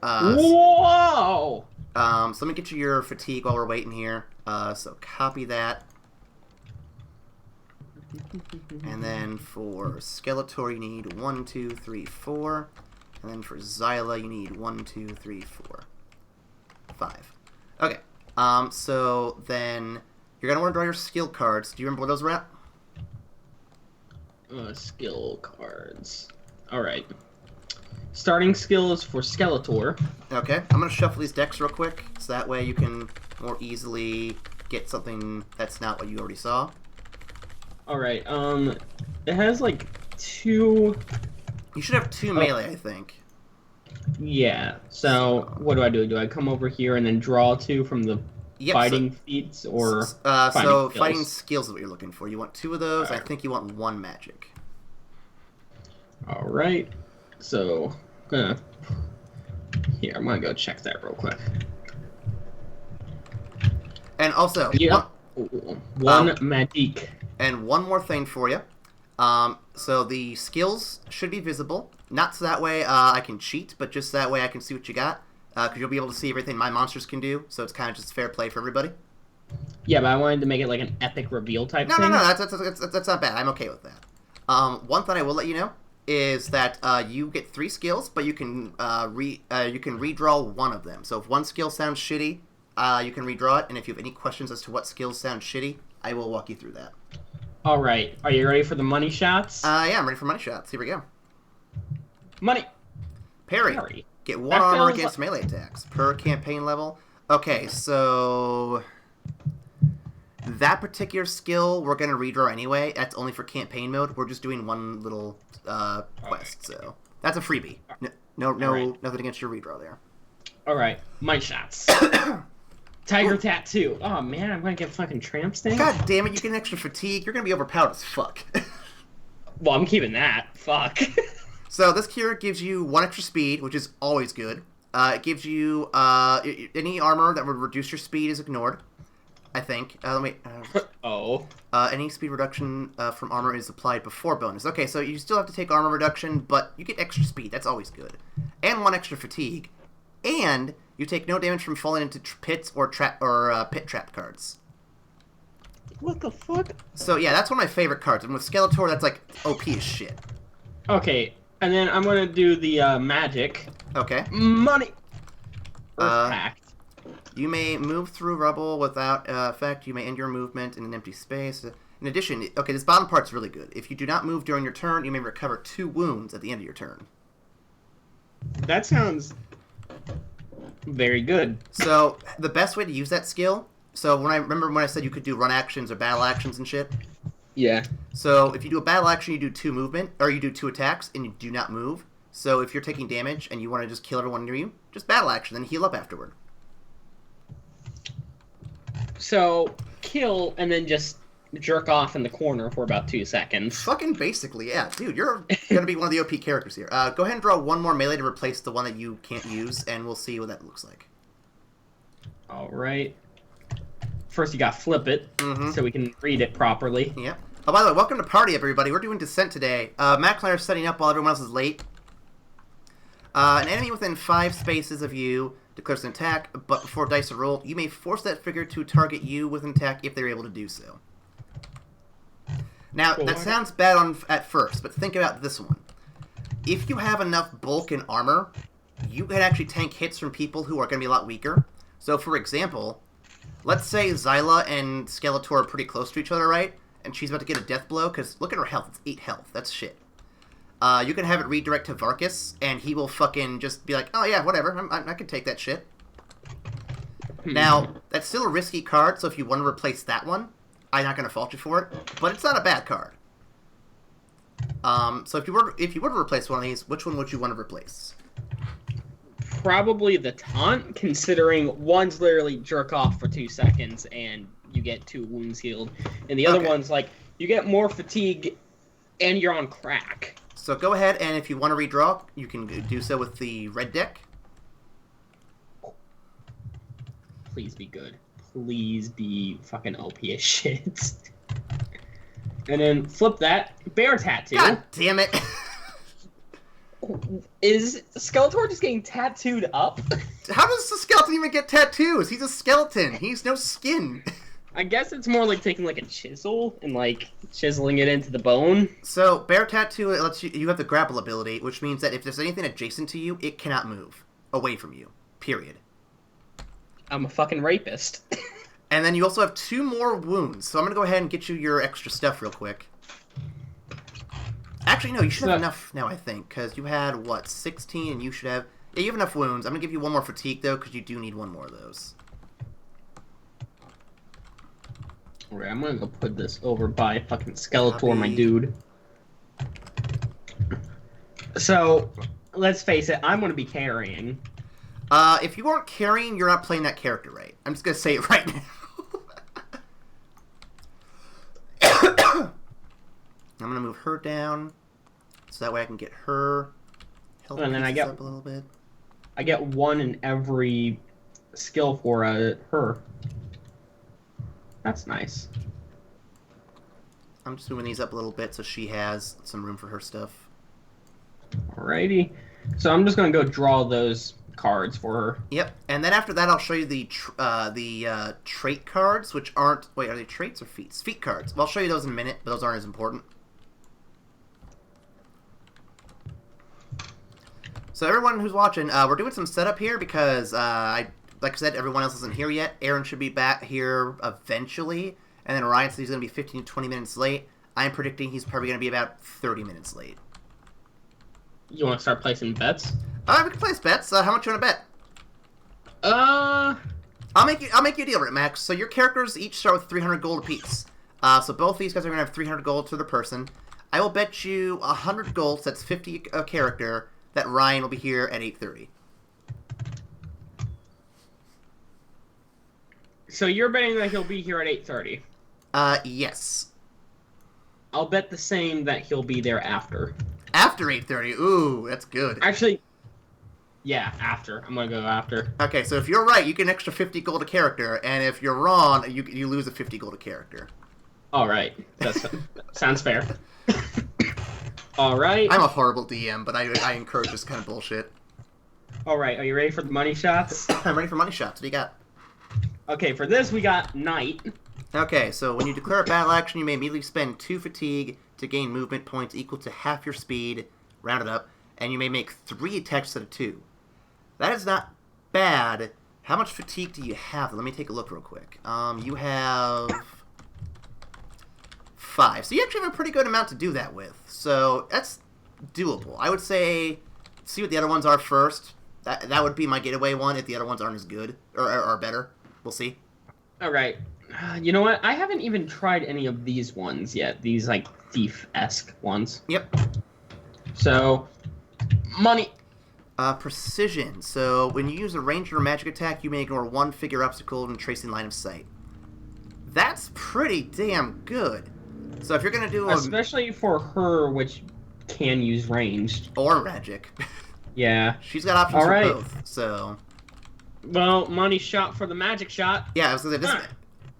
Whoa! So let me get you your fatigue while we're waiting here. So copy that. And then for Skeletor, you need 1, 2, 3, 4. And then for Xyla, you need 1, 2, 3, 4, 5. Okay. So then you're gonna want to draw your skill cards. Do you remember where those were at? Skill cards. All right. Starting skill is for Skeletor. Okay. I'm gonna shuffle these decks real quick, so that way you can more easily get something that's not what you already saw. All right. It has like 2. You should have 2 melee, I think. Yeah. So what do? Do I come over here and then draw 2 from the fighting feats or fighting skills is what you're looking for. You want 2 of those. Right. I think you want 1 magic. All right. So I'm gonna go check that real quick. And also, one magic. And one more thing for you. So the skills should be visible. Not so that way I can cheat, but just that way I can see what you got. Because you'll be able to see everything my monsters can do. So it's kind of just fair play for everybody. Yeah, but I wanted to make it like an epic reveal type thing. No, that's not bad. I'm okay with that. One thing I will let you know is that you get 3 skills, but you can redraw 1 of them. So if one skill sounds shitty, you can redraw it. And if you have any questions as to what skills sound shitty, I will walk you through that. All right. Are you ready for the money shots? Yeah, I'm ready for money shots. Here we go. Money. Parry. Get 1 armor against melee attacks per campaign level. Okay, so that particular skill we're going to redraw anyway. That's only for campaign mode. We're just doing one little quest, so that's a freebie. Nothing against your redraw there. All right, money shots. Tiger tattoo. Oh man, I'm gonna get fucking tramp stamp. God damn it! You get an extra fatigue. You're gonna be overpowered as fuck. Well, I'm keeping that. Fuck. So this cure gives you 1 extra speed, which is always good. It gives you any armor that would reduce your speed is ignored. I think. Any speed reduction from armor is applied before bonus. Okay, so you still have to take armor reduction, but you get extra speed. That's always good. And 1 extra fatigue. And you take no damage from falling into pits or pit trap cards. What the fuck? So yeah, that's one of my favorite cards. And with Skeletor, that's like OP as shit. Okay, and then I'm gonna do the magic. Okay. Money. Earth Pact. You may move through rubble without effect. You may end your movement in an empty space. In addition, okay, this bottom part's really good. If you do not move during your turn, you may recover 2 wounds at the end of your turn. That sounds very good. So the best way to use that skill. So when I said you could do run actions or battle actions and shit. Yeah. So if you do a battle action, you do 2 movement, or you do 2 attacks, and you do not move. So if you're taking damage and you want to just kill everyone near you, just battle action, then heal up afterward. So kill and then just jerk off in the corner for about 2 seconds. Fucking basically, yeah. Dude, you're gonna be one of the OP characters here. Go ahead and draw 1 more melee to replace the one that you can't use, and we'll see what that looks like. Alright. First you got flip it, so we can read it properly. Yeah. Oh, by the way, welcome to party, everybody. We're doing Descent today. Matt and I are setting up while everyone else is late. An enemy within 5 spaces of you declares an attack, but before dice are rolled, you may force that figure to target you with an attack if they're able to do so. Now, that sounds bad at first, but think about this one. If you have enough bulk and armor, you can actually tank hits from people who are going to be a lot weaker. So, for example, let's say Xyla and Skeletor are pretty close to each other, right? And she's about to get a death blow, because look at her health. It's 8 health. That's shit. You can have it redirect to Varkus, and he will fucking just be like, oh yeah, whatever, I can take that shit. Now, that's still a risky card, so if you want to replace that one, I'm not going to fault you for it, but it's not a bad card. So if you were to replace one of these, which one would you want to replace? Probably the taunt, considering one's literally jerk off for 2 seconds, and you get 2 wounds healed, and the other one's like, you get more fatigue, and you're on crack. So go ahead, and if you want to redraw, you can do so with the red deck. Please be good. Please be fucking OP as shit. And then flip that. Bear tattoo. God damn it. Is Skeletor just getting tattooed up? How does the skeleton even get tattoos? He's a skeleton. He's no skin. I guess it's more like taking like a chisel and like chiseling it into the bone. So, bear tattoo, it lets you have the grapple ability, which means that if there's anything adjacent to you, it cannot move away from you. Period. I'm a fucking rapist. And then you also have 2 more wounds. So I'm going to go ahead and get you your extra stuff real quick. Actually, no, you should have enough now, I think, because you had, what, 16, and you should have... Yeah, you have enough wounds. I'm going to give you 1 more fatigue, though, because you do need 1 more of those. Alright, I'm gonna go put this over by fucking Skeletor, my dude. So, let's face it, I'm gonna be carrying. If you aren't carrying, you're not playing that character right. I'm just gonna say it right now. I'm gonna move her down, so that way I can get her health and then I get up a little bit. I get 1 in every skill for her. That's nice. I'm just moving these up a little bit so she has some room for her stuff. Alrighty. So I'm just gonna go draw those cards for her. Yep, and then after that I'll show you the trait cards, which aren't... Wait, are they traits or feats? Feat cards. Well, I'll show you those in a minute, but those aren't as important. So everyone who's watching, we're doing some setup here because, like I said, everyone else isn't here yet. Aaron should be back here eventually, and then Ryan said he's going to be 15 to 20 minutes late. I'm predicting he's probably going to be about 30 minutes late. You want to start placing bets? We can place bets. How much you want to bet? I'll make you a deal, right, Max? So your characters each start with 300 gold apiece. So both these guys are going to have 300 gold to their person. I will bet you 100 gold, so that's 50 a character, that Ryan will be here at 8:30. So you're betting that he'll be here at 8:30? Yes. I'll bet the same that he'll be there after. After 8:30? Ooh, that's good. Actually, yeah, after. I'm gonna go after. Okay, so if you're right, you get an extra 50 gold a character, and if you're wrong, you lose a 50 gold a character. Alright, that sounds fair. Alright. I'm a horrible DM, but I encourage this kind of bullshit. Alright, are you ready for the money shots? I'm ready for money shots. What do you got? Okay, for this we got Knight. Okay, so when you declare a battle action, you may immediately spend 2 fatigue to gain movement points equal to half your speed, rounded up, and you may make 3 attacks instead of 2. That is not bad. How much fatigue do you have? Let me take a look real quick. You have 5. So you actually have a pretty good amount to do that with. So that's doable. I would say see what the other ones are first. That would be my getaway one if the other ones aren't as good or are better. We'll see. Alright. You know what? I haven't even tried any of these ones yet. These, like, thief-esque ones. Yep. So, money. Precision. So, when you use a ranged or magic attack, you may ignore 1 figure obstacle when tracing line of sight. That's pretty damn good. So, if you're going to do especially for her, which can use ranged. Or magic. Yeah. She's got options for both, so... Well, money shot for the magic shot. Yeah, I was going to say...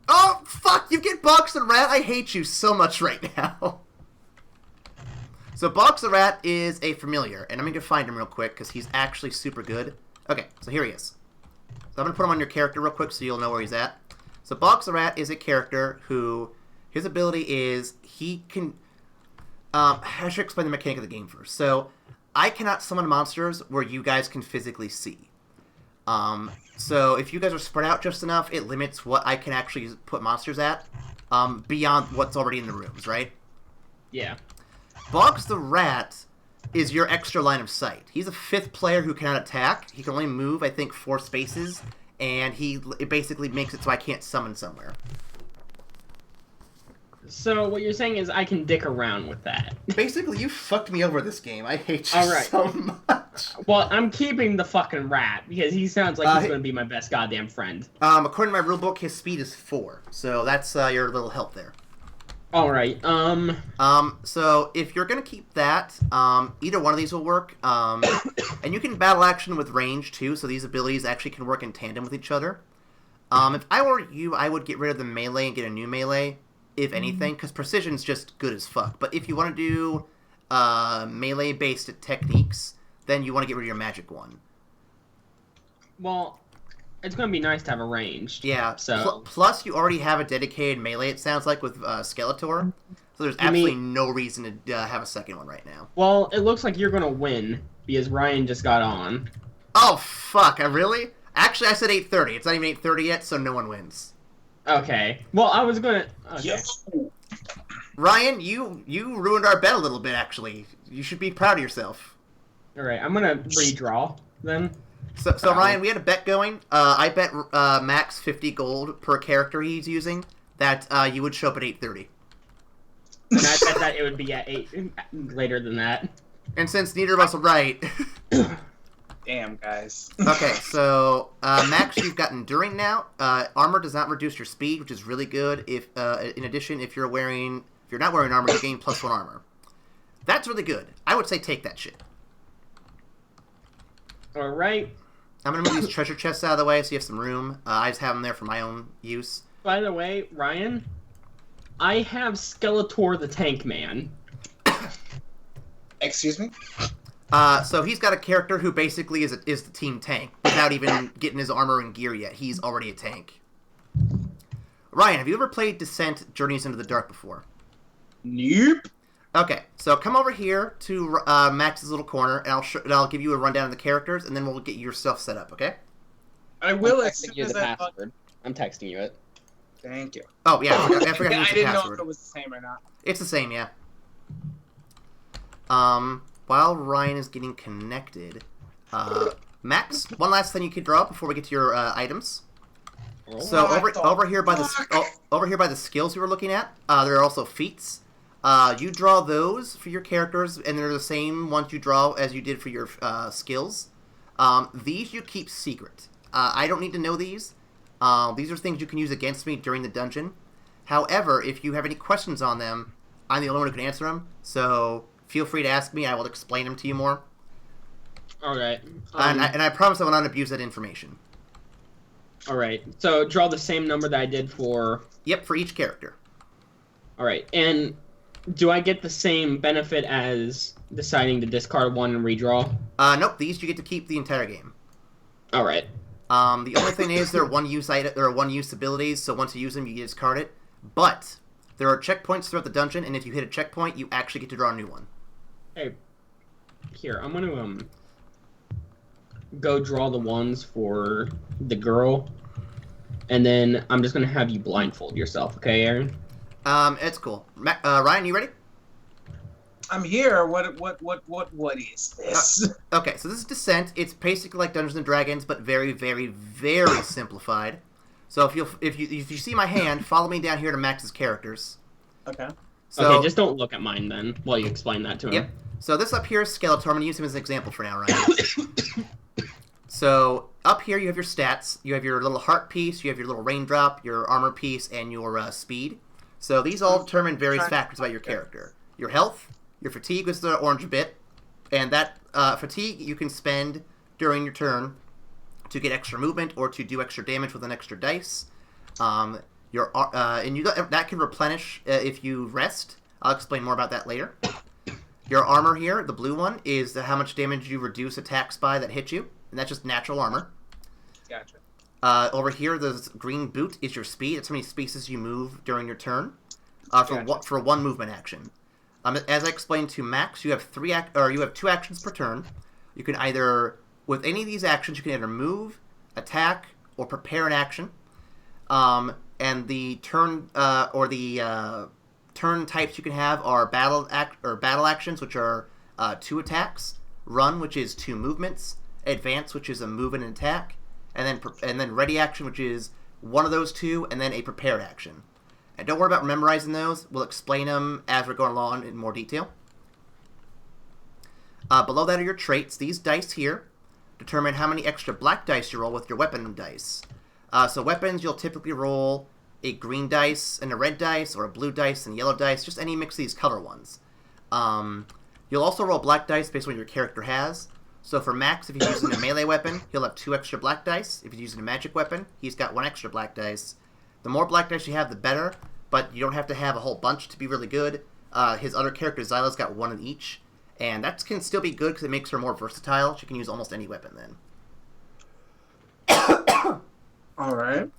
Oh, fuck! You get Box the Rat? I hate you so much right now. So Box the Rat is a familiar, and I'm going to find him real quick, because he's actually super good. Okay, so here he is. So I'm going to put him on your character real quick, so you'll know where he's at. So Box the Rat is a character who... His ability is he can... I should explain the mechanic of the game first. So, I cannot summon monsters where you guys can physically see. So if you guys are spread out just enough, it limits what I can actually put monsters at, beyond what's already in the rooms, right? Yeah. Box the Rat is your extra line of sight. He's a 5th player who cannot attack. He can only move, I think, 4 spaces, and it basically makes it so I can't summon somewhere. So what you're saying is I can dick around with that. Basically, you fucked me over this game. I hate you so much. Well, I'm keeping the fucking rat, because he sounds like he's going to be my best goddamn friend. According to my rulebook, his speed is 4. So that's your little help there. Alright, so if you're going to keep that, either one of these will work. And you can battle action with range, too, so these abilities actually can work in tandem with each other. If I were you, I would get rid of the melee and get a new melee. If anything, because precision's just good as fuck. But if you want to do melee-based techniques, then you want to get rid of your magic one. Well, it's going to be nice to have a ranged. Yeah. So Plus, you already have a dedicated melee, it sounds like, with Skeletor. So there's absolutely no reason to have a second one right now. Well, it looks like you're going to win because Ryan just got on. Oh, fuck. Really? Actually, I said 8:30. It's not even 8:30 yet, so no one wins. Okay. Well, I was going to... Okay. Yo. Ryan, you ruined our bet a little bit, actually. You should be proud of yourself. All right, I'm going to redraw then. So Ryan, we had a bet going. I bet Max 50 gold per character he's using that you would show up at 8:30. And I bet that it would be at 8 later than that. And since neither of us are right... Damn, guys. Okay, so Max, you've got Enduring now. Armor does not reduce your speed, which is really good. If in addition, if you're not wearing armor, you gain +1 armor. That's really good. I would say take that shit. All right. I'm gonna move these treasure chests out of the way so you have some room. I just have them there for my own use. By the way, Ryan, I have Skeletor the Tank Man. Excuse me? So he's got a character who basically is the team tank without even getting his armor and gear yet. He's already a tank. Ryan, have you ever played Descent: Journeys into the Dark before? Nope. Okay, so come over here to Max's little corner, and I'll give you a rundown of the characters, and then we'll get your stuff set up. Okay? I will I'm as soon texting you as the I... password. I'm texting you it. Thank you. Oh yeah, I forgot to use I the didn't know password. if it was the same or not. It's the same, yeah. While Ryan is getting connected, Max, one last thing you could draw before we get to your items. So over here by the skills we were looking at, there are also feats. You draw those for your characters, and they're the same ones you draw as you did for your skills. These you keep secret. I don't need to know these. These are things you can use against me during the dungeon. However, if you have any questions on them, I'm the only one who can answer them. So feel free to ask me. I will explain them to you more. All right. And I promise I will not abuse that information. All right. So draw the same number that I did for... Yep, for each character. All right. And do I get the same benefit as deciding to discard one and redraw? Nope. These you get to keep the entire game. All right. The only thing is there are one-use abilities, so once you use them, you discard it. But there are checkpoints throughout the dungeon, and if you hit a checkpoint, you actually get to draw a new one. Hey, here, I'm gonna go draw the ones for the girl, and then I'm just gonna have you blindfold yourself, okay, Aaron? It's cool. Ryan, you ready? I'm here. What is this? Okay, so this is Descent. It's basically like Dungeons and Dragons, but very, very, very simplified. So if you see my hand, follow me down here to Max's characters. Okay. So, Okay, just don't look at mine then while you explain that to him. Yep. So this up here is Skeletor. I'm going to use him as an example for now, Ryan. So up here you have your stats. You have your little heart piece, you have your little raindrop, your armor piece, and your speed. So these all determine various factors about your character. Your health, your fatigue is the orange bit, and that fatigue you can spend during your turn to get extra movement or to do extra damage with an extra dice. And that can replenish if you rest. I'll explain more about that later. Your armor here, the blue one, is how much damage you reduce attacks by that hit you, and that's just natural armor. Gotcha. Over here, the green boot is your speed. It's how many spaces you move during your turn for one movement action. As I explained to Max, you have two actions per turn. You can either, with any of these actions, you can either move, attack, or prepare an action. And the turn turn types you can have are battle actions, which are 2 attacks, run, which is 2 movements, advance, which is a move and an attack, and then ready action, which is one of those 2, and then a prepared action. And don't worry about memorizing those. We'll explain them as we're going along in more detail. Below that are your traits. These dice here determine how many extra black dice you roll with your weapon dice. So weapons, you'll typically roll a green dice and a red dice, or a blue dice and a yellow dice, just any mix of these color ones. You'll also roll black dice based on what your character has. So for Max, if he's using a melee weapon, he'll have 2 extra black dice. If he's using a magic weapon, he's got 1 extra black dice. The more black dice you have, the better, but you don't have to have a whole bunch to be really good. His other character, Xyla's got 1 in each. And that can still be good because it makes her more versatile. She can use almost any weapon then. Alright.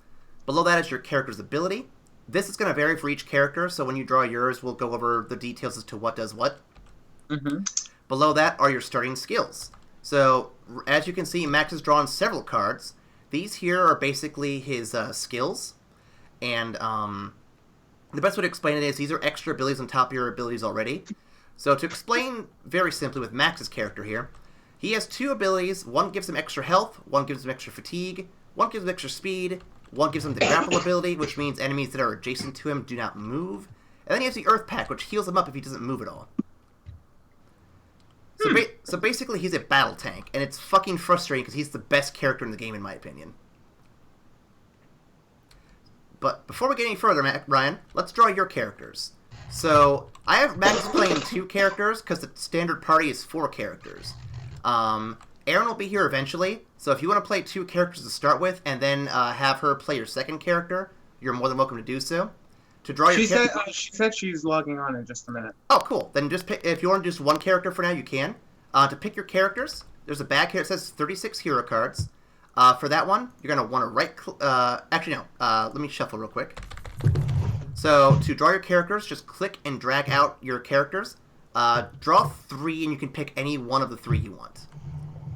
Below that is your character's ability. This is going to vary for each character, so when you draw yours, we'll go over the details as to what does what. Mm-hmm. Below that are your starting skills. So, as you can see, Max has drawn several cards. These here are basically his skills. And the best way to explain it is these are extra abilities on top of your abilities already. So to explain very simply with Max's character here, he has 2 abilities. One gives him extra health, one gives him extra fatigue, one gives him extra speed, one gives him the grapple ability, which means enemies that are adjacent to him do not move. And then he has the Earth Pack, which heals him up if he doesn't move at all. So basically he's a battle tank, and it's fucking frustrating because he's the best character in the game in my opinion. But before we get any further, Ryan, let's draw your characters. So, I have Max playing 2 characters, because the standard party is 4 characters. Aaron will be here eventually, so if you want to play 2 characters to start with, and then have her play your second character, you're more than welcome to do so. To draw your She said she's logging on in just a minute. Oh, cool. Then just pick, if you want to do just 1 character for now, you can. To pick your characters, there's a bag here that says 36 hero cards. For that one, you're going to want to let me shuffle real quick. So, to draw your characters, just click and drag out your characters. Draw 3, and you can pick any one of the 3 you want.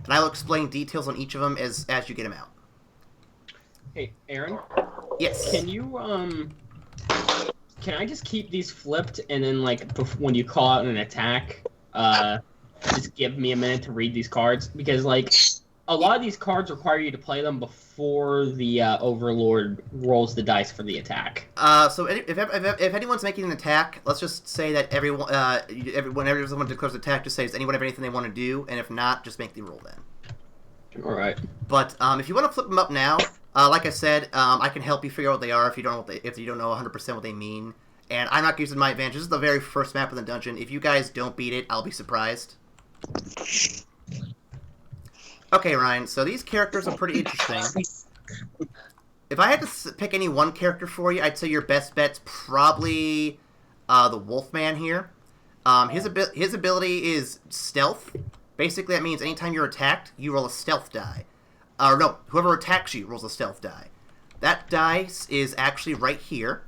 And I will explain details on each of them as you get them out. Hey, Aaron? Yes? Can you, can I just keep these flipped, and then, like, when you call out an attack, just give me a minute to read these cards? Because, like, a lot of these cards require you to play them before the Overlord rolls the dice for the attack. So if anyone's making an attack, let's just say that whenever someone declares an attack, just say, does anyone have anything they want to do? And if not, just make the roll then. Alright. But if you want to flip them up now, like I said, I can help you figure out what they are if you don't know 100% what they mean. And I'm not using my advantage. This is the very first map of the dungeon. If you guys don't beat it, I'll be surprised. Okay, Ryan, so these characters are pretty interesting. If I had to pick any one character for you, I'd say your best bet's probably the Wolfman here. His ability is Stealth. Basically, that means anytime you're attacked, you roll a Stealth die. Or no, whoever attacks you rolls a Stealth die. That dice is actually right here.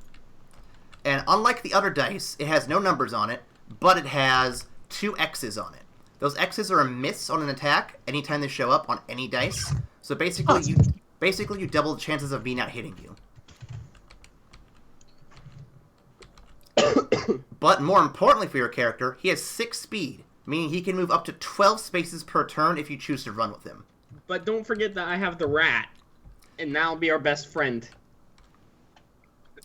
And unlike the other dice, it has no numbers on it, but it has 2 X's on it. Those X's are a miss on an attack anytime they show up on any dice. So basically, you double the chances of me not hitting you. But more importantly for your character, he has 6 speed, meaning he can move up to 12 spaces per turn if you choose to run with him. But don't forget that I have the rat, and that'll be our best friend.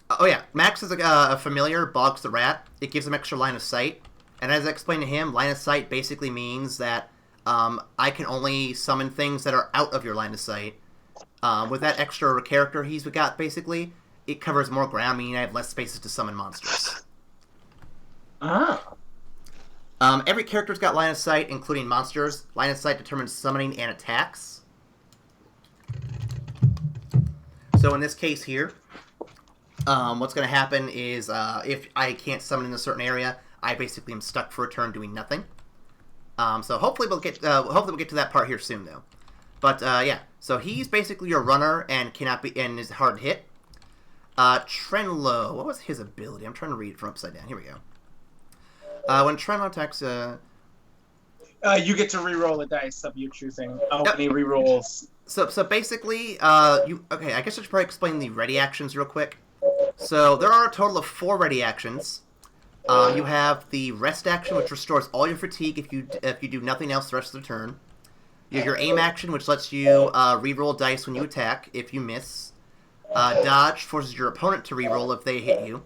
Oh yeah, Max is a familiar, Boggs the rat. It gives him extra line of sight. And as I explained to him, line of sight basically means that I can only summon things that are out of your line of sight. With that extra character he's got, basically, it covers more ground, meaning I have less spaces to summon monsters. Ah. Every character's got line of sight, including monsters. Line of sight determines summoning and attacks. So in this case here, what's going to happen is if I can't summon in a certain area, I basically am stuck for a turn doing nothing. So hopefully we'll get to that part here soon, though. But yeah, so he's basically your runner and is hard hit. Trenlo, what was his ability? I'm trying to read it from upside down. Here we go. When Trenlo attacks, you get to re-roll a dice of your choosing. How many re-rolls? So basically, okay, I guess I should probably explain the ready actions real quick. So there are a total of 4 ready actions. You have the rest action, which restores all your fatigue if you do nothing else the rest of the turn. You have your aim action, which lets you re-roll dice when you attack if you miss. Dodge forces your opponent to re-roll if they hit you.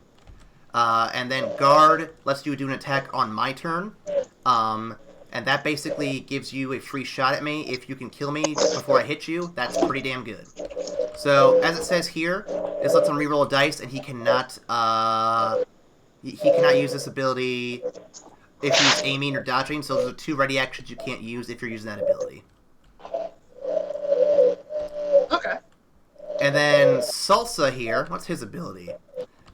And then guard lets you do an attack on my turn. And that basically gives you a free shot at me. If you can kill me before I hit you, that's pretty damn good. So, as it says here, this lets him re-roll a dice, and he cannot use this ability if he's aiming or dodging, so those are 2 ready actions you can't use if you're using that ability. Okay. And then Salsa here, what's his ability?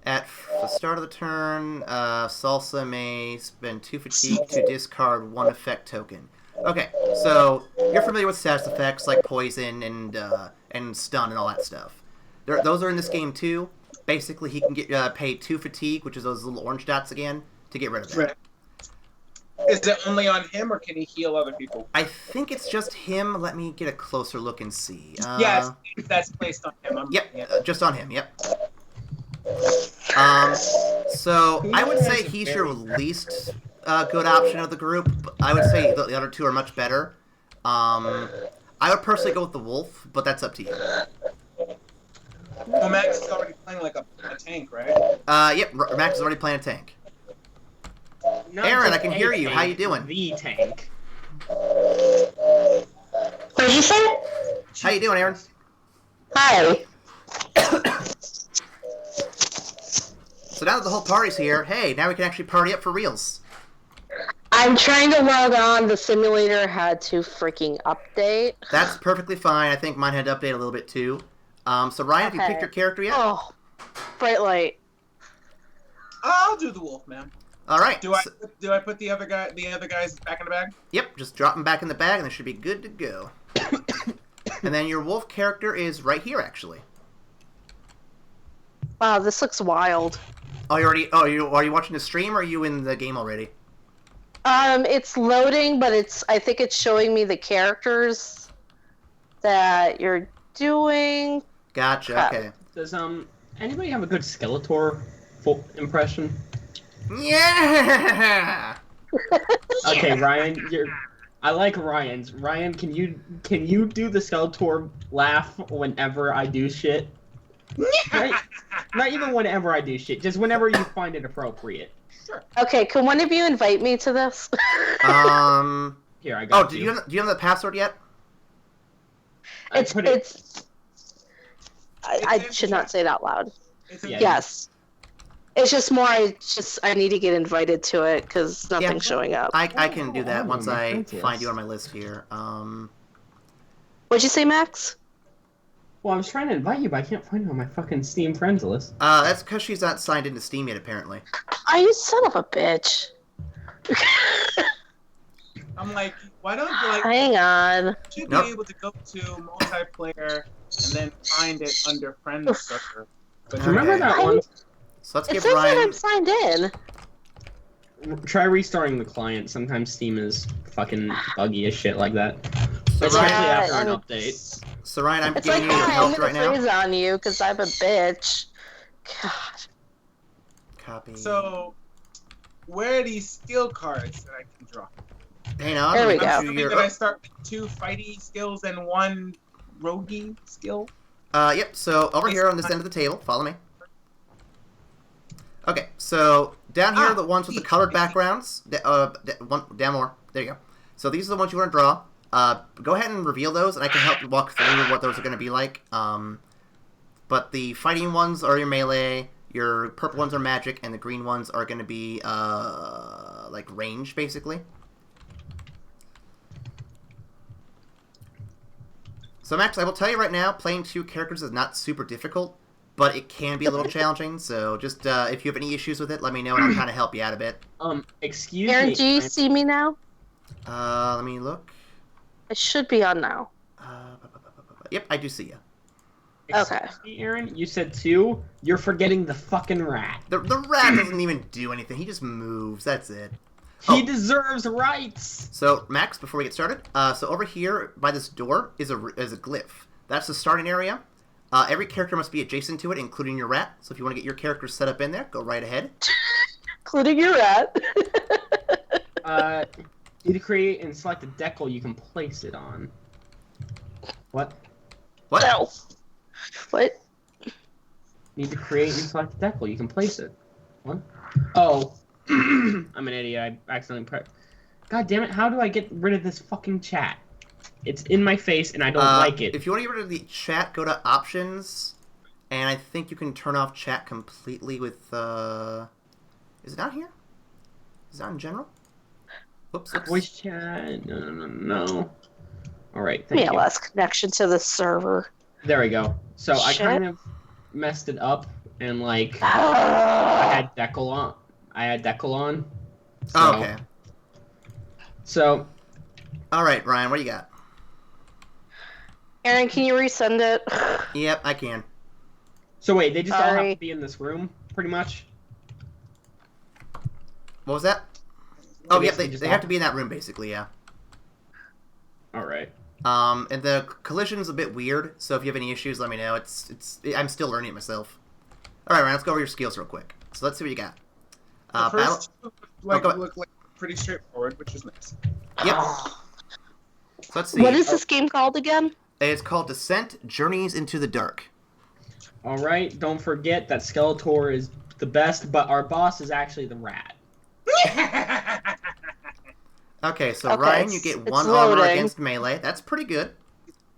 At the start of the turn, Salsa may spend 2 fatigue to discard 1 effect token. Okay, so you're familiar with status effects like poison and stun and all that stuff. Those are in this game too. Basically, he can get pay 2 fatigue, which is those little orange dots again, to get rid of that. Right. Is it only on him, or can he heal other people? I think it's just him. Let me get a closer look and see. Yes, that's placed on him. Just on him. Yep. So I would say he's your least good option of the group. I would say the other 2 are much better. I would personally go with the wolf, but that's up to you. Well, Max is already playing like a tank, right? Yep. Max is already playing a tank. Not Aaron, just I can a hear you. How you tank, doing? The tank. What'd you say? How you doing, Aaron? Hi. So now that the whole party's here, hey, now we can actually party up for reals. I'm trying to log on. The simulator had to freaking update. That's perfectly fine. I think mine had to update a little bit too. So Ryan, have you picked your character yet? Oh, bright light. I'll do the wolf, man. All right. Do I put the other guys back in the bag? Yep, just drop them back in the bag and they should be good to go. And then your wolf character is right here, actually. Wow, this looks wild. Oh, are you watching the stream or are you in the game already? It's loading, but I think it's showing me the characters that you're doing. Gotcha. Okay. Does anybody have a good Skeletor impression? Yeah. Okay, Ryan, I like Ryan's. Ryan, can you do the Skeletor laugh whenever I do shit? Not even whenever I do shit, just whenever you find it appropriate. Sure. Okay, can one of you invite me to this? Here, I got do you have the password yet? I should not say it out loud. Yeah, Yes. It's just more, I need to get invited to it because nothing's showing up. I can do that once I thank you. find you on my list here. What'd you say, Max? Well, I was trying to invite you, but I can't find you on my fucking Steam friends list. That's because she's not signed into Steam yet, apparently. Oh, you son of a bitch. I'm like, why don't you like? Hang on. You should be able to go to multiplayer and then find it under friends server. But Remember that one? So let's It give says Ryan. that I'm signed in. Try restarting the client. Sometimes Steam is fucking buggy as shit like that. So Especially Ryan, after an and update. so Ryan, I'm It's giving like, you your I'm health gonna right now. freeze on you because I'm a bitch. God. Copy. So, where are these skill cards that I can draw? Hang on. There let we me go. get I'm you assuming your- that I start with 2 fighty skills and 1 roguey skill. Yep, so over here on this end of the table, follow me. Okay, so down here are the ones with the colored backgrounds. Down more. There you go. So these are the ones you want to draw. Go ahead and reveal those, and I can help you walk through what those are going to be like. But the fighting ones are your melee, your purple ones are magic, and the green ones are going to be, like range, basically. So Max, I will tell you right now, playing 2 characters is not super difficult, but it can be a little challenging, so just, if you have any issues with it, let me know and I'll kind of help you out a bit. Excuse Aaron, me. do you see me now? Let me look. It should be on now. Yep, I do see you. Okay. Excuse me, Aaron, you said 2. You're forgetting the fucking rat. The rat doesn't even do anything, he just moves, that's it. He deserves rights. So, Max, before we get started, so over here by this door is a glyph. That's the starting area. Every character must be adjacent to it, including your rat. So if you want to get your character set up in there, go right ahead. Including your rat. Need to create and select a decal you can place it on. What? What? No. What? Need to create and select a decal you can place it. What? Oh. I'm an idiot. I accidentally pressed. God damn it, how do I get rid of this fucking chat? It's in my face and I don't like it. If you want to get rid of the chat, go to options, and I think you can turn off chat completely with, is it down here? Is it on general? Whoops. Voice chat. No. Alright, thank Yeah, you. less connection to the server. There we go. So I Shit. kind of messed it up and like I had decal on. So, Oh, okay. So, All right, Ryan, what do you got? Aaron, can you resend it? Yep, I can. so wait, they just all have Sorry. to be in this room, pretty much. What was that? Oh, yep, basically just they have to be in that room, basically, yeah. All right. And the collision's a bit weird, so if you have any issues, let me know. I'm still learning it myself. All right, Ryan, let's go over your skills real quick. So let's see what you got. The first two go look like pretty straightforward, which is nice. Yep. So let's see. What is this game called again? It's called Descent: Journeys into the Dark. All right. Don't forget that Skeletor is the best, but our boss is actually the rat. Okay, so Okay, Ryan, you get it's one armor loading. against melee. That's pretty good.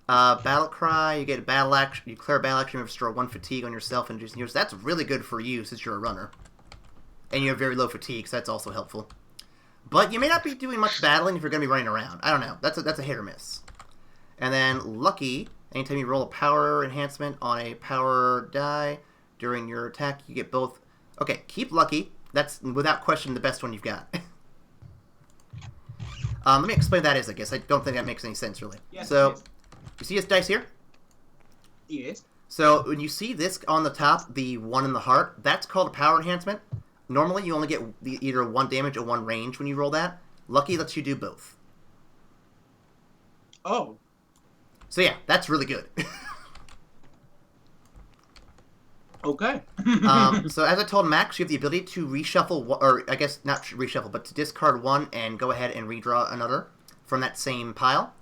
Battle Cry, you get battle action. You declare battle action, you restore 1 fatigue on yourself and just yours. That's really good for you since you're a runner, and you have very low fatigue, so that's also helpful. But you may not be doing much battling if you're going to be running around. I don't know. That's a hit or miss. And then Lucky, anytime you roll a power enhancement on a power die during your attack, you get both. Okay, keep Lucky. That's without question the best one you've got. Let me explain what that is, I guess. I don't think that makes any sense, really. Yes, So, yes. you see this dice here? Yes. So, when you see this on the top, the 1 in the heart, that's called a power enhancement. Normally, you only get either 1 damage or 1 range when you roll that. Lucky lets you do both. Oh. So, yeah, that's really good. Okay. So, as I told Max, you have the ability to reshuffle, or I guess not reshuffle, but to discard 1 and go ahead and redraw another from that same pile.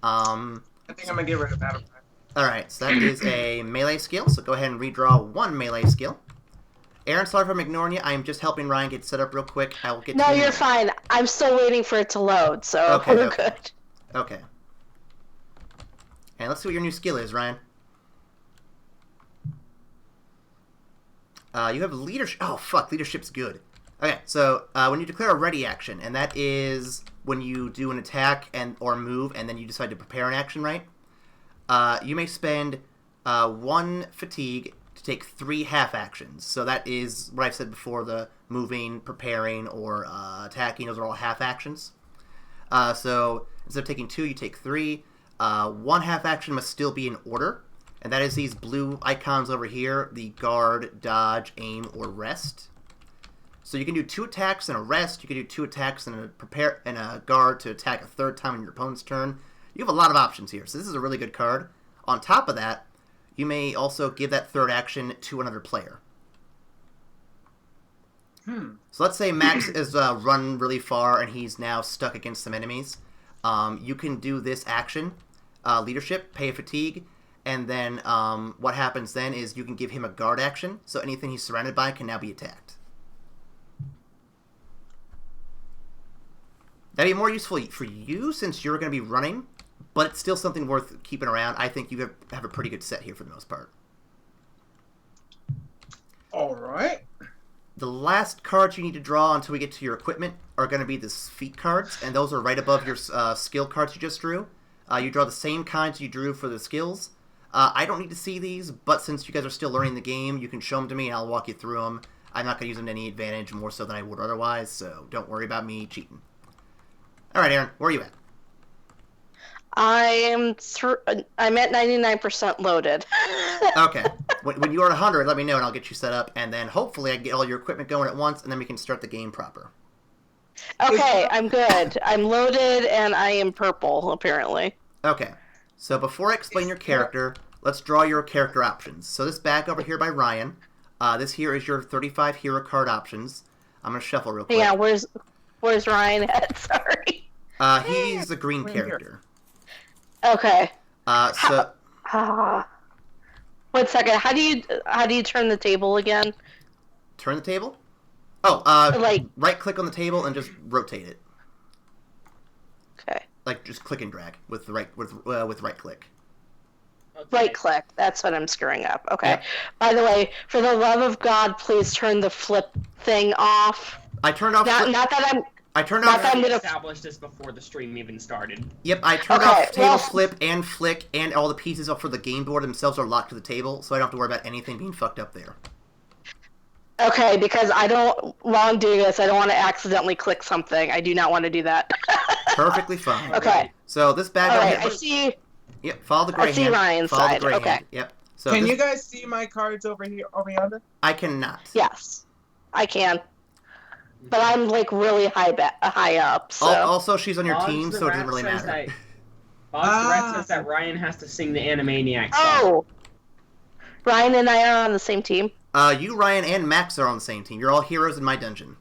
I think I'm gonna get rid of that. Alright, so that is a melee skill, so go ahead and redraw 1 melee skill. Aaron, sorry if I'm ignoring you. I am just helping Ryan get set up real quick. I will get No, to you in a you're minute. fine. I'm still waiting for it to load, so Okay, we're okay. good. Okay. And let's see what your new skill is, Ryan. You have leadership. Oh, fuck. Leadership's good. Okay, so when you declare a ready action, and that is when you do an attack or move, and then you decide to prepare an action, right? You may spend 1 fatigue to take 3 half actions. So that is what I've said before, the moving, preparing, or attacking. Those are all half actions. So instead of taking 2, you take 3. 1 half action must still be in order, and that is these blue icons over here, the guard, dodge, aim, or rest. So you can do 2 attacks and a rest, you can do 2 attacks and a guard to attack a 3rd time on your opponent's turn. You have a lot of options here, so this is a really good card. On top of that, you may also give that 3rd action to another player. So let's say Max has run really far and he's now stuck against some enemies. You can do this action, leadership, pay a fatigue, and then what happens then is you can give him a guard action, so anything he's surrounded by can now be attacked. That'd be more useful for you since you're going to be running, but it's still something worth keeping around. I think you have a pretty good set here for the most part. Alright. The last cards you need to draw until we get to your equipment are going to be the feat cards, and those are right above your skill cards you just drew. You draw the same kinds you drew for the skills. I don't need to see these, but since you guys are still learning the game, you can show them to me and I'll walk you through them. I'm not going to use them to any advantage more so than I would otherwise, so don't worry about me cheating. Alright, Aaron, where are you at? I'm at 99% loaded. Okay. When you are at 100, let me know and I'll get you set up, and then hopefully I can get all your equipment going at once, and then we can start the game proper. Okay, I'm good. I'm loaded and I am purple, apparently. Okay. So before I explain your character, let's draw your character options. So this bag over here by Ryan, this here is your 35 hero card options. I'm going to shuffle real quick. Yeah, where's Ryan at? Sorry. He's a green character. Okay. So 1 second. How do you turn the table again? turn the table? Oh, Like- right click on the table and just rotate it. Okay. Like just click and drag with right click. Okay. Right click. That's what I'm screwing up. Okay. Yep. By the way, for the love of God, please turn the flip thing off. I turned off. Not that I'm. I turned not off. that I'm We gonna- established this before the stream even started. Yep, I turned Okay, off table well- flip and flick, and all the pieces for the game board themselves are locked to the table, so I don't have to worry about anything being fucked up there. Okay, because while I'm doing this, I don't want to accidentally click something. I do not want to do that. Perfectly fine. Okay. So this bag All over right, here. I see. Yep, follow the gray I see hand. Ryan's follow side. the gray Okay. hand. Yep. So Can this, you guys see my cards over here, over yonder? I cannot. Yes, I can. But I'm like really high up. So. Also, she's on your Boggs team, the so it Rat doesn't really says matter. that- Boggs the Rat says that Ryan has to sing the Animaniacs song. Oh. Ryan and I are on the same team. You, Ryan, and Max are on the same team. You're all heroes in my dungeon.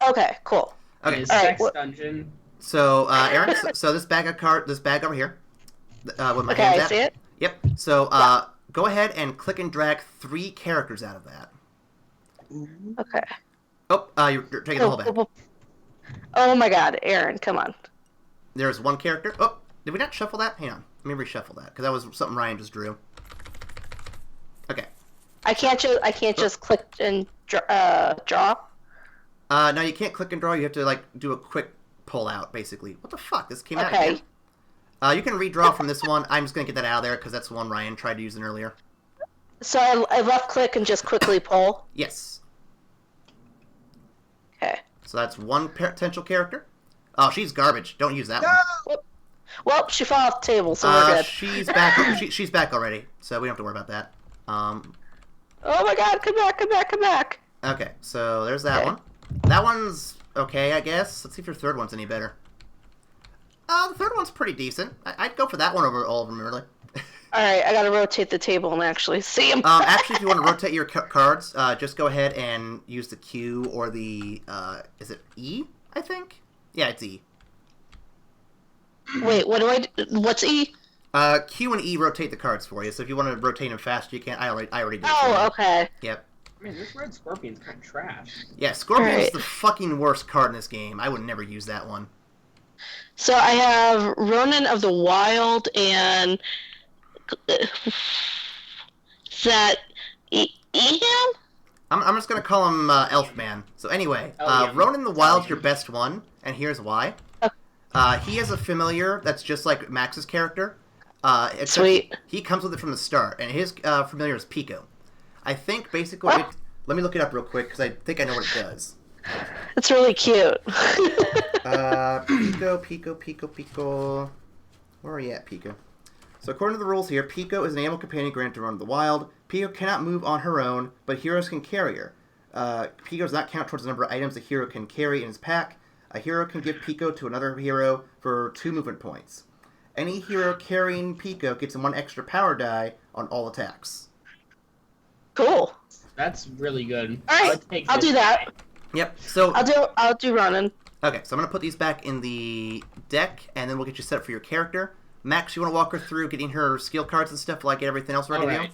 Okay, cool. Okay. His All right, sex dungeon. So, Aaron, so this bag over here, with my Okay, hands I out. see it. Yep. So, go ahead and click and drag 3 characters out of that. Okay. Oh, you're taking the whole bag. Oh my God, Aaron, come on. There's 1 character. Oh, did we not shuffle that? Hang on. Let me reshuffle that, because that was something Ryan just drew. Okay. I can't just click and draw. No, you can't click and draw. You have to, like, do a quick pull out, basically. What the fuck? This came out Okay. again? You can redraw from this one. I'm just going to get that out of there, because that's the one Ryan tried to use earlier. So I left click and just quickly pull. Yes. Okay. So that's 1 potential character. Oh, she's garbage. Don't use that one. Well, she fell off the table, so we're good. She's back. She's back already, so we don't have to worry about that. Oh my God, come back, come back, come back. Okay, so there's that Okay. one. That one's okay, I guess. Let's see if your third one's any better. The third one's pretty decent. I'd go for that one over all of them, really. All right, I gotta rotate the table and actually see him. Actually, if you want to rotate your cards, just go ahead and use the Q or the, is it E, I think? Yeah, it's E. Wait, what's E? Q and E rotate the cards for you, so if you want to rotate them faster, you can. I already did. it for Oh, you. okay. Yep. Man, this red scorpion's kind of trash. Yeah, Scorpion's Alright. the fucking worst card in this game. I would never use that one. So I have Ronin of the Wild and is that Eham? I'm just gonna call him Elfman. So anyway, yeah. Ronin the Wild's your best one, and here's why. He has a familiar that's just like Max's character. Except Sweet. He comes with it from the start, and his familiar is Pico. I think basically. Let me look it up real quick because I think I know what it does. It's really cute. Pico. Where are you at, Pico? So according to the rules here, Pico is an animal companion granted to Ronin of the Wild. Pico cannot move on her own, but heroes can carry her. Pico does not count towards the number of items a hero can carry in his pack. A hero can give Pico to another hero for 2 movement points. Any hero carrying Pico gets 1 extra power die on all attacks. Cool. That's really good. All right, I'll do that. Yep. So I'll do Ronin. okay, so I'm gonna put these back in the deck, and then we'll get you set up for your character. Max, you want to walk her through getting her skill cards and stuff while I get everything else ready Alright.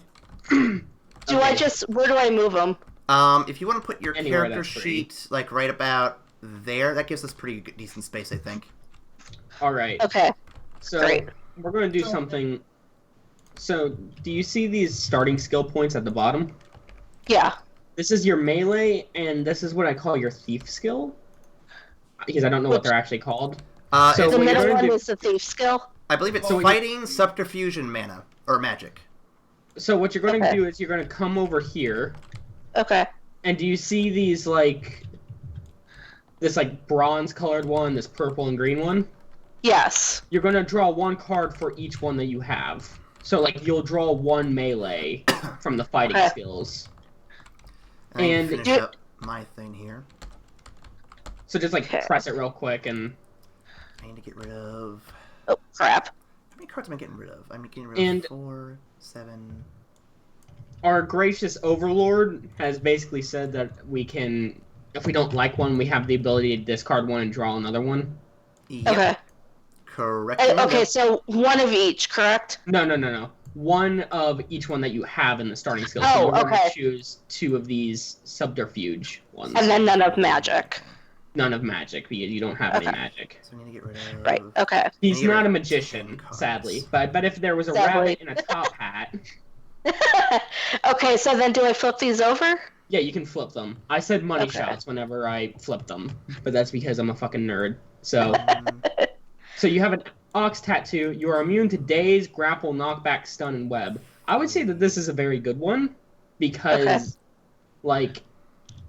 to Do I where do I move them? go? If you want to put your Anywhere character that's free. sheet like right about there, that gives us pretty decent space, I think. Alright. Okay. So Great. we're going to do something. So do you see these starting skill points at the bottom? Yeah. This is your melee, and this is what I call your thief skill. Because I don't know what they're actually called. So So The what you're middle gonna one do- is the thief skill. I believe it's So fighting, subterfuge, and mana or magic. So what you're going to Okay. do is you're going to come over here, Okay. and do you see these like this like bronze colored one, this purple and green one? Yes. You're going to draw 1 card for each one that you have. So like you'll draw 1 melee from the fighting Okay. skills. And I And can finish do- up my thing here. So just like Okay. press it real quick and I need to get rid of. Oh crap. How many cards am I getting rid of? I'm getting rid And- of 4, 7. our gracious overlord has basically said that we can, if we don't like one, we have the ability to discard one and draw another one. Yep. Okay. Correct. Okay, so one of each, correct? No. One of each one that you have in the starting skill. Oh, you're going okay. to choose 2 of these subterfuge ones. And then none of magic. None of magic, because you don't have any Okay. magic. So I need to get rid of. Right. Okay. He's Neither not a of magician, cards. sadly. But I bet if there was a Sadly. rabbit in a top hat, Okay, so then do I flip these over? yeah, you can flip them. I said money Okay. shots whenever I flip them, but that's because I'm a fucking nerd. So. Um, So you have an Ox tattoo. You are immune to daze, grapple, knockback, stun, and web. I would say that this is a very good one because like,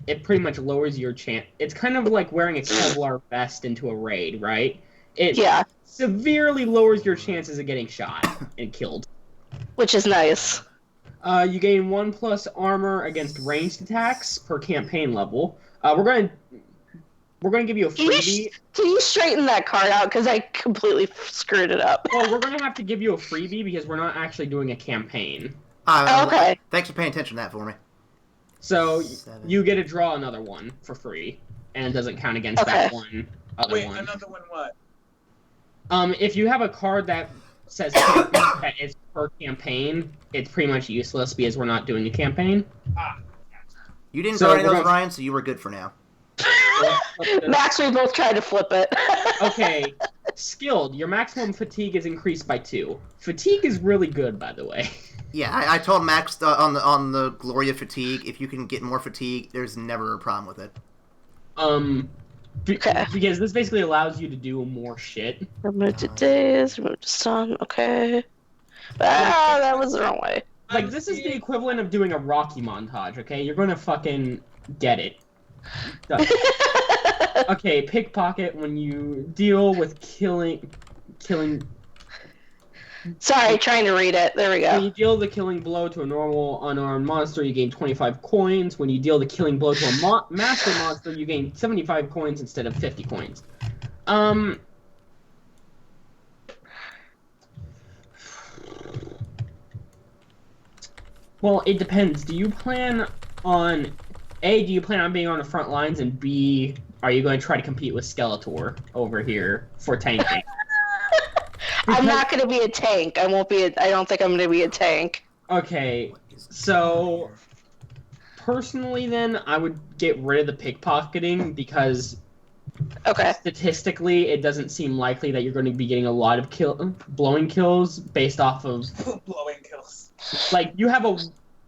it pretty much lowers your chance. It's kind of like wearing a Kevlar vest into a raid, right? It severely lowers your chances of getting shot and killed. Which is nice. You gain 1+ armor against ranged attacks per campaign level. We're gonna give you a freebie. Can you straighten that card out? Because I completely screwed it up. Well, we're gonna have to give you a freebie because we're not actually doing a campaign. Okay. Thanks for paying attention to that for me. So you get to draw another one for free, and it doesn't count against that one other one. Wait, another one what? If you have a card that says that it's per campaign, it's pretty much useless because we're not doing a campaign. You didn't draw any of those, Ryan, so you were good for now. Max, we both tried to flip it. Okay, skilled. Your maximum fatigue is increased by 2. Fatigue is really good, by the way. Yeah, I told Max on the glory of fatigue, if you can get more fatigue, there's never a problem with it. Because this basically allows you to do more shit. Remove the days, remove the sun, okay. Ah, that was the wrong way. Like, this is the equivalent of doing a Rocky montage, okay? You're gonna fucking get it. Okay, pickpocket when you deal with killing... Sorry, trying to read it. There we go. When you deal the killing blow to a normal unarmed monster, you gain 25 coins. When you deal the killing blow to a master monster, you gain 75 coins instead of 50 coins. Well, it depends. Do you plan on... A, do you plan on being on the front lines? And B, are you going to try to compete with Skeletor over here for tanking? I'm not going to be a tank. I don't think I'm going to be a tank. Okay, so personally then, I would get rid of the pickpocketing because statistically it doesn't seem likely that you're going to be getting a lot of blowing kills based off of... Blowing kills. Like, you have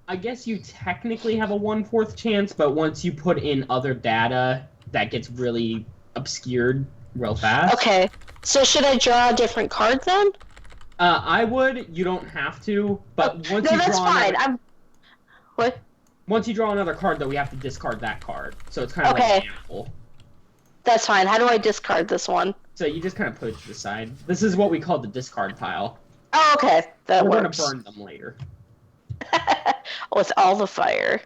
I guess you technically have a 1/4 chance, but once you put in other data, that gets really obscured real fast. Okay. So should I draw a different card then? I would. You don't have to, but once no, you that's draw fine. What? Once you draw another card, though, we have to discard that card. So it's kind of like an apple. That's fine. How do I discard this one? So you just kind of put it to the side. This is what we call the discard pile. Oh, okay. That We're works. We're gonna burn them later. With all the fire.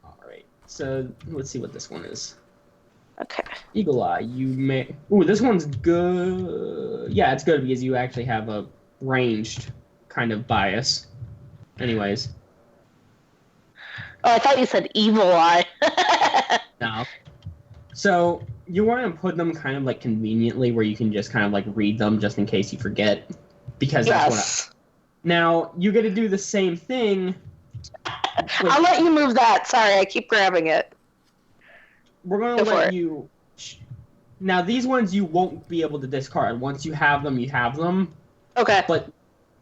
Alright, so let's see what this one is. Okay. Eagle Eye, you may... Ooh, this one's good. Yeah, it's good because you actually have a ranged kind of bias. Anyways. Oh, I thought you said Evil Eye. No. So, you want to put them kind of like conveniently where you can just kind of like read them just in case you forget. Because that's what Now, you get to do the same thing. I'll let you move that. Sorry, I keep grabbing it. We're going to let you... Now, these ones you won't be able to discard. Once you have them, you have them. Okay. But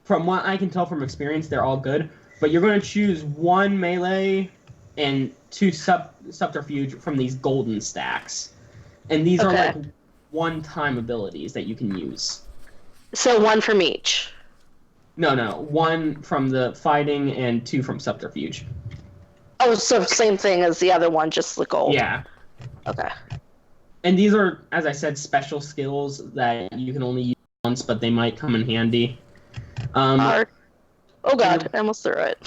from what I can tell from experience, they're all good. But you're going to choose 1 melee and 2 subterfuge from these golden stacks. And these are like one-time abilities that you can use. So 1 from each? No. 1 from the fighting and 2 from subterfuge. Oh, so same thing as the other one, just the gold. Yeah. Okay. And these are, as I said, special skills that you can only use once, but they might come in handy. Oh god, I almost threw it.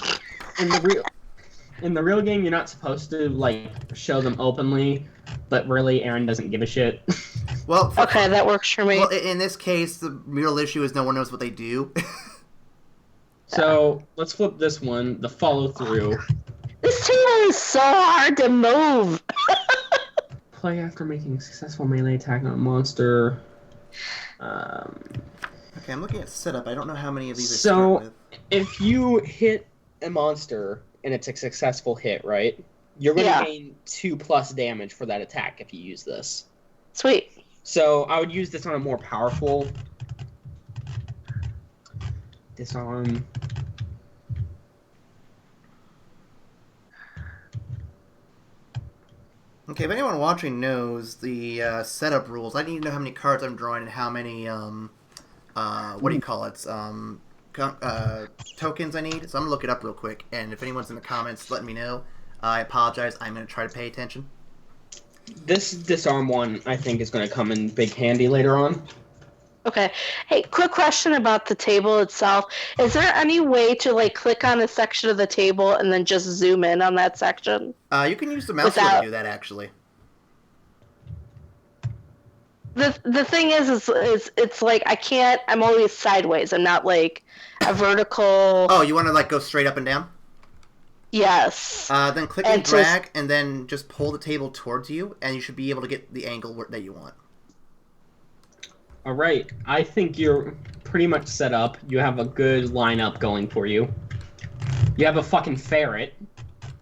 In the real game, you're not supposed to like show them openly, but really, Aaron doesn't give a shit. Well, okay, that works for me. Well, in this case, the real issue is no one knows what they do. So let's flip this one. The follow through. This table is so hard to move. Play after making a successful melee attack on a monster. Okay, I'm looking at setup. I don't know how many of these I start with. If you hit a monster and it's a successful hit, right? You're going to gain 2+ damage for that attack if you use this. Sweet. So I would use this on a more powerful disarm. Okay, if anyone watching knows the setup rules, I need to know how many cards I'm drawing and how many, what do you call it, tokens I need. So I'm going to look it up real quick, and if anyone's in the comments, let me know. I apologize. I'm going to try to pay attention. This disarm one, I think, is going to come in big handy later on. Okay. Hey, quick question about the table itself. Is there any way to like click on a section of the table and then just zoom in on that section? You can use the mouse wheel to do that, actually. The thing is it's like I can't. I'm always sideways. I'm not like a vertical. Oh, you want to like go straight up and down? Yes. Then click and drag, and then just pull the table towards you, and you should be able to get the angle that you want. All right, I think you're pretty much set up. You have a good lineup going for you. You have a fucking ferret.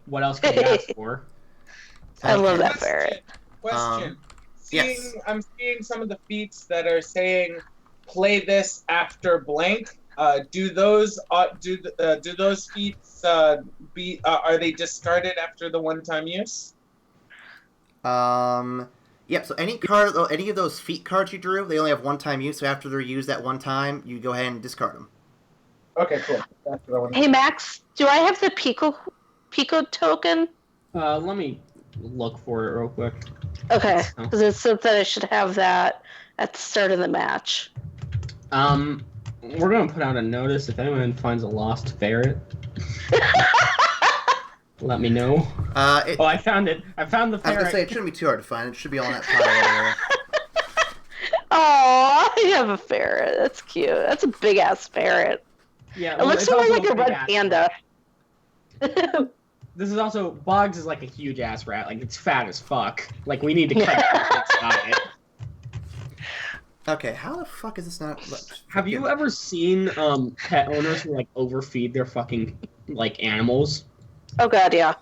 What else can you ask for? I love that ferret. Question. Yes. I'm seeing some of the feats that are saying play this after blank. Do those feats are they discarded after the one-time use? Yep, so any of those feat cards you drew, they only have one-time use, so after they're used that one time, you go ahead and discard them. Okay, cool. That's what I wanted. Hey Max, do I have the Pico token? Let me look for it real quick. Okay, because it said that I should have that at the start of the match. We're gonna put out a notice if anyone finds a lost ferret. Let me know. I found it. I found the ferret. I was gonna say, it shouldn't be too hard to find. It should be on that pile there. Oh, I have a ferret. That's cute. That's a big ass ferret. Yeah, it looks more like a red panda. This is also Boggs is like a huge ass rat. Like it's fat as fuck. Like we need to cut its diet. Okay, how the fuck is this not? Have you ever seen pet owners who like overfeed their fucking like animals? Oh god, yeah.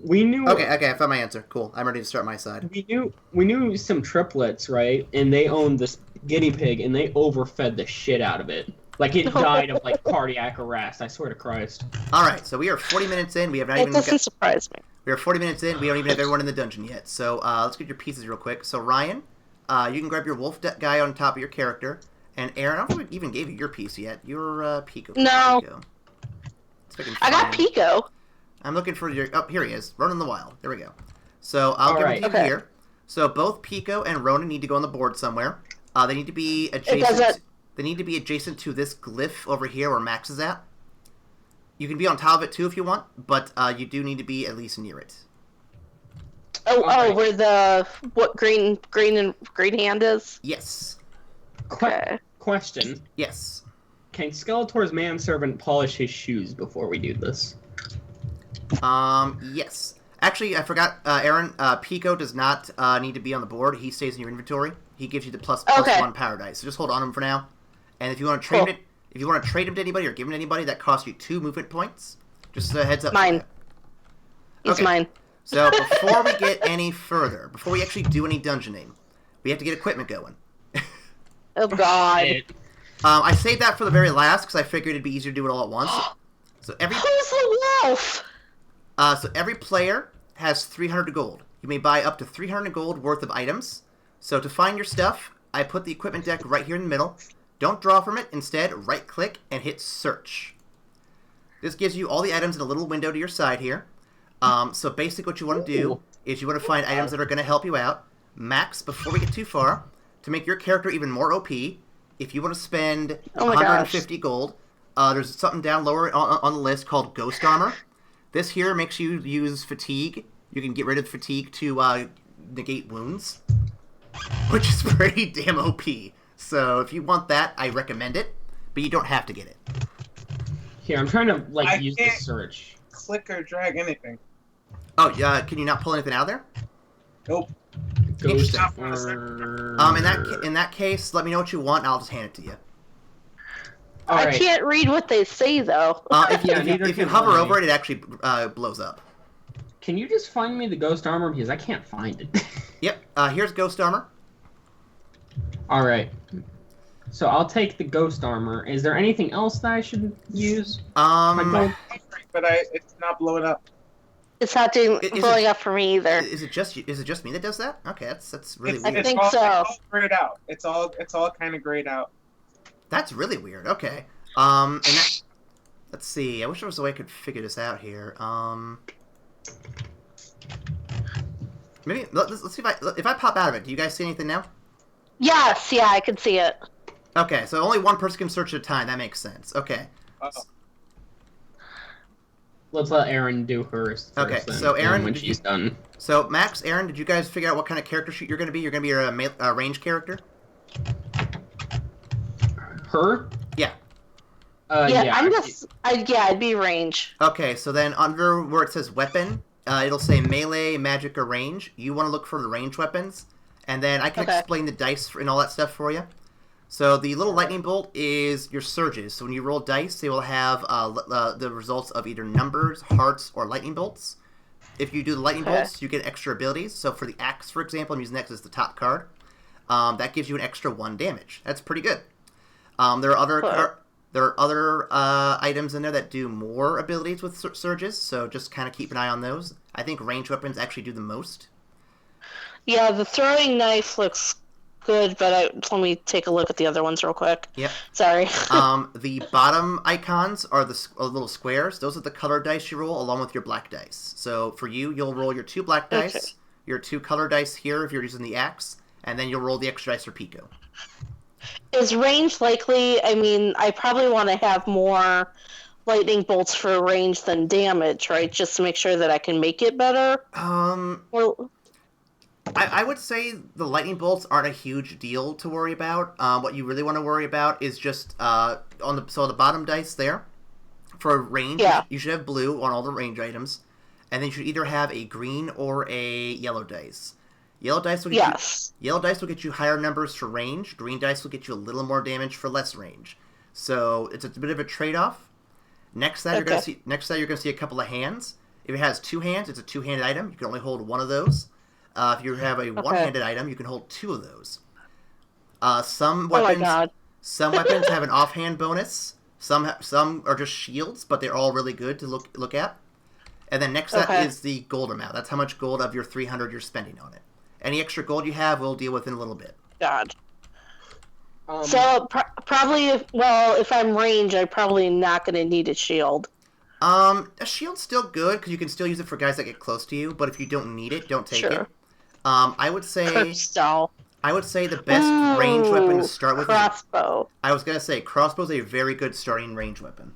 We knew. Okay, I found my answer. Cool, I'm ready to start my side. We knew some triplets, right? And they owned this guinea pig, and they overfed the shit out of it. Like it died of like cardiac arrest. I swear to Christ. All right, so we are 40 minutes in. We have not even. It doesn't surprise me. We are 40 minutes in. We don't even have everyone in the dungeon yet. So let's get your pieces real quick. So Ryan, you can grab your wolf guy on top of your character, and Aaron, I don't think we even gave you your piece yet. Your Pico. No. Pico. I got Pico. I'm looking for your. Oh, here he is. Ronan the Wild. There we go. So I'll give it to you here. So both Pico and Ronan need to go on the board somewhere. They need to be adjacent. They need to be adjacent to this glyph over here where Max is at. You can be on top of it too if you want, but you do need to be at least near it. Where the green hand is? Yes. Okay. Question. Yes. Can Skeletor's manservant polish his shoes before we do this? Yes. Actually, I forgot, Aaron, Pico does not need to be on the board. He stays in your inventory. He gives you the plus one power dice. So just hold on to him for now. And if you want to trade it, if you want to trade him to anybody or give him to anybody, that costs you 2 movement points. Just a heads up. Mine. It's mine. So before we get any further, before we actually do any dungeoning, we have to get equipment going. Oh god. I saved that for the very last because I figured it'd be easier to do it all at once. So Who's the wolf? So every player has 300 gold. You may buy up to 300 gold worth of items. So to find your stuff, I put the equipment deck right here in the middle. Don't draw from it. Instead, right-click and hit Search. This gives you all the items in a little window to your side here. So basically what you want to do is you want to find items that are going to help you out. Max, before we get too far, to make your character even more OP, if you want to spend 150 gold, there's something down lower on the list called Ghost Armor. This here makes you use Fatigue. You can get rid of Fatigue to negate wounds, which is pretty damn OP. So if you want that, I recommend it, but you don't have to get it. Here, I'm trying to use the search. Click or drag anything. Oh, can you not pull anything out of there? Nope. Ghost in that case, let me know what you want, and I'll just hand it to you. I can't read what they say though. If you hover over it, it actually blows up. Can you just find me the Ghost Armor because I can't find it? Yep. Here's Ghost Armor. All right. So I'll take the Ghost Armor. Is there anything else that I should use? But it's not blowing up. It's not blowing up for me either. Is it just me that does that? Okay, that's really weird. I think so. It's all grayed out. It's all kind of grayed out. That's really weird. Okay. Let's see. I wish there was a way I could figure this out here. Maybe let's see if I pop out of it. Do you guys see anything now? Yes, yeah, I can see it. Okay, so only one person can search at a time. That makes sense. Okay. Uh-oh. Let's let Erin do hers first. Okay, then, so Erin, when she's done. So Max, Erin, did you guys figure out what kind of character sheet you're going to be? You're going to be a range character? Her? Yeah. I'd be range. Okay, so then under where it says weapon, it'll say melee, magic, or range. You want to look for the range weapons, and then I can explain the dice and all that stuff for you. So the little lightning bolt is your surges. So when you roll dice, they will have the results of either numbers, hearts, or lightning bolts. If you do the lightning bolts, you get extra abilities. So for the axe, for example, I'm using X as the top card. That gives you an extra 1 damage. That's pretty good. There are other items in there that do more abilities with surges, so just kind of keep an eye on those. I think range weapons actually do the most. Yeah, the throwing knife looks good, but let me take a look at the other ones real quick. Yep. Sorry. The bottom icons are the little squares. Those are the color dice you roll along with your black dice. So for you'll roll your 2 black dice, your 2 color dice here if you're using the axe, and then you'll roll the extra dice for Pico. Is range likely? I mean, I probably want to have more lightning bolts for range than damage, right? Just to make sure that I can make it better. I would say the lightning bolts aren't a huge deal to worry about. What you really want to worry about is just on the bottom dice there for range. Yeah. You should have blue on all the range items, and then you should either have a green or a yellow dice. Yellow dice will get you higher numbers for range. Green dice will get you a little more damage for less range. So it's a bit of a trade-off. Next to that, you're gonna see a couple of hands. If it has 2 hands, it's a 2-handed item. You can only hold 1 of those. If you have a 1-handed item, you can hold 2 of those. Some weapons have an offhand bonus. Some are just shields, but they're all really good to look at. And then next to that is the gold amount. That's how much gold of your 300 you're spending on it. Any extra gold you have, we'll deal with in a little bit. God. So probably, if I'm range, I'm probably not going to need a shield. A shield's still good because you can still use it for guys that get close to you. But if you don't need it, don't take it. I would say the best range weapon to start with. Crossbow. I was gonna say crossbow's a very good starting range weapon.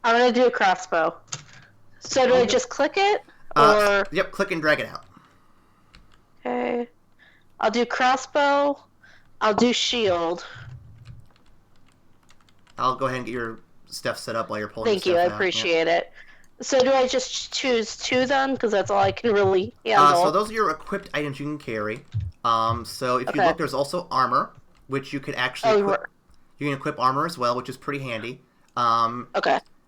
I'm gonna do a crossbow. So do I just click it, or? Yep, click and drag it out. Okay. I'll do crossbow. I'll do shield. I'll go ahead and get your stuff set up while you're pulling. Thank you, I appreciate it. So do I just choose 2 then? Because that's all I can really handle. So those are your equipped items you can carry. So if you look, there's also armor, which you could actually equip. You can equip armor as well, which is pretty handy.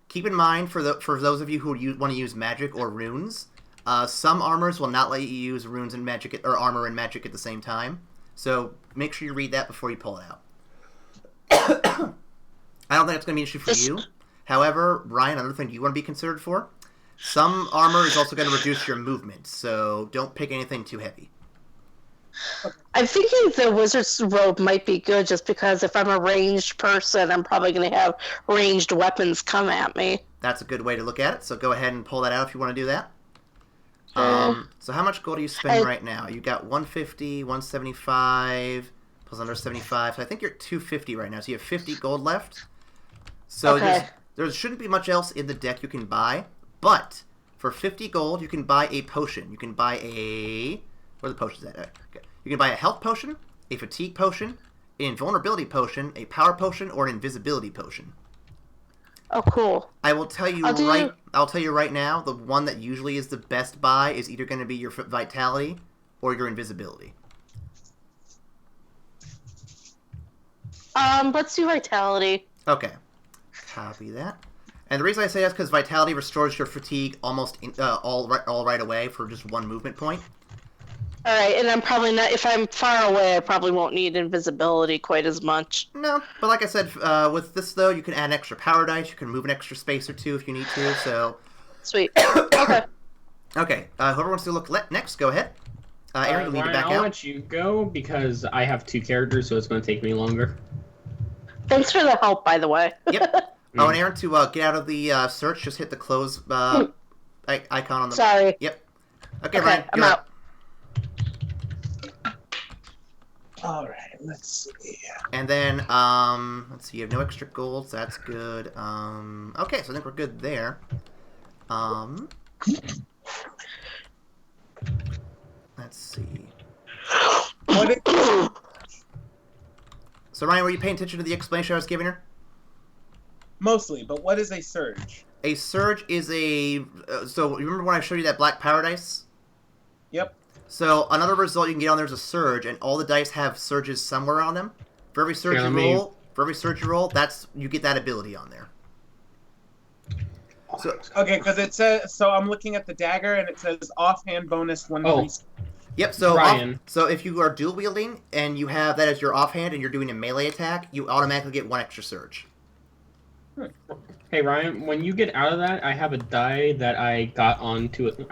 Keep in mind, for those of you who want to use magic or runes, some armors will not let you use runes and magic or armor and magic at the same time. So make sure you read that before you pull it out. I don't think it's going to be an issue for you. However, Ryan, another thing you want to be considered for, some armor is also going to reduce your movement, so don't pick anything too heavy. I'm thinking the wizard's robe might be good just because if I'm a ranged person, I'm probably going to have ranged weapons come at me. That's a good way to look at it, so go ahead and pull that out if you want to do that. So how much gold do you spend right now? You got 150, 175, plus under 75, so I think you're at 250 right now, so you have 50 gold left. So there shouldn't be much else in the deck you can buy, but for 50 gold, you can buy a potion. You can buy a... Where are the potions at? Okay. You can buy a health potion, a fatigue potion, an invulnerability potion, a power potion, or an invisibility potion. Oh, cool. I will tell you I'll tell you right now, the one that usually is the best buy is either going to be your vitality or your invisibility. Let's do vitality. Okay. Copy that. And the reason I say that's because vitality restores your fatigue almost all right away for just 1 movement point. All right, and I'm probably not. If I'm far away, I probably won't need invisibility quite as much. No, but like I said, with this though, you can add an extra power dice. You can move an extra space or 2 if you need to. So sweet. Okay. Okay. Whoever wants to look next, go ahead. Aaron, you need to back out. I'll let you go because I have 2 characters, so it's going to take me longer. Thanks for the help, by the way. Yep. Oh, and Aaron, to get out of the search, just hit the close icon on the... Sorry. Yep. Okay, Okay, Ryan, I'm you're out. up. All right, let's see. And then, let's see, you have no extra gold, so that's good. Okay, so I think we're good there. Let's see. What is, So, Ryan, were you paying attention to the explanation I was giving her? mostly, but what is a surge? A surge is a... so, remember when I showed you that black paradise? Yep. So, another result you can get on there is a surge, and all the dice have surges somewhere on them. For every surge you roll, that's you get that ability on there. So, Okay, because it says, so I'm looking at the dagger, and it says offhand bonus 1 Oh. free. yep, so Ryan. so if you are dual wielding and you have that as your offhand and you're doing a melee attack, you automatically get 1 extra surge. Hey Ryan, when you get out of that, I have a die that I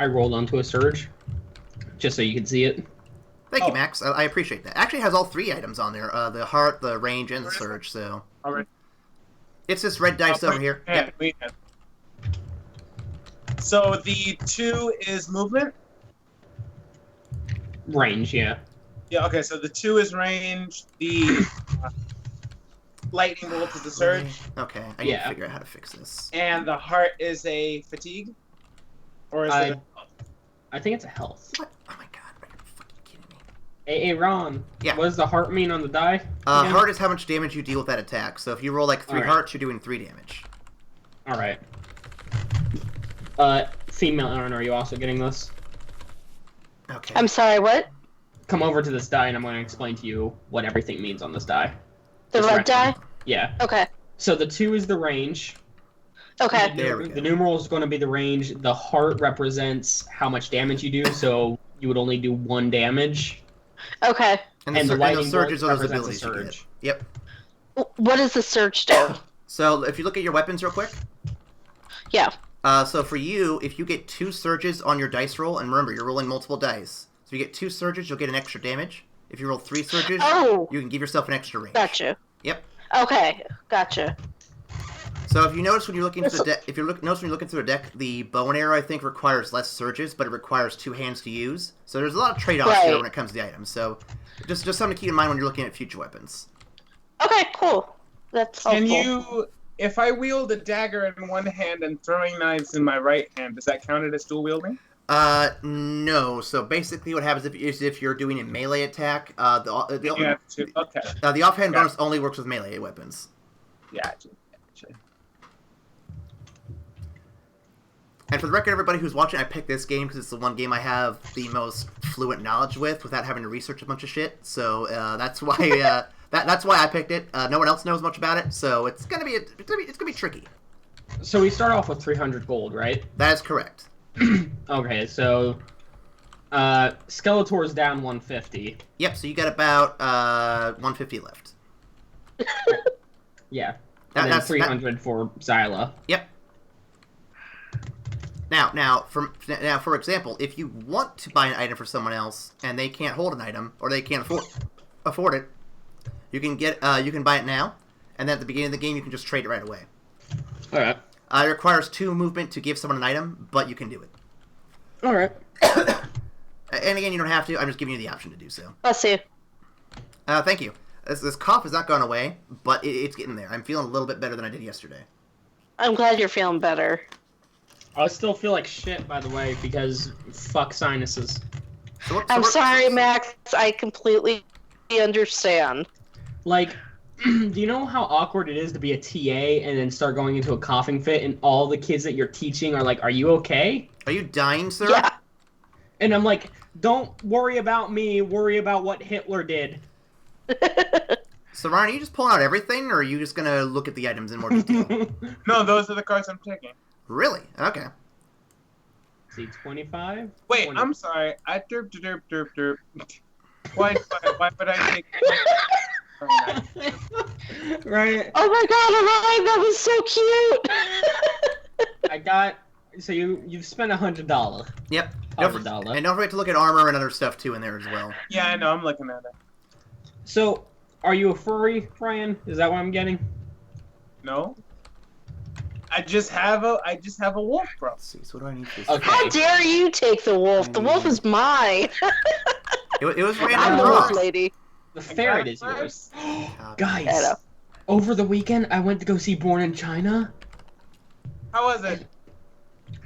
rolled onto a surge, just so you can see it. Thank you, Max. I appreciate that. Actually, it has all 3 items on there: the heart, the range, and the surge. So All right. it's this red dice over here. Yeah. Yep. So the 2 is movement? Range, yeah. Yeah, okay, so the 2 is range, the lightning bolt is the surge, Okay, I need to Yeah. figure out how to fix this. and the heart is a fatigue? Or is it I think it's a health. What? Oh my god, are you fucking kidding me? Hey Ron. Yeah. What does the heart mean on the die? again? Heart is how much damage you deal with that attack. So if you roll like 3 Alright. hearts, you're doing 3 damage. All right. Female Aaron, are you also getting this? Okay. I'm sorry, what? Come over to this die, and I'm going to explain to you what everything means on this die. The Just red right die? now. Yeah. Okay. So the 2 is the range. Okay. There we go. The numeral is going to be the range. The heart represents how much damage you do, so you would only do 1 damage. Okay. And And the lightning surges bolt are those represents a abilities you get. surge. Yep. What does the surge do? So if you look at your weapons real quick. Yeah. So for you, if you get 2 surges on your dice roll, and remember, you're rolling multiple dice. So you get 2 surges, you'll get an extra damage. If you roll 3 surges, Oh, you can give yourself an extra range. gotcha. Yep. Okay, gotcha. So if you notice when you're looking through the deck, notice when you're looking through a deck, the bow and arrow I think requires less surges, but it requires 2 hands to use. So there's a lot of trade-offs Right. here when it comes to the items. So just something to keep in mind when you're looking at future weapons. Okay, cool. That's helpful. Can you, if I wield a dagger in one hand and throwing knives in my right hand, does that count it as dual wielding? No. So basically, what happens is if you're doing a melee attack, the Yeah, okay. the offhand bonus only works with melee weapons. Gotcha. And for the record, everybody who's watching, I picked this game because it's the one game I have the most fluent knowledge with, without having to research a bunch of shit. So that's why that's why I picked it. No one else knows much about it, so it's gonna be tricky. So we start off with 300 gold, right? That is correct. Okay, so Skeletor's down 150. Yep. So you got about 150 left. Yeah. And then 300 for Xyla. Yep. Now, for example, if you want to buy an item for someone else and they can't hold an item or they can't afford it, you can buy it now, and then at the beginning of the game you can just trade it right away. All right. It requires 2 movement to give someone an item, but you can do it. All right. And again, you don't have to. I'm just giving you the option to do so. Let's see. Thank you. This cough has not gone away, but it's getting there. I'm feeling a little bit better than I did yesterday. I'm glad you're feeling better. I still feel like shit, by the way, because fuck sinuses. I'm sorry, Max. I completely understand. Like, do you know how awkward it is to be a TA and then start going into a coughing fit, and all the kids that you're teaching are like, "Are you okay?" Are you dying, sir? Yeah. And I'm like, "Don't worry about me. Worry about what Hitler did." So, Ryan, are you just pulling out everything, or are you just gonna look at the items in more detail? No, those are the cards I'm taking. Really? Okay. See, 25. Wait, 20. I'm sorry. I derp. Why would I take? Right. Oh my god, Orion, that was so cute! I got. So you've spent $100. Yep. $100. And don't forget to look at armor and other stuff too in there as well. Yeah, I know. I'm looking at it. So, are you a furry, Ryan? Is that what I'm getting? No. I just have a wolf, bro. Let's see. So what do I need for this? Okay. How dare you take the wolf? The wolf is mine. It was I'm random the draw. wolf lady. The I ferret got it is yours. Copy. Guys, Hello. over the weekend, I went to go see Born in China. How was it?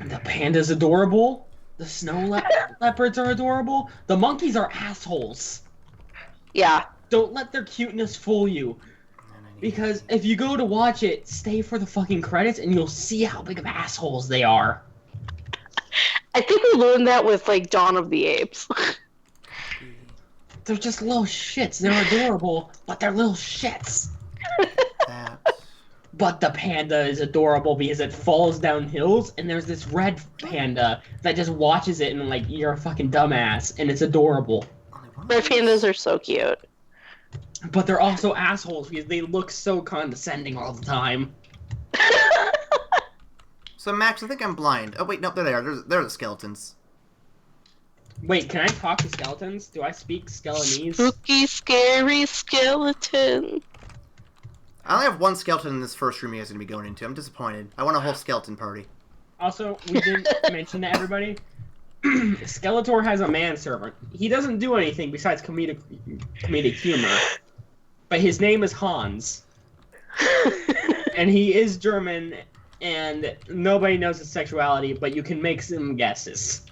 The panda's adorable. The snow leopards are adorable. The monkeys are assholes. Yeah. Don't let their cuteness fool you. Because if you go to watch it, stay for the fucking credits and you'll see how big of assholes they are. I think we learned that with, like, Dawn of the Apes. They're just little shits. They're adorable, but they're little shits. That. But the panda is adorable because it falls down hills, and there's this red panda that just watches it and like, you're a fucking dumbass, and it's adorable. Red pandas are so cute. But they're also assholes because they look so condescending all the time. So Max, I think I'm blind. Oh wait, no, there they are. They're the skeletons. Wait, can I talk to skeletons? Do I speak Skelenese? Spooky, scary skeleton. I only have one skeleton in this first room you guys are gonna be going into. I'm disappointed. I want a whole skeleton party. Also, we didn't mention to everybody, Skeletor has a manservant. He doesn't do anything besides comedic humor. But his name is Hans. And he is German, and nobody knows his sexuality, but you can make some guesses.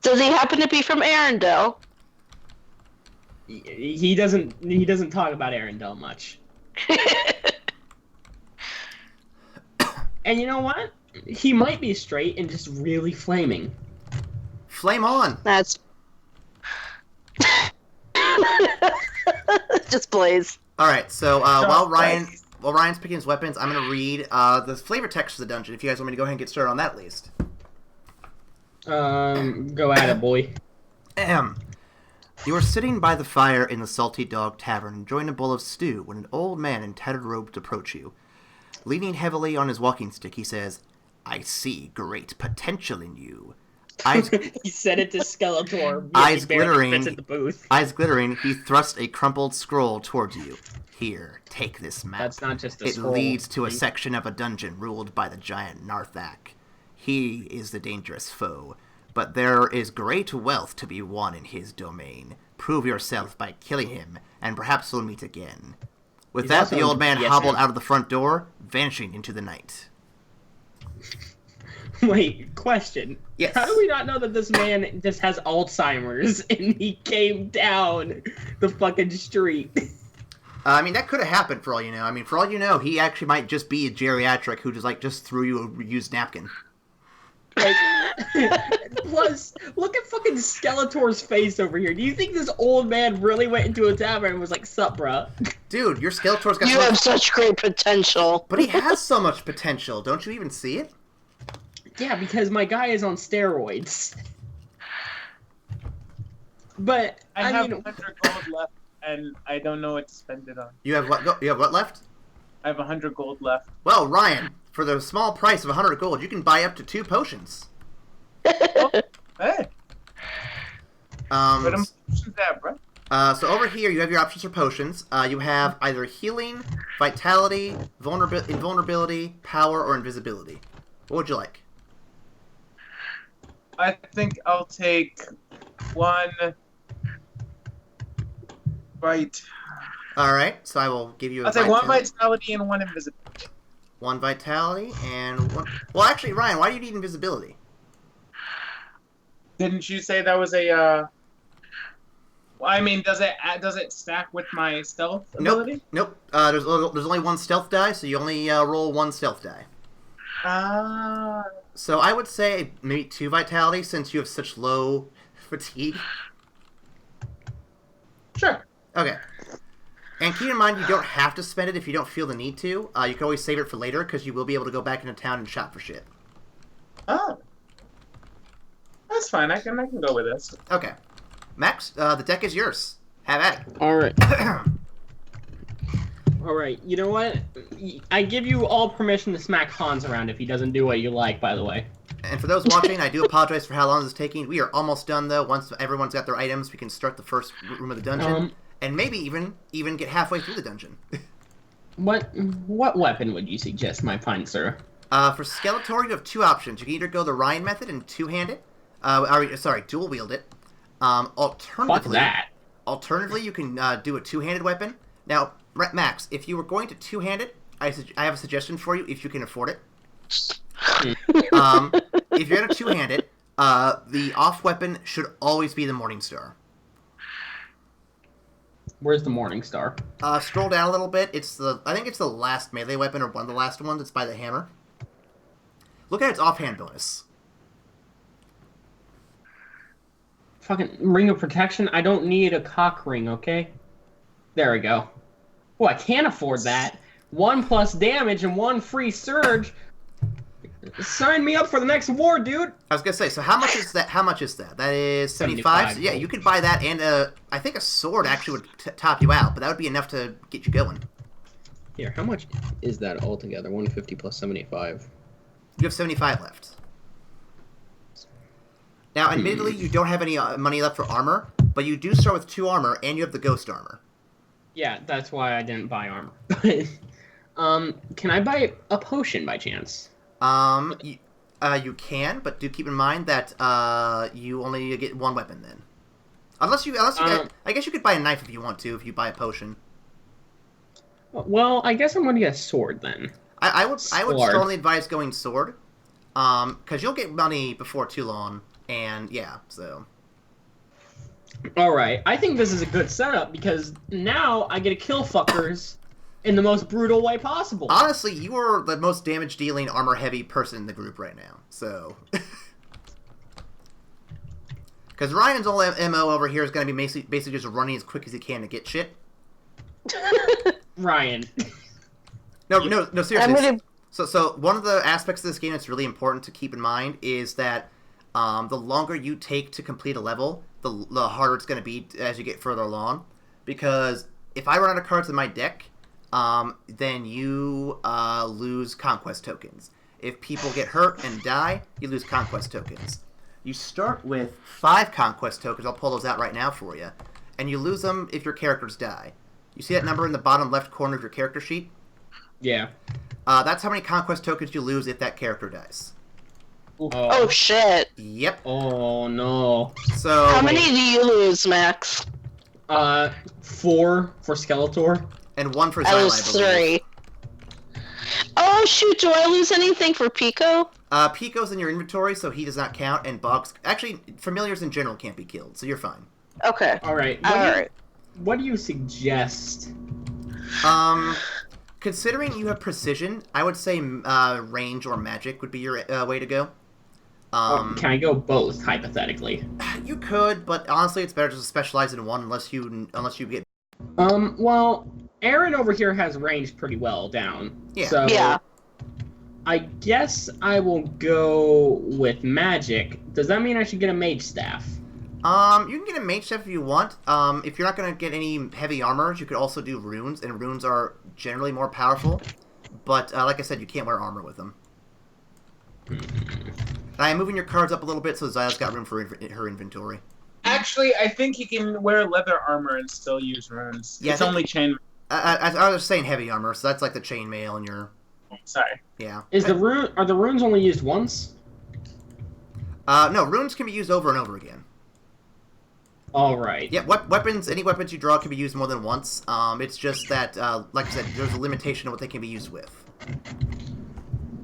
Does he happen to be from Arendelle? He doesn't talk about Arendelle much. And you know what? He might be straight and just really flaming. Flame on! That's... Just blaze. Alright, so while Ryan's picking his weapons, I'm gonna read the flavor text of the dungeon. If you guys want me to go ahead and get started on that list. Go at it, boy. Ahem. You are sitting by the fire in the Salty Dog Tavern, enjoying a bowl of stew, when an old man in tattered robes approach you. Leaning heavily on his walking stick, he says, "I see great potential in you." Eyes, He said it to Skeletor. Eyes He barely glittering. fits in the booth. eyes glittering, he thrusts a crumpled scroll towards you. "Here, take this map. That's not just a It scroll. leads to a section of a dungeon ruled by the giant Narthak. He is the dangerous foe, but there is great wealth to be won in his domain. Prove yourself by killing him, and perhaps we'll meet again." With He's that, also the old man yes hobbled man. out of the front door, vanishing into the night. Wait, question. Yes. How do we not know that this man just has Alzheimer's and he came down the fucking street? I mean, that could have happened for all you know. I mean, for all you know, he actually might just be a geriatric who just threw you a reused napkin. Like, plus, look at fucking Skeletor's face over here. Do you think this old man really went into a tavern and was like, "Sup, bruh"? Dude, your Skeletor's got You so have much... such great potential. But he has so much potential. Don't you even see it? Yeah, because my guy is on steroids. But I I have mean, 100 gold left, and I don't know what to spend it on. You have what? You have what left? I have 100 gold left. Well, Ryan, for the small price of 100 gold, you can buy up to 2 potions. Hey, what am that, bro? So over here, you have your options for potions. You have either healing, vitality, invulnerability, power, or invisibility. What would you like? I think I'll take one bite. All right, so I will give you a I'll take one vitality and one invisibility. One vitality and one... Well, actually, Ryan, why do you need invisibility? Didn't you say that was a? Well, I mean, does it stack with my stealth ability? Nope. There's only one stealth die, so you only roll one stealth die. Ah. So I would say maybe 2 vitality since you have such low fatigue. Sure. Okay. And keep in mind, you don't have to spend it if you don't feel the need to. You can always save it for later because you will be able to go back into town and shop for shit. Oh. That's fine. I can go with this. Okay. Max, the deck is yours. Have at it. all right. All right, you know what? I give you all permission to smack Hans around if he doesn't do what you like, by the way. And for those watching, I do apologize for how long this is taking. We are almost done, though. Once everyone's got their items, we can start the first room of the dungeon. And maybe even get halfway through the dungeon. What weapon would you suggest, my fine sir? For Skeletor, you have two options. You can either go the Ryan method and two-hand it. Dual wield it. Fuck Alternatively, that. Alternatively, you can do a two-handed weapon. Now, Max, if you were going to two-hand it, I have a suggestion for you if you can afford it. If you're going to two-hand it, the off weapon should always be the Morning Star. Where's the Morning Star? Scroll down a little bit. I think it's the last melee weapon or one of the last ones. It's by the hammer. Look at its offhand bonus. Fucking ring of protection. I don't need a cock ring, okay? There we go. Oh, I can't afford that. 1+ damage and 1 free surge. Sign me up for the next war, dude. I was gonna say, so how much is that? How much is that? That is 75. So yeah, you could buy that, and I think a sword actually would top you out, but that would be enough to get you going. Here, how much is that altogether? 150 plus 75. You have 75 left. Now, admittedly, you don't have any money left for armor, but you do start with 2 armor, and you have the ghost armor. Yeah, that's why I didn't buy armor. Can I buy a potion by chance? You can, but do keep in mind that you only get 1 weapon then. Unless you I guess you could buy a knife if you want to, if you buy a potion. Well, I guess I'm gonna get a sword then. I would strongly advise going sword, because you'll get money before too long, and yeah, so. Alright, I think this is a good setup, because now I get to kill fuckers in the most brutal way possible. Honestly, you are the most damage-dealing, armor-heavy person in the group right now, so. Because Ryan's whole MO over here is going to be basically just running as quick as he can to get shit. Ryan. No, seriously. So one of the aspects of this game that's really important to keep in mind is that the longer you take to complete a level, the harder it's going to be as you get further along. Because if I run out of cards in my deck, then you lose conquest tokens. If people get hurt and die, you lose conquest tokens. You start with 5 conquest tokens. I'll pull those out right now for you. And you lose them if your characters die. You see that number in the bottom left corner of your character sheet? Yeah. That's how many conquest tokens you lose if that character dies. Oh shit. Yep. Oh no. So how many do you lose, Max? 4 for Skeletor. And 1 for Xyla, I lose 3. Oh shoot, do I lose anything for Pico? Pico's in your inventory, so he does not count, and Bugs... Actually, familiars in general can't be killed, so you're fine. Okay. Alright. What do you suggest? Considering you have precision, I would say range or magic would be your way to go. Can I go both, hypothetically? You could, but honestly, it's better to specialize in one unless you get... Well, Aaron over here has range pretty well down. Yeah. So Yeah. I guess I will go with magic. Does that mean I should get a mage staff? You can get a mage staff if you want. If you're not going to get any heavy armors, you could also do runes, and runes are generally more powerful. But, like I said, you can't wear armor with them. I am moving your cards up a little bit so Xyla's got room for her inventory. Actually, I think he can wear leather armor and still use runes. Yeah, it's only chain. I was saying heavy armor, so that's like the chainmail and your... Sorry. Yeah. Are the runes only used once? No, runes can be used over and over again. Alright. Yeah, any weapons you draw can be used more than once. It's just that, like I said, there's a limitation of what they can be used with.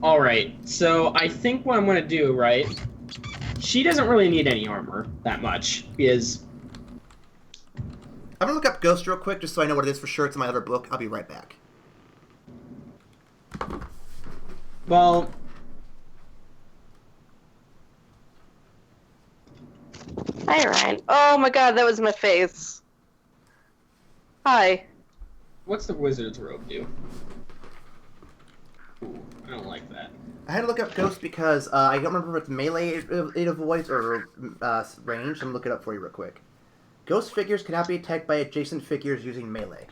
Alright, so I think what I'm going to do, right, she doesn't really need any armor that much, because... I'm going to look up Ghost real quick, just so I know what it is for sure. It's in my other book. I'll be right back. Well... Hi, Ryan. Oh my god, that was my face. Hi. What's the wizard's robe do? Ooh, I don't like that. I had to look up Ghost because I don't remember if it's melee it avoids or range. I'm going to look it up for you real quick. Ghost figures cannot be attacked by adjacent figures using melee.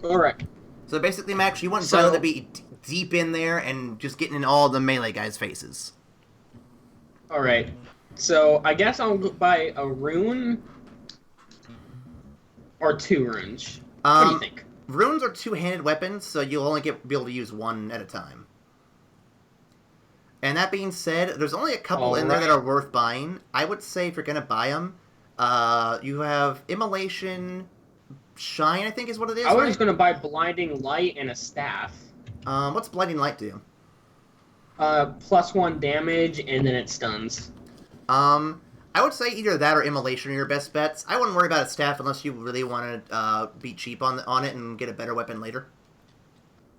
Alright. So basically, Max, you want So- Xyla to be deep in there and just getting in all the melee guys' faces. Alright. So, I guess I'll buy a rune... or 2 runes. What do you think? Runes are two-handed weapons, so you'll only be able to use one at a time. And that being said, there's only a couple in there that are worth buying. I would say if you're going to buy them, you have Immolation, Shine, I think is what it is. I was just going to buy Blinding Light and a staff. What's Blinding Light do? +1 damage, and then it stuns. I would say either that or Immolation are your best bets. I wouldn't worry about a staff unless you really want to be cheap on it and get a better weapon later.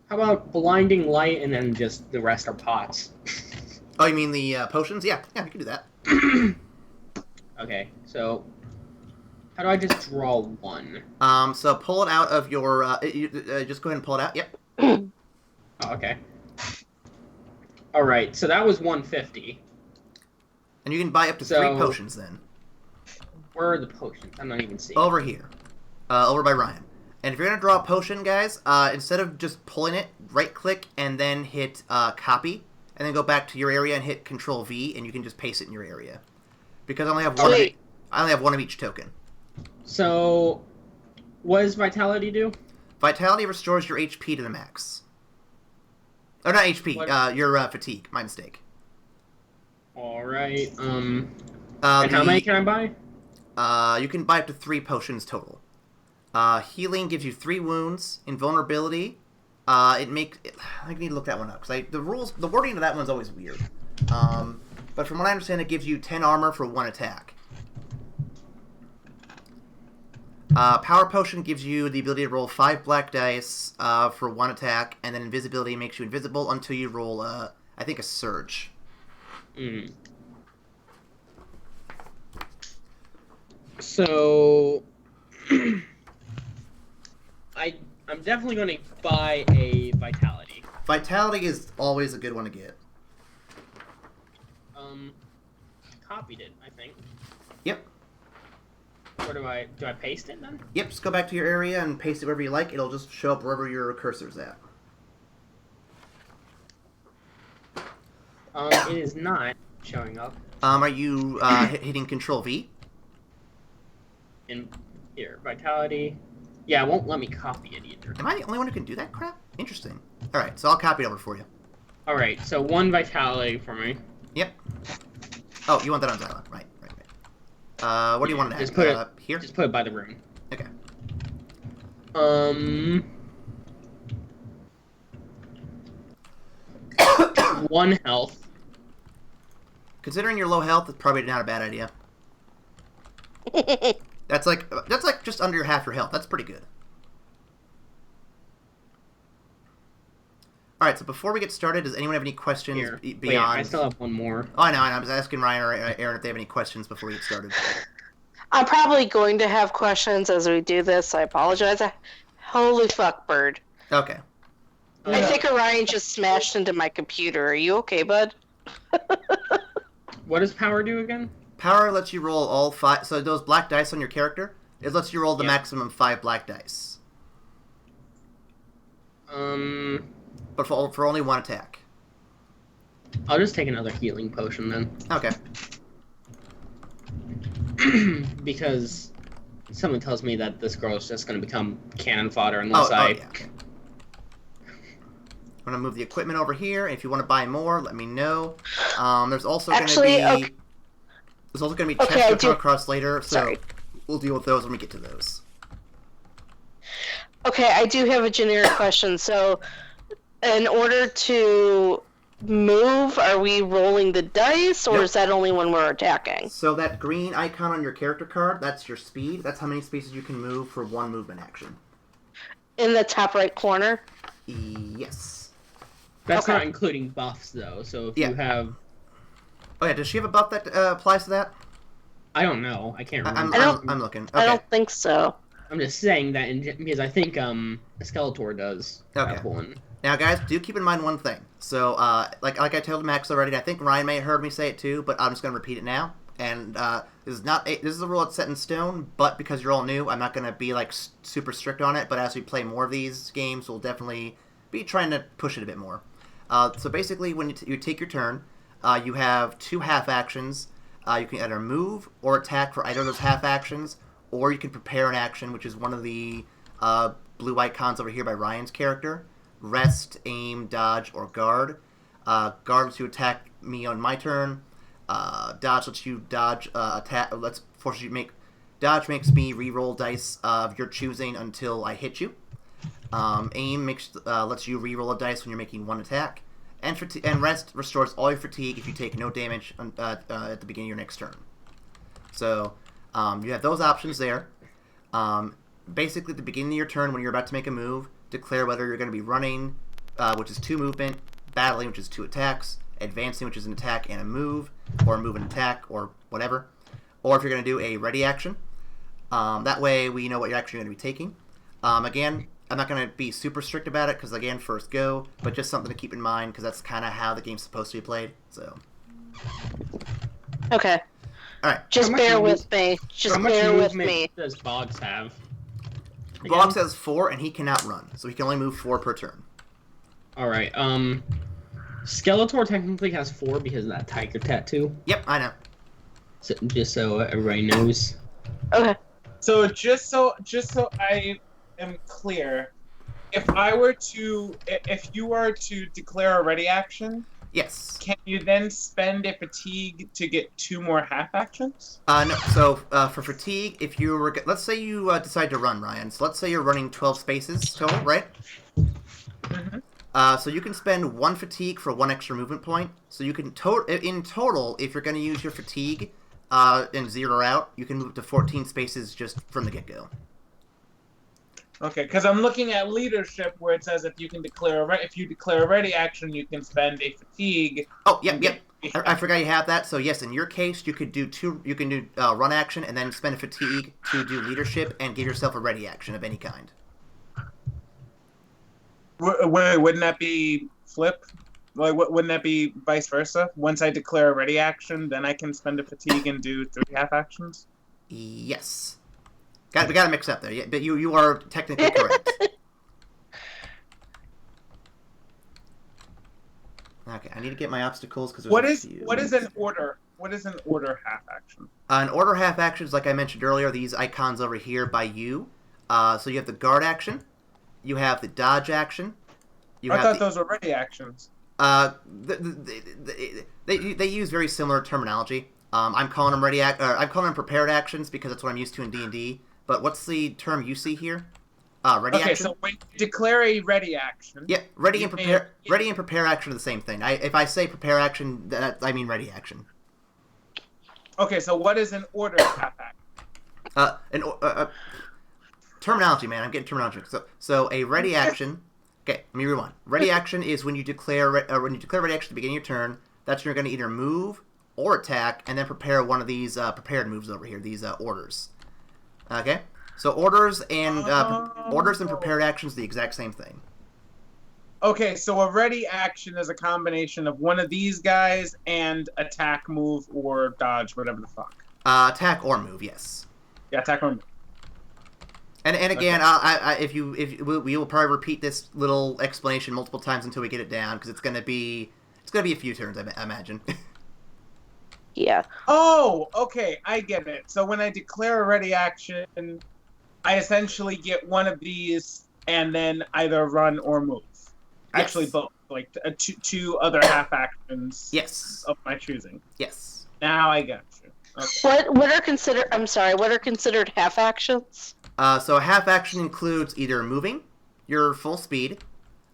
How about Blinding Light and then just the rest are pots? Oh, you mean the potions? Yeah, you can do that. Okay, so how do I just draw one? So pull it out of your... just go ahead and pull it out. Yep. Oh, okay. Alright, so that was 150. And you can buy up to 3 potions then. Where are the potions? I'm not even seeing. Over here. Over by Ryan. And if you're going to draw a potion, guys, instead of just pulling it, right-click and then hit copy. And then go back to your area and hit Control-V, and you can just paste it in your area. Because I only have one of each token. So, what does Vitality do? Vitality restores your HP to the max. Oh, not HP. Your fatigue. My mistake. Alright, and how many can I buy? You can buy up to 3 potions total. Healing gives you 3 wounds. Invulnerability, I need to look that one up, because the wording of that one's always weird. But from what I understand, it gives you 10 armor for 1 attack. Power Potion gives you the ability to roll 5 black dice for 1 attack, and then Invisibility makes you invisible until you roll, I think, a Surge. So, I'm definitely going to buy a Vitality. Vitality is always a good one to get. Copied it, I think. Yep. Where do I paste it then? Yep, just go back to your area and paste it wherever you like. It'll just show up wherever your cursor's at. It is not showing up. Are you hitting Control-V? In here, Vitality. Yeah, it won't let me copy it either. Am I the only one who can do that crap? Interesting. Alright, so I'll copy it over for you. Alright, so 1 Vitality for me. Yep. Oh, you want that on Xylon. Right. What do you want to add? Just put it here? Just put it by the room. Okay. 1 health. Considering your low health, it's probably not a bad idea. That's like just under half your health. That's pretty good. All right. So before we get started, does anyone have any questions beyond? Wait, I still have one more. Oh, I know. I was asking Ryan or Aaron if they have any questions before we get started. I'm probably going to have questions as we do this. I apologize. Holy fuck, bird. Okay. I think Orion just smashed into my computer. Are you okay, bud? What does power do again? Power lets you roll all 5. So those black dice on your character, it lets you roll the maximum 5 black dice. But for only 1 attack. I'll just take another healing potion then. Okay. Because something tells me that this girl is just going to become cannon fodder unless I... Yeah. I'm going to move the equipment over here. If you want to buy more, let me know. There's also going to be... Okay. There's also going to be chests to come across later, so Sorry. We'll deal with those when we get to those. Okay, I do have a generic question. So, in order to move, are we rolling the dice, or is that only when we're attacking? So that green icon on your character card, that's your speed. That's how many spaces you can move for 1 movement action. In the top right corner? Yes. That's not including buffs, though, so if you have... Oh, yeah, does she have a buff that applies to that? I don't know. I can't remember. I'm looking. Okay. I don't think so. I'm just saying that because I think Skeletor does have one. Now, guys, do keep in mind one thing. So, like I told Max already, I think Ryan may have heard me say it too, but I'm just going to repeat it now. And this is a rule that's set in stone, but because you're all new, I'm not going to be like super strict on it. But as we play more of these games, we'll definitely be trying to push it a bit more. So basically, when you take your turn, you have 2 half actions. You can either move or attack for either of those half actions, or you can prepare an action, which is one of the blue icons over here by Ryan's character. Rest, aim, dodge, or guard. Guard lets you attack me on my turn. Dodge lets you dodge attack. Let's force you to make. Dodge makes me re-roll dice of your choosing until I hit you. Aim lets you re-roll a dice when you're making one attack. And rest restores all your fatigue if you take no damage at the beginning of your next turn. So you have those options there. Basically, at the beginning of your turn, when you're about to make a move, declare whether you're going to be running, which is 2 movement, battling, which is 2 attacks, advancing, which is an attack and a move, or a move and attack, or whatever. Or if you're going to do a ready action. That way we know what you're actually going to be taking. Again, I'm not going to be super strict about it because, again, first go, but just something to keep in mind because that's kind of how the game's supposed to be played. So. Okay. All right. Just bear with me. Just bear with me. How much does Boggs have? Boggs has 4, and he cannot run, so he can only move 4 per turn. All right. Skeletor technically has 4 because of that tiger tattoo. Yep, I know. So, just so everybody knows. Okay. So just so I am clear, if you were to declare a ready action, Yes. can you then spend a fatigue to get 2 more half actions? No. So for fatigue, if you were, let's say you decide to run, Ryan. So let's say you're running 12 spaces total, right? Mm-hmm. So you can spend 1 fatigue for 1 extra movement point. So you can in total, if you're going to use your fatigue and 0 out, you can move to 14 spaces just from the get-go. Okay, because I'm looking at leadership where it says if you declare a ready action, you can spend a fatigue. Oh, yep. I forgot you have that. So yes, in your case, you could do 2. You can do run action and then spend a fatigue to do leadership and give yourself a ready action of any kind. Wait, wouldn't that be flip? Like, wouldn't that be vice versa? Once I declare a ready action, then I can spend a fatigue and do 3 half actions? Yes. We got to mix up there, yeah, but you are technically correct. Okay, I need to get my obstacles because what is an order? What is an order half action? An order half actions, like I mentioned earlier, these icons over here by you. So you have the guard action, you have the dodge action. I thought those were ready actions. They use very similar terminology. I'm calling them I'm calling them prepared actions because that's what I'm used to in D&D. But what's the term you see here? Ready action? Okay, so when you declare a ready action... Yeah, ready and prepare action are the same thing. If I say prepare action, I mean ready action. Okay, so what is an order half action? Terminology, man. I'm getting terminology. So a ready action... Okay, let me rewind. Ready action is when you declare ready action at the beginning of your turn. That's when you're going to either move or attack, and then prepare one of these prepared moves over here, these orders. Okay, so orders and prepared actions the exact same thing. Okay, so a ready action is a combination of one of these guys and attack, move, or dodge, whatever the fuck. Attack or move, yes. Yeah, attack or move. And again, Okay. we will probably repeat this little explanation multiple times until we get it down because it's gonna be a few turns, I imagine. Yeah. Oh, okay, I get it. So when I declare a ready action, I essentially get one of these and then either run or move. Yes. Actually, both. Like 2 other half actions. Yes. Of my choosing. Yes. Now I got you. Okay. What are considered half actions? So a half action includes either moving your full speed,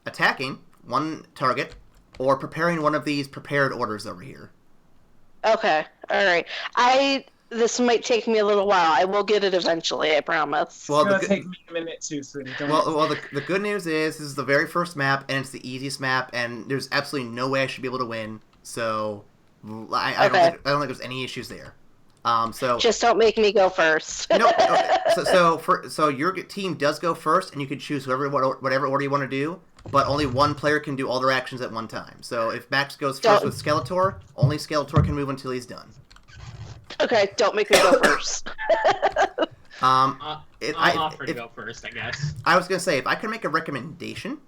attacking 1 target, or preparing one of these prepared orders over here. Okay, alright. This might take me a little while. I will get it eventually, I promise. Well, it's going to take me a minute too, sweetie. The good news is this is the very first map, and it's the easiest map, and there's absolutely no way I should be able to win, so I don't think there's any issues there. So just don't make me go first. No. So your team does go first, and you can choose whatever order you want to do. But only one player can do all their actions at one time. So if Max goes first with Skeletor, only Skeletor can move until he's done. Okay, don't make me go first. I'll offer to go first, I guess. I was gonna say if I could make a recommendation.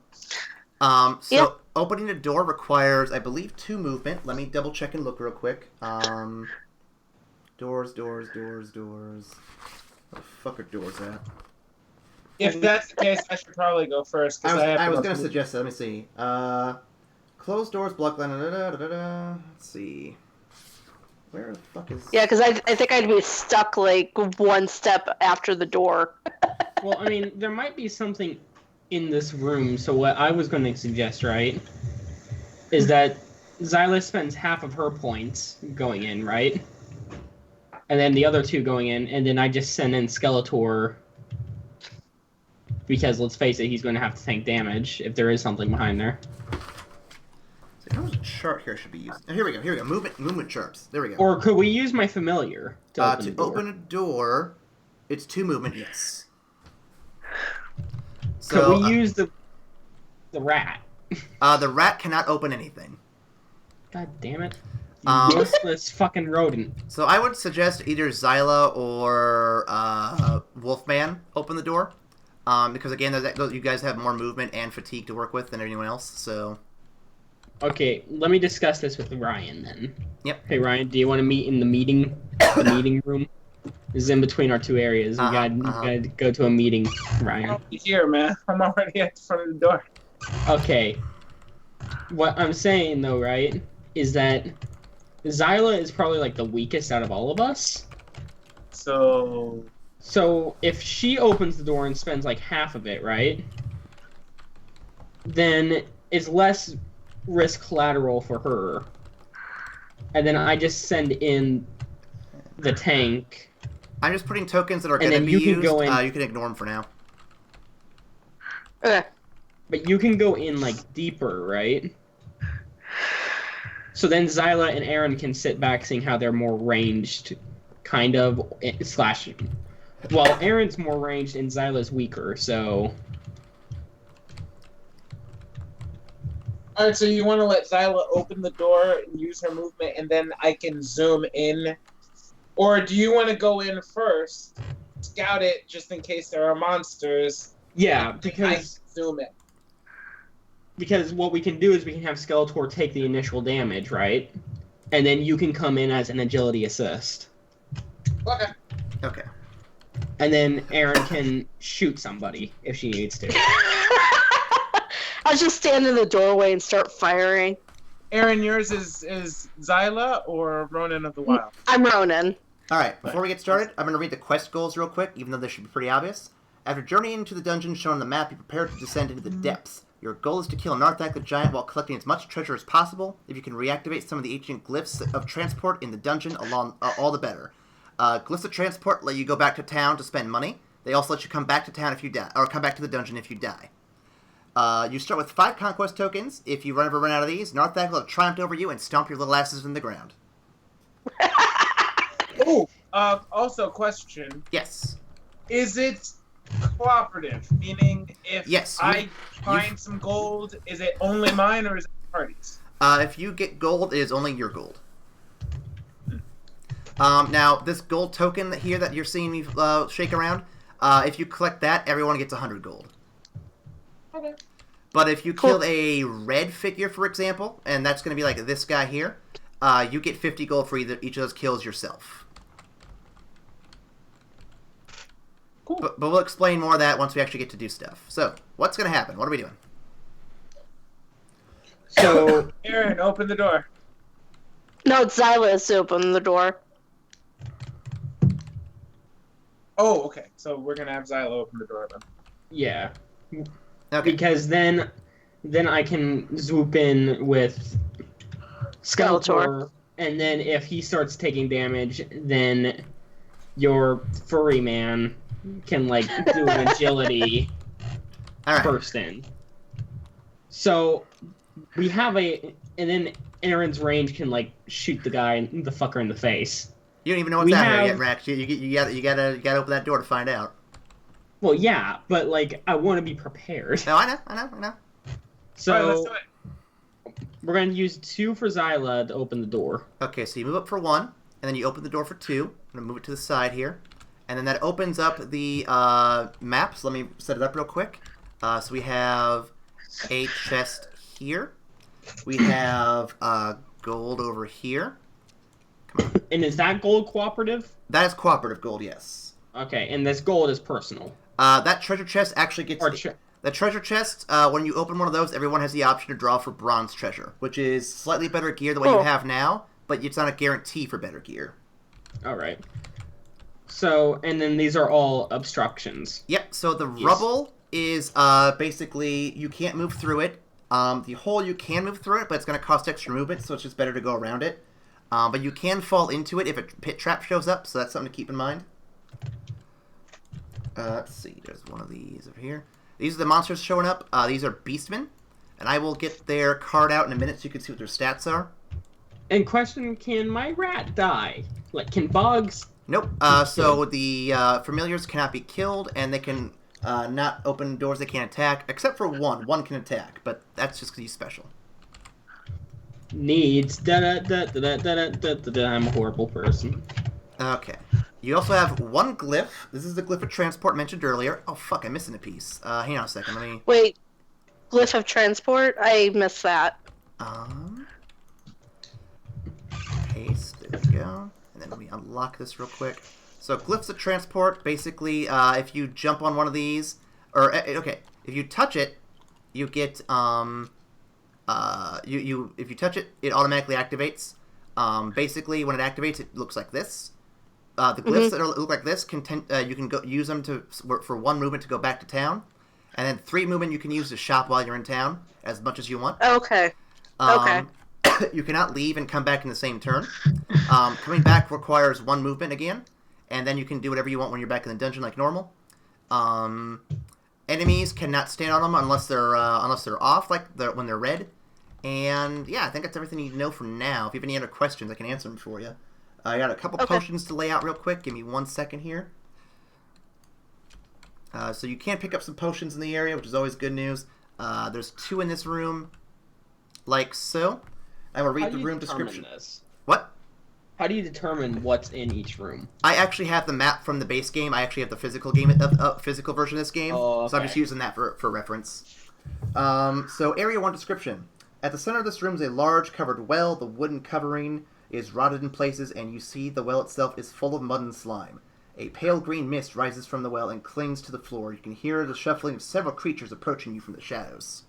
Opening a door requires, I believe, 2 movement. Let me double check and look real quick. Doors. Where the fuck are doors at? If that's the case, I should probably go first. I was going to suggest that. Let me see. Closed doors, block line. Let's see. Where the fuck is... Yeah, because I think I'd be stuck like one step after the door. Well, I mean, there might be something in this room. So what I was going to suggest, right, is that Zyla spends half of her points going in, right? And then the other 2 going in, and then I just send in Skeletor, because let's face it, he's going to have to tank damage if there is something behind there. So how much chart here should be used? Oh, here we go. Movement charts. There we go. Or could we use my familiar to open a door? It's 2 movement, yes. So, could we use the rat? The rat cannot open anything. God damn it. You useless fucking rodent. So I would suggest either Zyla or Wolfman open the door. Because again, you guys have more movement and fatigue to work with than anyone else, so... Okay, let me discuss this with Ryan then. Yep. Hey Ryan, do you want to meet in the meeting room? This is in between our 2 areas. We gotta go to a meeting, Ryan. I'll be here, man. I'm already at the front of the door. Okay. What I'm saying though, right, is that Zyla is probably like the weakest out of all of us. So if she opens the door and spends like half of it, right, then it's less risk collateral for her. And then I just send in the tank. I'm just putting tokens that are going to be used. You can ignore them for now. Okay. But you can go in like deeper, right? So then Zyla and Aaron can sit back, seeing how they're more ranged, kind of, / well, Aaron's more ranged and Zyla's weaker, so... Alright, so you want to let Zyla open the door and use her movement, and then I can zoom in? Or do you want to go in first, scout it just in case there are monsters? Yeah, because... I zoom in. Because what we can do is we can have Skeletor take the initial damage, right? And then you can come in as an agility assist. Okay. And then Aaron can shoot somebody if she needs to. I'll just stand in the doorway and start firing. Aaron, yours is Zyla or Ronin of the Wild? I'm Ronin. Alright, before we get started, I'm going to read the quest goals real quick, even though they should be pretty obvious. After journeying into the dungeon shown on the map, you prepare to descend into the depths. Your goal is to kill Narthak the Giant while collecting as much treasure as possible. If you can reactivate some of the ancient glyphs of transport in the dungeon, all the better. Glyphs of transport let you go back to town to spend money. They also let you come back to town if you die, or come back to the dungeon if you die. You start with 5 conquest tokens. If you ever run out of these, Narthak will have triumphed over you and stomp your little asses in the ground. Ooh, also question. Yes. Is it cooperative? Meaning, if yes, I find some gold, is it only mine or is it parties? If you get gold, it is only your gold. Now, this gold token here that you're seeing me shake around, if you collect that, everyone gets 100 gold. Okay. But if you killed a red figure, for example, and that's going to be like this guy here, you get 50 gold for each of those kills yourself. Cool. But we'll explain more of that once we actually get to do stuff. So, what's going to happen? What are we doing? So, Aaron, open the door. No, it's Zyla's to open the door. Oh, okay. So we're going to have Zyla open the door then. yeah. Okay. Because then I can swoop in with Skeletor, and then if he starts taking damage, then your furry man can, like, do an agility first in. So, we have and then Aaron's range can, like, shoot the fucker in the face. You don't even know what's out here yet, Rax. You gotta open that door to find out. Well, yeah, but, like, I want to be prepared. Oh, I know. So, Alright, let's do it. We're going to use 2 for Zyla to open the door. Okay, so you move up for 1, and then you open the door for 2. I'm going to move it to the side here. And then that opens up the map. So let me set it up real quick. So we have a chest here. We have gold over here. Come on. And is that gold cooperative? That is cooperative gold, yes. Okay, and this gold is personal. That treasure chest actually gets... Or The treasure chest, when you open one of those, everyone has the option to draw for bronze treasure, which is slightly better gear than what you have now, but it's not a guarantee for better gear. All right. So, and then these are all obstructions. Yep, so the rubble is basically, you can't move through it. The hole, you can move through it, but it's going to cost extra movement, so it's just better to go around it. But you can fall into it if a pit trap shows up, so that's something to keep in mind. Let's see, there's one of these over here. These are the monsters showing up. These are beastmen, and I will get their card out in a minute so you can see what their stats are. And question, can my rat die? Like, can Boggs... Nope. So the familiars cannot be killed, and they can not open doors they can't attack, except for one. One can attack, but that's just because he's special. Needs... I'm a horrible person. Okay. You also have one glyph. This is the glyph of transport mentioned earlier. Oh, fuck, I'm missing a piece. Hang on a second, let me... Wait, glyph of transport? I missed that. Paste, there we go. And then let me unlock this real quick. So, glyphs of transport, basically, if you jump on one of these... Or, okay, if you touch it, you get, if you touch it, it automatically activates. Basically, when it activates, it looks like this. The glyphs that look like this, you can use them for one movement to go back to town, and then 3 movement you can use to shop while you're in town, as much as you want. Okay. Okay. You cannot leave and come back in the same turn. Coming back requires 1 movement again, and then you can do whatever you want when you're back in the dungeon like normal. Enemies cannot stand on them unless they're off, like when they're red. And yeah, I think that's everything you need to know for now. If you have any other questions, I can answer them for you. I got a couple potions to lay out real quick. Give me 1 second here. So you can pick up some potions in the area, which is always good news. There's 2 in this room, like so. I will read the room description. This? What? How do you determine what's in each room? I actually have the map from the base game. I actually have the physical physical version of this game, so I'm just using that for reference. So Area 1 description. At the center of this room is a large covered well. The wooden covering is rotted in places, and you see the well itself is full of mud and slime. A pale green mist rises from the well and clings to the floor. You can hear the shuffling of several creatures approaching you from the shadows.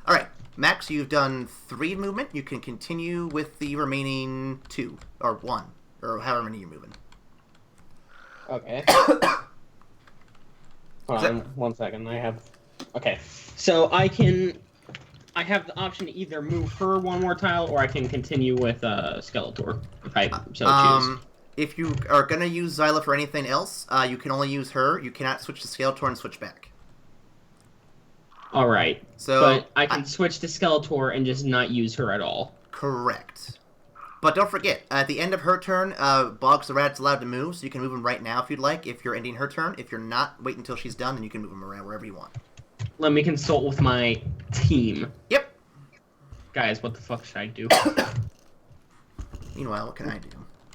Alright, Max, you've done 3 movement. You can continue with the remaining 2, or 1, or however many you're moving. Okay. Hold on 1 second. Okay. So I have the option to either move her 1 more tile, or I can continue with Skeletor, if I so choose. If you are going to use Zyla for anything else, you can only use her. You cannot switch to Skeletor and switch back. Alright. So, but I can switch to Skeletor and just not use her at all. Correct. But don't forget, at the end of her turn, Boggs the Rat's allowed to move, so you can move him right now if you'd like, if you're ending her turn. If you're not, wait until she's done, and you can move him around wherever you want. Let me consult with my team. Yep. Guys, what the fuck should I do? Meanwhile, what can I do?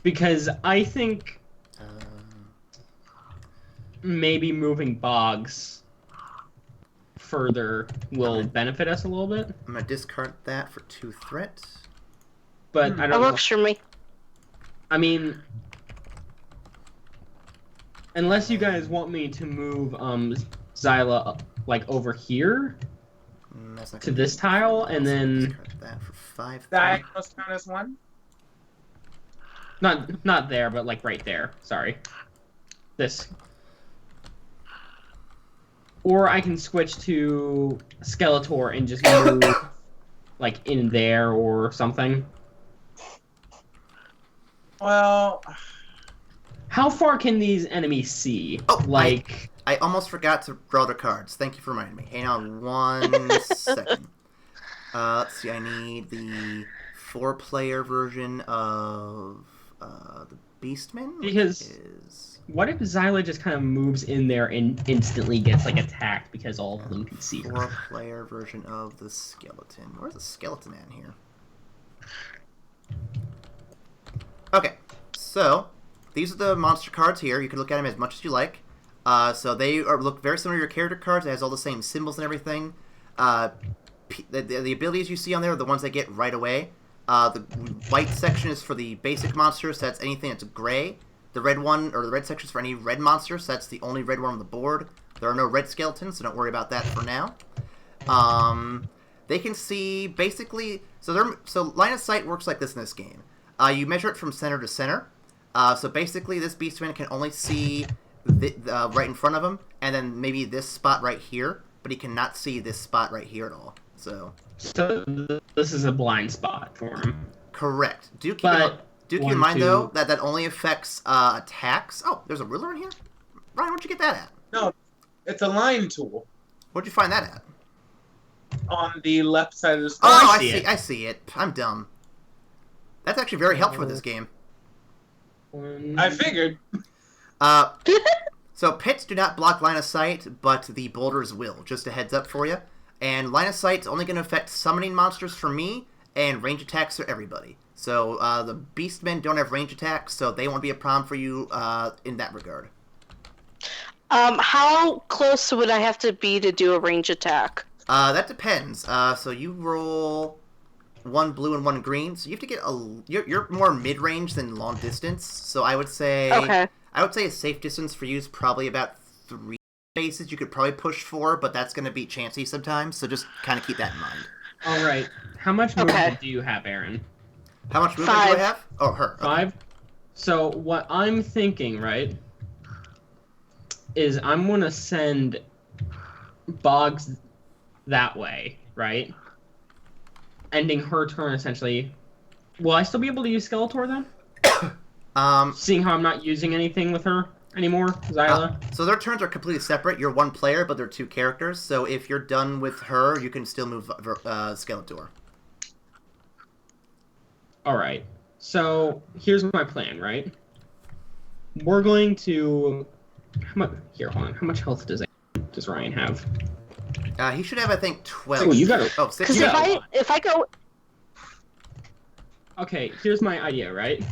Because I think maybe moving Boggs further will benefit us a little bit. I'm going to discard that for 2 threat. But I don't know. That works for me. I mean, unless you guys want me to move Zyla like over here to this tile, and then discard that for 5. Diagonals count as 1? Not there, but like right there. Sorry. This. Or I can switch to Skeletor and just move like in there or something. Well, How far can these enemies see? Oh, like I almost forgot to draw their cards. Thank you for reminding me. Hang on 1 second. Let's see. I need the 4-player version of the Beastman. Because what if Zyla just kind of moves in there and instantly gets like attacked because all of them can see her? 4-player version of the skeleton. Where's the skeleton man here? Okay, so these are the monster cards here. You can look at them as much as you like. So they look very similar to your character cards. It has all the same symbols and everything. The abilities you see on there are the ones they get right away. The white section is for the basic monsters. So that's anything that's gray. The red one, or the red section's for any red monsters, so that's the only red one on the board. There are no red skeletons, so don't worry about that for now. They can see, basically, so line of sight works like this in this game. You measure it from center to center. So basically, this beastman can only see right in front of him, and then maybe this spot right here, but he cannot see this spot right here at all. So this is a blind spot for him. Correct. Do keep in mind, though, that only affects attacks. Oh, there's a ruler in here? Ryan, where'd you get that at? No, it's a line tool. Where'd you find that at? On the left side of the screen. Oh, I see it. I'm dumb. That's actually very helpful for this game. I figured. So pits do not block line of sight, but the boulders will. Just a heads up for you. And line of sight's only going to affect summoning monsters for me, and range attacks for everybody. So the beastmen don't have range attacks, so they won't be a problem for you in that regard. How close would I have to be to do a range attack? That depends. So you roll 1 blue and 1 green, so you have to get you're more mid-range than long distance. So I would say a safe distance for you is probably about 3 spaces. You could probably push 4, but that's going to be chancy sometimes. So just kind of keep that in mind. All right. How much movement do you have, Aaron? How much movement do I have? Oh, her. Okay. 5. So what I'm thinking, right, is I'm gonna send Boggs that way, right? Ending her turn, essentially. Will I still be able to use Skeletor then? Seeing how I'm not using anything with her anymore, Zyla? So their turns are completely separate. You're one player, but they're 2 characters. So if you're done with her, you can still move Skeletor. Alright. So here's my plan, right? We're going to... Here, hold on. How much health does Ryan have? He should have, I think, 12. Oh, you got it. Oh, 6. Because if I go... Okay, here's my idea, right?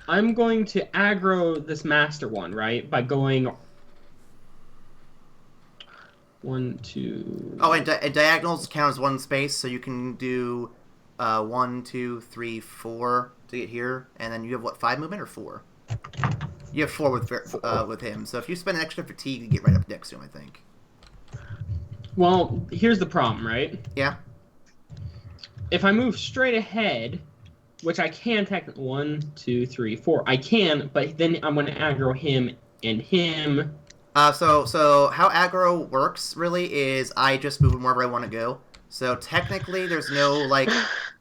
I'm going to aggro this master one, right? By going... 1, 2... Oh, and diagonals count as 1 space, so you can do 1, 2, 3, 4 to get here. And then you have, what, 5 movement or 4? You have 4 with him. So if you spend an extra fatigue, you get right up next to him, I think. Well, here's the problem, right? Yeah. If I move straight ahead, which I can technically 1, 2, 3, 4, I can, but then I'm going to aggro him and him. So how aggro works really is I just move him wherever I want to go. So technically, there's no like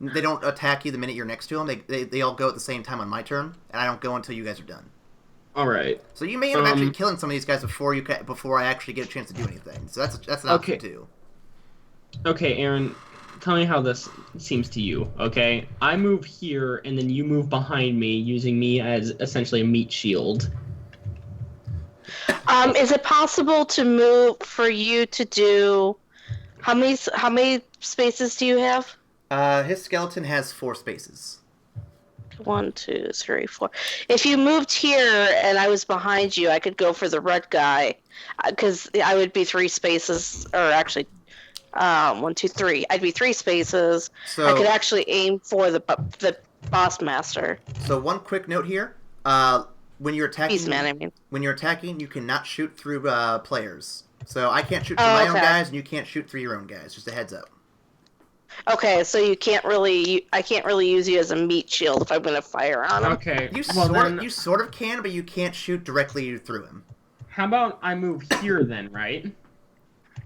they don't attack you the minute you're next to them. They all go at the same time on my turn, and I don't go until you guys are done. All right. So you may end up actually killing some of these guys before I actually get a chance to do anything. So that's an option too. Okay, Aaron, tell me how this seems to you. Okay, I move here, and then you move behind me, using me as essentially a meat shield. Is it possible to move for you to do? How many spaces do you have? His skeleton has 4 spaces. 1, 2, 3, 4. If you moved here and I was behind you, I could go for the red guy, because I would be 3 spaces, or actually, 1, 2, 3. I'd be 3 spaces. So I could actually aim for the boss master. So one quick note here: when you're attacking, Beastman, I mean. When you're attacking, you cannot shoot through players. So I can't shoot through my own guys, and you can't shoot through your own guys. Just a heads up. Okay, so I can't really use you as a meat shield if I'm going to fire on him. Okay. You sort of can, but you can't shoot directly through him. How about I move here then, right?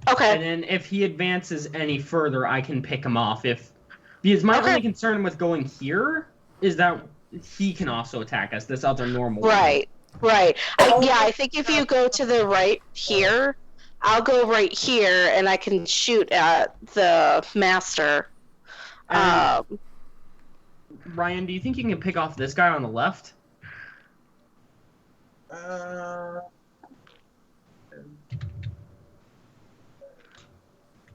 Okay. And then if he advances any further, I can pick him off. Because my only concern with going here is that he can also attack us. This other normal. Right. I think if you go to the right here, I'll go right here, and I can shoot at the master. Ryan, do you think you can pick off this guy on the left?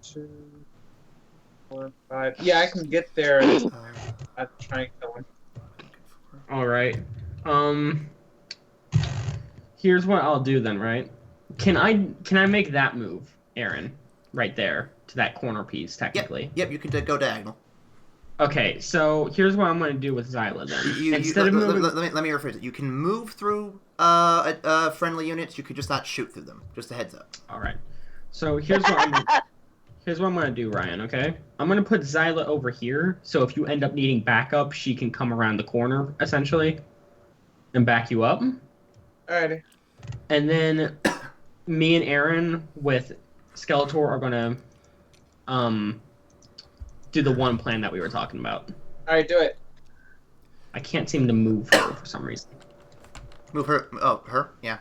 2, 4, 5. Yeah, I can get there. I'll try and kill him. All right. Here's what I'll do then, right? Can I make that move, Aaron? Right there to that corner piece, technically. Yep. You can go diagonal. Okay, so here's what I'm gonna do with Xyla then. Instead of moving, let me rephrase it. You can move through friendly units. You could just not shoot through them. Just a heads up. all right. So here's what I'm gonna do, Ryan. Okay, I'm gonna put Xyla over here. So if you end up needing backup, she can come around the corner essentially, and back you up. Alrighty. And then me and Aaron with Skeletor are gonna do the one plan that we were talking about. Alright, do it. I can't seem to move her for some reason. Move her. Oh, her? Yeah.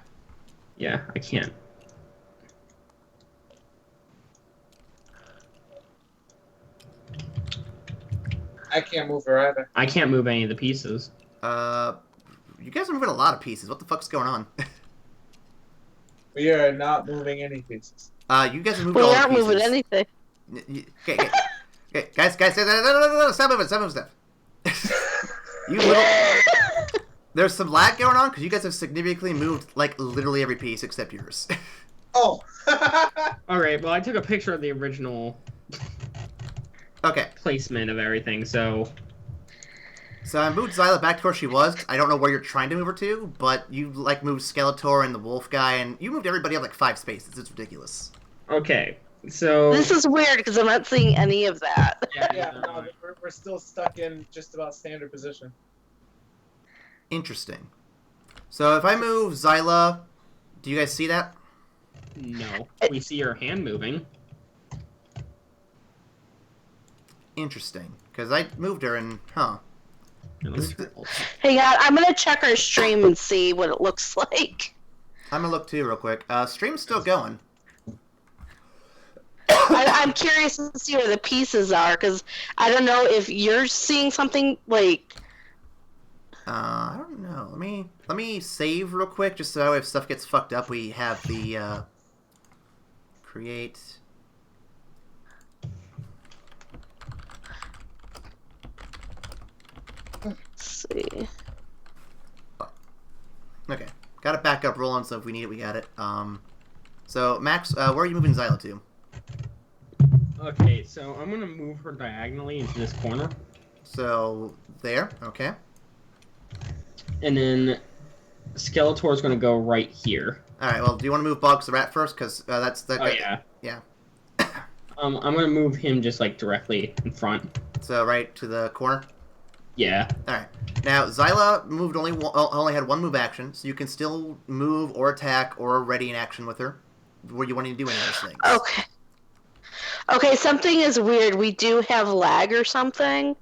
Yeah, I can't. I can't move her either. I can't move any of the pieces. You guys are moving a lot of pieces. What the fuck's going on? We are not moving any pieces. You guys are moving We all the aren't pieces. moving anything. Okay, guys, no, stop moving. You little... There's some lag going on because you guys have significantly moved, like, literally every piece except yours. Oh! Alright, well I took a picture of the original Okay. placement of everything, so... So I moved Xyla back to where she was. I don't know where you're trying to move her to, but you, like, moved Skeletor and the wolf guy, and you moved everybody up, like, 5 spaces. It's ridiculous. Okay, so... This is weird because I'm not seeing any of that. Yeah, no, we're still stuck in just about standard position. Interesting. So if I move Xyla, do you guys see that? No. We see her hand moving. Interesting. Because I moved her and... Huh. Hang on, I'm gonna check our stream and see what it looks like. I'm gonna look too real quick. Stream's still going. I'm curious to see where the pieces are because I don't know if you're seeing something like. I don't know. Let me save real quick just so if stuff gets fucked up, we have the create. Let's see. Okay, got it back up rolling. So if we need it, we got it. So Max, where are you moving Xyla to? Okay, so I'm gonna move her diagonally into this corner. So there. Okay. And then Skeletor's gonna go right here. All right. Well, do you want to move Boggs the Rat first? Because that's the. Oh yeah. Yeah. I'm gonna move him just like directly in front. So right to the corner. Yeah. All right. Now Xyla moved only had one move action, so you can still move or attack or ready in action with her. Were you wanting to do any of those things? Okay. Okay, something is weird. We do have lag or something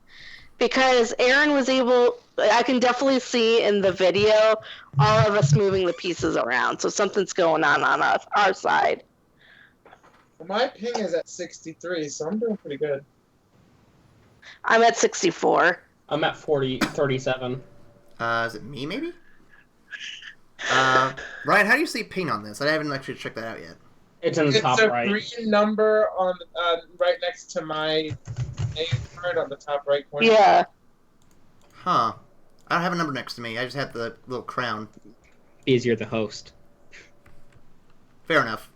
because Aaron was able. I can definitely see in the video all of us moving the pieces around. So something's going on our side. Well, my ping is at 63, so I'm doing pretty good. I'm at 64. I'm at 37. Is it me maybe? Ryan, how do you see ping on this? I haven't actually checked that out yet. It's in the top right. It's a green number on right next to my name card on the top right corner. Yeah. Huh. I don't have a number next to me. I just have the little crown. Because you're the host. Fair enough.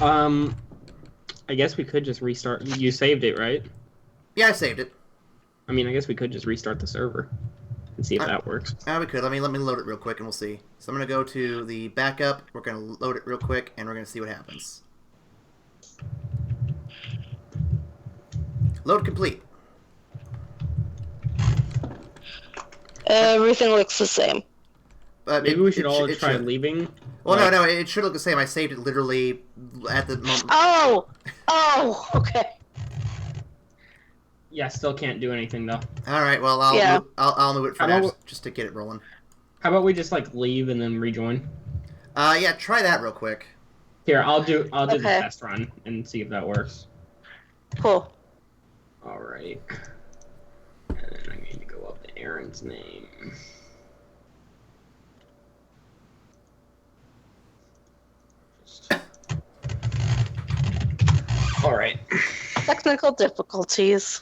I guess we could just restart. You saved it, right? Yeah, I saved it. I mean, I guess we could just restart the server and see if that works. We could. Let me load it real quick and we'll see. So I'm going to go to the backup. We're going to load it real quick and we're going to see what happens. Load complete. Everything looks the same. Maybe we should all try leaving. Well, no, it should look the same. I saved it literally at the moment. Oh, okay. Yeah, still can't do anything though. All right, well, I'll move it for now just to get it rolling. How about we just like leave and then rejoin? Yeah, try that real quick. Here, I'll do the test run and see if that works. Cool. All right. And then I need to go up to Aaron's name. All right. Technical difficulties.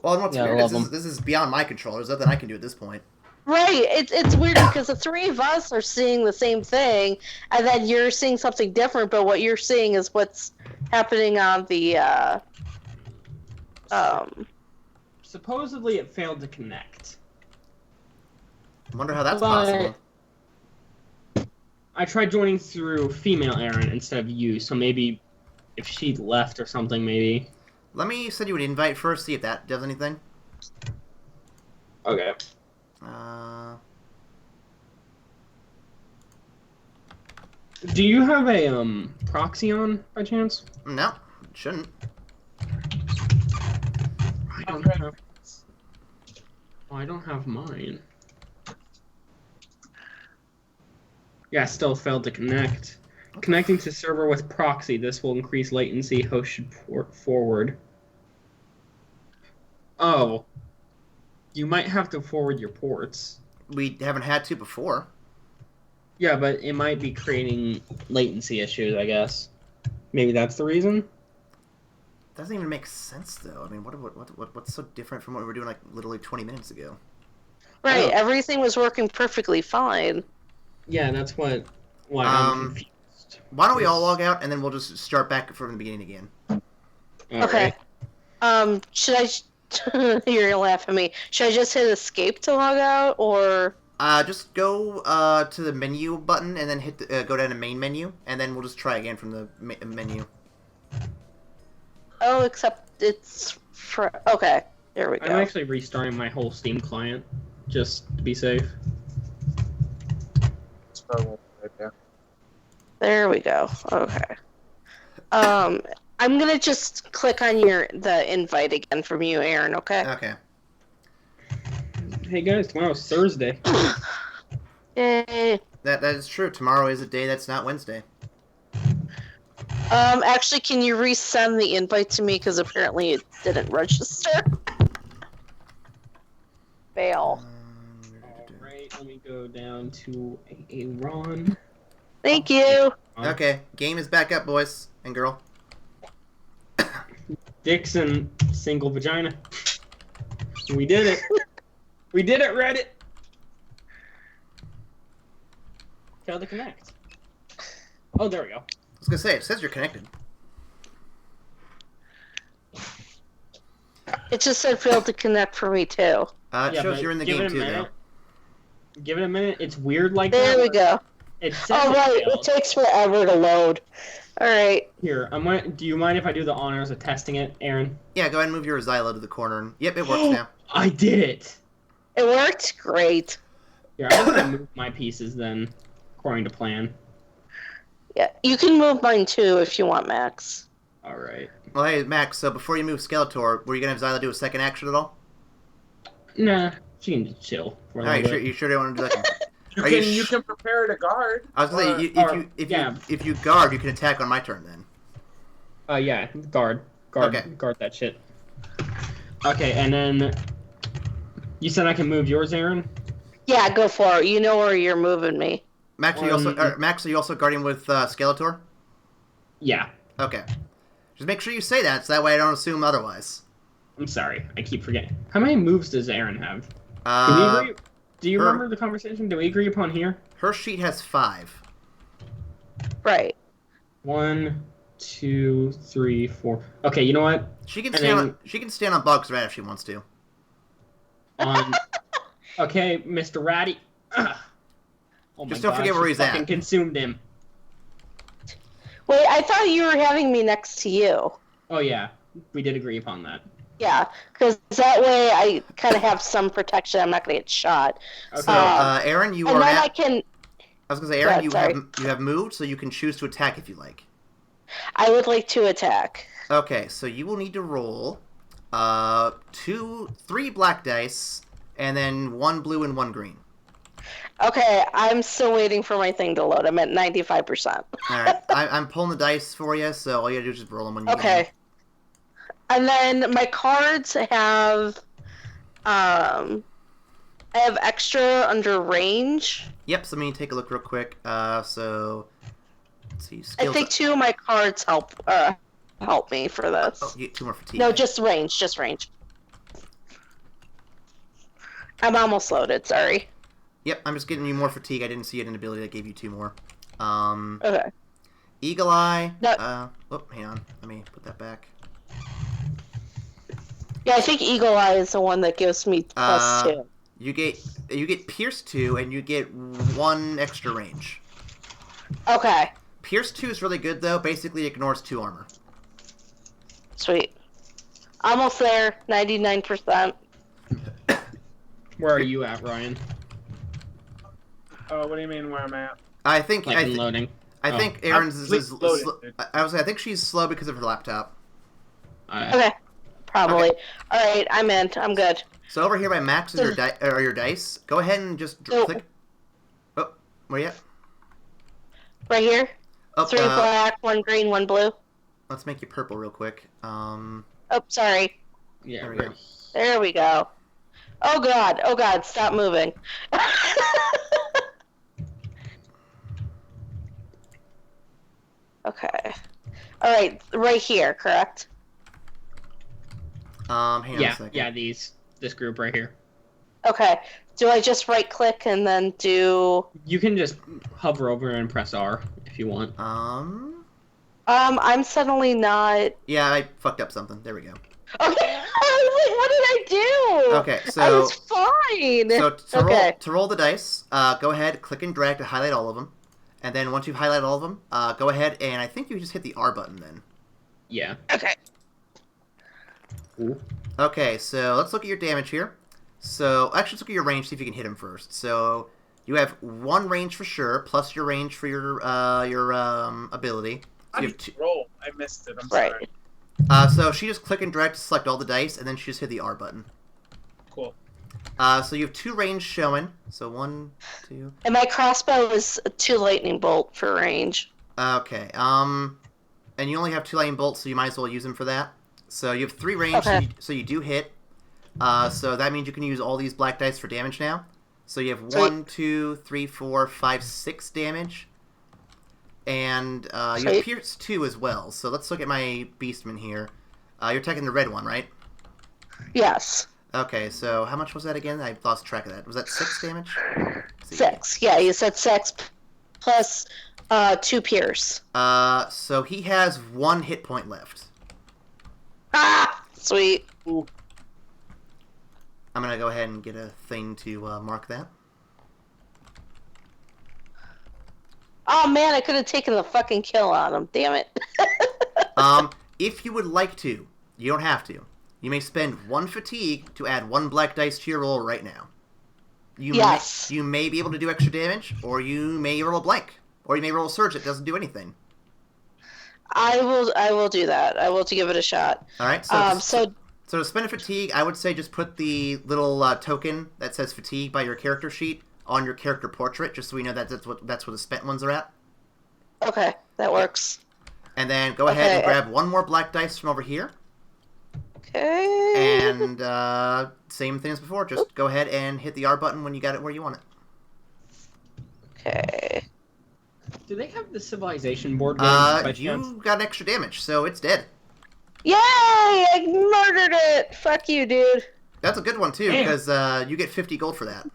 Well, and what's weird is this is beyond my control. There's nothing I can do at this point. Right. It's weird because the three of us are seeing the same thing, and then you're seeing something different. But what you're seeing is what's happening on the Supposedly it failed to connect. I wonder how that's But possible. I tried joining through female Aaron instead of you, so maybe if she left or something, maybe. Let me send you an invite first, see if that does anything. Okay. Do you have a proxy on by chance? No, shouldn't. I don't have. Oh, I don't have mine. Yeah, still failed to connect. Connecting to server with proxy. This will increase latency. Host should port forward. Oh. You might have to forward your ports. We haven't had to before. Yeah, but it might be creating latency issues, I guess. Maybe that's the reason? Doesn't even make sense, though. I mean, what's so different from what we were doing, like, literally 20 minutes ago? right. Oh. Everything was working perfectly fine. Yeah, that's why I'm confused. Why don't we all log out, and then we'll just start back from the beginning again. Okay. Should I? You're gonna laugh at me. Should I just hit escape to log out, or? Just go to the menu button, and then hit go down to main menu, and then we'll just try again from the menu. Oh, except it's okay. There we go. I'm actually restarting my whole Steam client, just to be safe. It's probably right there. There we go. Okay. I'm gonna just click on the invite again from you, Aaron. Okay. Okay. Hey guys, tomorrow's Thursday. Yay. That is true. Tomorrow is a day that's not Wednesday. Actually, can you resend the invite to me? Because apparently it didn't register. Fail. Alright, let me go down to a run. Thank you. Okay, game is back up, boys and girl. Dixon, single vagina. We did it. We did it, Reddit. Failed to connect. Oh, there we go. I was gonna say, it says you're connected. It just said failed to connect for me too. It Yeah, shows but you're in the give game it a too, though. minute. Give it a minute. It's weird like that. There we go. It says Oh it right, failed. it takes forever to load. All right. Here, do you mind if I do the honors of testing it, Aaron? Yeah, go ahead and move your Xylo to the corner. And, yep, it works now. I did it. It worked great. Here, I'm just gonna move my pieces then, according to plan. Yeah, you can move mine too if you want, Max. All right. Well, hey, Max, so before you move Skeletor, were you gonna have Xylo do a second action at all? Nah, she can just chill for a Alright, little bit. you sure don't want to do that? You Are can you you can prepare to guard. I was gonna say, if you guard, you can attack on my turn then. Yeah, guard, Okay. guard that shit. Okay, and then you said I can move yours, Aaron. Yeah, go for it. You know where you're moving me. Max, are you also guarding with Skeletor? Yeah. Okay. Just make sure you say that, so that way I don't assume otherwise. I'm sorry, I keep forgetting. How many moves does Aaron have? Did we agree? Do you remember the conversation? Did we agree upon here? Her sheet has 5. Right. 1, 2, 3, 4. Okay, you know what? She can And stand on Bugs Rat if she wants to. Okay, Mr. Ratty. Ugh. Oh my Just don't God, forget where she he's at. fucking consumed him. Wait, I thought you were having me next to you. Oh yeah, we did agree upon that. Yeah, because that way I kind of have some protection. I'm not going to get shot. Okay. So, Aaron, you and are then at... I can. I was gonna say, Aaron, Yeah, you have moved, so you can choose to attack if you like. I would like to attack. Okay, so you will need to roll 3 black dice, and then 1 blue and 1 green. Okay, I'm still waiting for my thing to load. I'm at 95%. All right, I'm pulling the dice for you, so all you gotta do is just roll them when you get Okay. them. And then my cards have, I have extra under range. Yep. So let me take a look real quick. So let's see. I Skills. think 2 of my cards help me for this. Oh, you get 2 more fatigue. No, just range. I'm almost loaded. Sorry. Yep, I'm just getting you more fatigue. I didn't see an ability that gave you 2 more. Okay. Eagle Eye. No. Hang on. Let me put that back. Yeah, I think Eagle Eye is the one that gives me +2. You get Pierce 2, and you get 1 extra range. Okay. Pierce 2 is really good, though. Basically, ignores 2 armor. Sweet. Almost there. 99%. Where are you at, Ryan? Oh, what do you mean where I'm at? I think Like in loading. I think Erin's is loaded. I think she's slow because of her laptop. Okay. Probably. Okay. Alright, I'm in. I'm good. So over here by Max is your dice. Go ahead and just click. Oh, where you at? Right here. Oh, 3 black, 1 green, 1 blue. Let's make you purple real quick. Oh, sorry. Yeah, there we go. There we go. Oh god, stop moving. Okay. Alright, right here, correct? Hang on a second. Yeah, this group right here. Okay. Do I just right click and then do... You can just hover over and press R if you want. I'm suddenly not... Yeah, I fucked up something. There we go. Okay, I was like, what did I do? Okay, so... I was fine! So to roll the dice, go ahead, click and drag to highlight all of them. And then once you've highlighted all of them, go ahead and I think you just hit the R button then. Yeah. Okay. Ooh. Okay, so let's look at your damage here. So, actually, let's look at your range, see if you can hit him first. So, you have 1 range for sure, plus your range for your ability. So I you need have to roll. I missed it. I'm sorry. Right. So she just click and drag to select all the dice, and then she just hit the R button. Cool. So you have 2 range showing. So 1, 2. And my crossbow is 2 lightning bolt for range. Okay. And you only have 2 lightning bolts, so you might as well use them for that. So you have 3 range, Okay. so you do hit. So that means you can use all these black dice for damage now. So you have Sweet. 1, 2, 3, 4, 5, 6 damage. And you have Sweet. Pierce 2 as well. So let's look at my Beastman here. You're taking the red one, right? Yes. Okay, so how much was that again? I lost track of that. Was that 6 damage? Let's see. 6. Yeah, you said 6 plus 2 pierce. So he has 1 hit point left. Ah! Sweet. Ooh. I'm gonna go ahead and get a thing to mark that. Oh man, I could have taken the fucking kill on him. Damn it. If you would like to, you don't have to. You may spend 1 fatigue to add 1 black dice to your roll right now. Yes. You may be able to do extra damage, or you may roll a blank, or you may roll a surge that doesn't do anything. I will do that. I will give it a shot. All right. So to spend a fatigue, I would say just put the little token that says fatigue by your character sheet on your character portrait, just so we know that that's where the spent ones are at. Okay, that works. And then go ahead and grab 1 more black dice from over here. Okay. And same thing as before. Just go ahead and hit the R button when you got it where you want it. Okay. Do they have the civilization board game by chance? You got extra damage, so it's dead. Yay! I murdered it! Fuck you, dude. That's a good one, too, Damn. because you get 50 gold for that.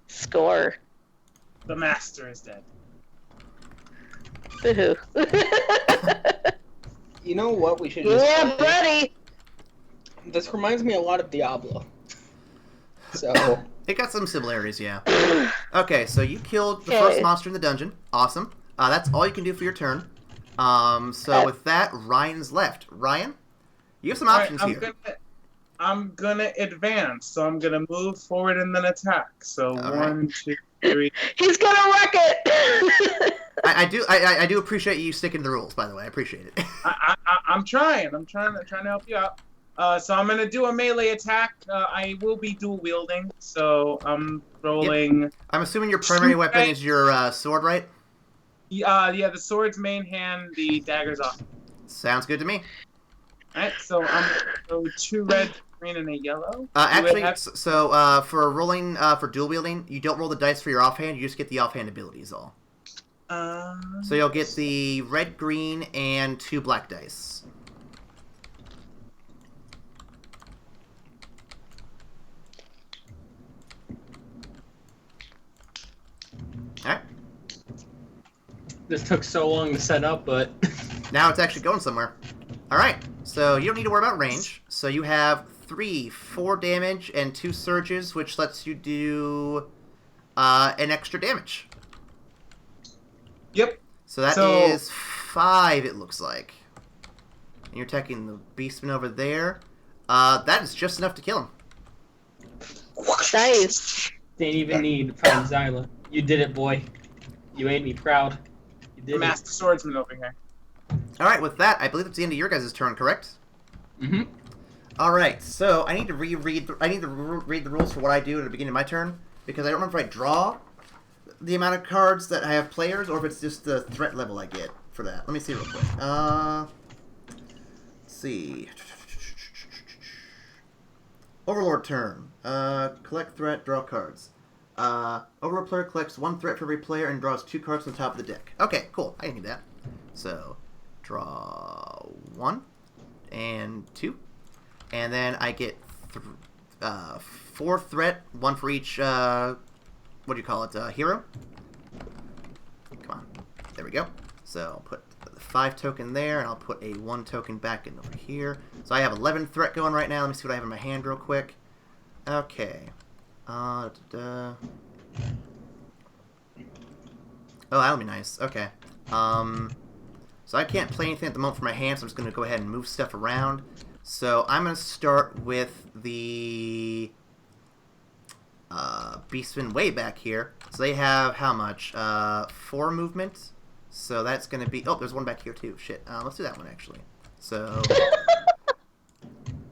Score. The master is dead. Boo-hoo. You know what we should just Yeah, play? buddy! This reminds me a lot of Diablo. So... It got some similarities, yeah. Okay, so you killed the first monster in the dungeon. Awesome. That's all you can do for your turn. So with that, Ryan's left. Ryan, you have some options here. I'm gonna advance, so I'm gonna move forward and then attack. So All 1, 2, 3. He's gonna wreck it! I do appreciate you sticking to the rules, by the way. I appreciate it. I'm trying. I'm trying to help you out. So I'm gonna do a melee attack. I will be dual wielding, so I'm rolling. Yep. I'm assuming your primary weapon is your sword, right? Yeah, the sword's main hand, the dagger's off. Sounds good to me. Alright, so I'm gonna go 2 red, green, and a yellow. Actually, for rolling for dual wielding, you don't roll the dice for your offhand. You just get the offhand abilities all. So you'll get the red, green, and 2 black dice. This took so long to set up, but Now it's actually going somewhere. Alright, so you don't need to worry about range. So you have 4 damage, and 2 surges, which lets you do an extra damage. Yep. So that is 5, it looks like. And you're attacking the beastman over there. That is just enough to kill him. Nice. didn't even need Prime Zyla. You did it, boy. You made me proud. You did Master swordsman over here. Alright, with that, I believe it's the end of your guys' turn, correct? Mm-hmm. Alright, so I need to read the rules for what I do at the beginning of my turn, because I don't remember if I draw the amount of cards that I have players, or if it's just the threat level I get for that. Let me see real quick. Let's see. Overlord turn. Collect threat, draw cards. Overlord player collects 1 threat for every player and draws 2 cards from the top of the deck. Okay, cool. I didn't need that. So, draw 1 and 2. And then I get 4 threat, 1 for each, what do you call it, hero? Come on. There we go. So, I'll put the 5 token there, and I'll put a 1 token back in over here. So I have 11 threat going right now. Let me see what I have in my hand real quick. Okay. Oh, that'll be nice. Okay. So I can't play anything at the moment for my hand, so I'm just going to go ahead and move stuff around. So I'm going to start with the Beastman way back here. So they have how much? 4 movement. So that's going to be... Oh, there's one back here too. Shit. Let's do that one actually. So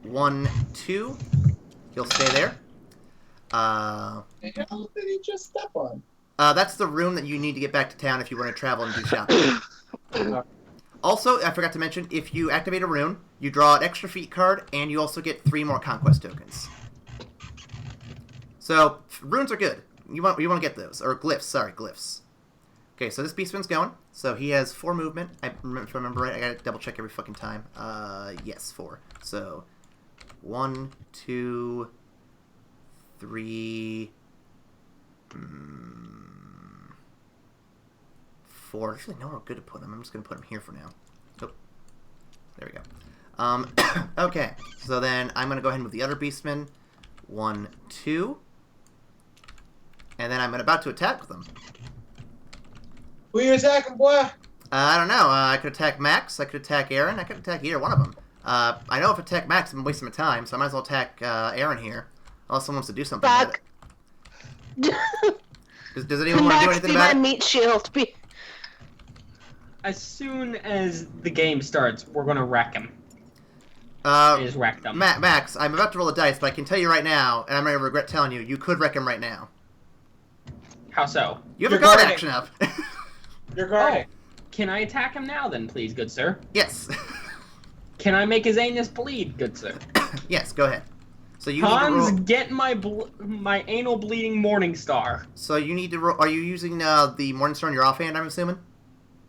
1, 2. He'll stay there. How did he just step on? That's the room that you need to get back to town if you want to travel and do shopping. Also, I forgot to mention, if you activate a rune, you draw an extra feat card, and you also get 3 more conquest tokens. So, runes are good. You want to get those. Or glyphs, sorry, glyphs. Okay, so this beastman's going. So he has 4 movement. If I remember right, I gotta double check every fucking time. Yes, 4. So, 1, 2, 3... 4. There's really nowhere good to put him. I'm just going to put him here for now. Oh, there we go. Okay, so then I'm going to go ahead and move the other beastmen. 1, 2. And then I'm about to attack them. Who you attacking, boy? I don't know. I could attack Max. I could attack Aaron. I could attack either one of them. I know if I attack Max, I'm wasting my time, so I might as well attack Aaron here. Unless someone wants to do something about it. Does anyone want to do anything about it? My meat shield. As soon as the game starts, we're gonna wreck him. Just wreck them. Max, I'm about to roll a dice, but I can tell you right now, and I'm going to regret telling you, you could wreck him right now. How so? You have a guard action up. You're guarding. Oh, can I attack him now then, please, good sir? Yes. Can I make his anus bleed, good sir? Yes, go ahead. So you Hans, need to roll... get my anal bleeding morning star. So you need to roll... Are you using the Morning Star in your offhand, I'm assuming?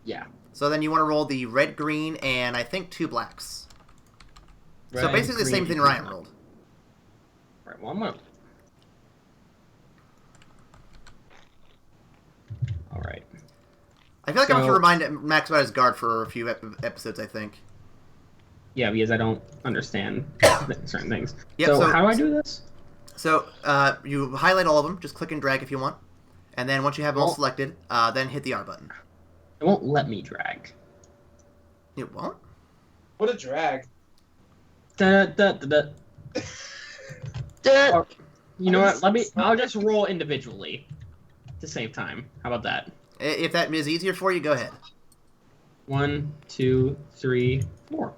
Yeah. So then you want to roll the red, green, and I think 2 blacks. Red, so basically the same green, thing Ryan rolled. Right, well, I'm gonna... Alright. I feel like I'm going to remind Max about his guard for a few episodes, I think. Yeah, because I don't understand certain things. Yep, so how do I do this? So you highlight all of them. Just click and drag if you want. And then once you have them all selected, then hit the R button. It won't let me drag. It won't? What a drag. Or, you know what? I'll just roll individually to save time. How about that? If that is easier for you, go ahead. 1, 2, 3, 4.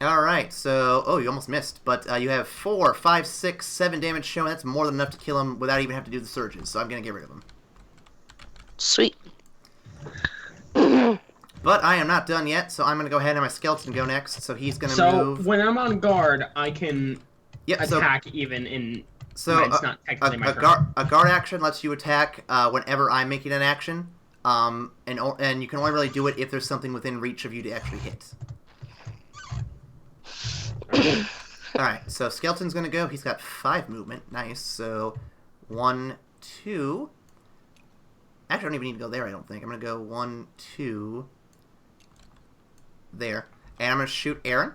Alright, so... Oh, you almost missed. But you have 4, 5, 6, 7 damage shown. That's more than enough to kill him without even having to do the surges. So I'm going to get rid of him. Sweet. But I am not done yet, so I'm going to go ahead and have my skeleton go next. So he's going to move... So when I'm on guard, I can attack even in... So it's not technically my turn. A guard action lets you attack whenever I'm making an action. And you can only really do it if there's something within reach of you to actually hit. Alright, so Skeleton's going to go. He's got 5 movement. Nice. So 1, 2... Actually, I don't even need to go there, I don't think. I'm going to go 1, 2... There. And I'm going to shoot Aaron.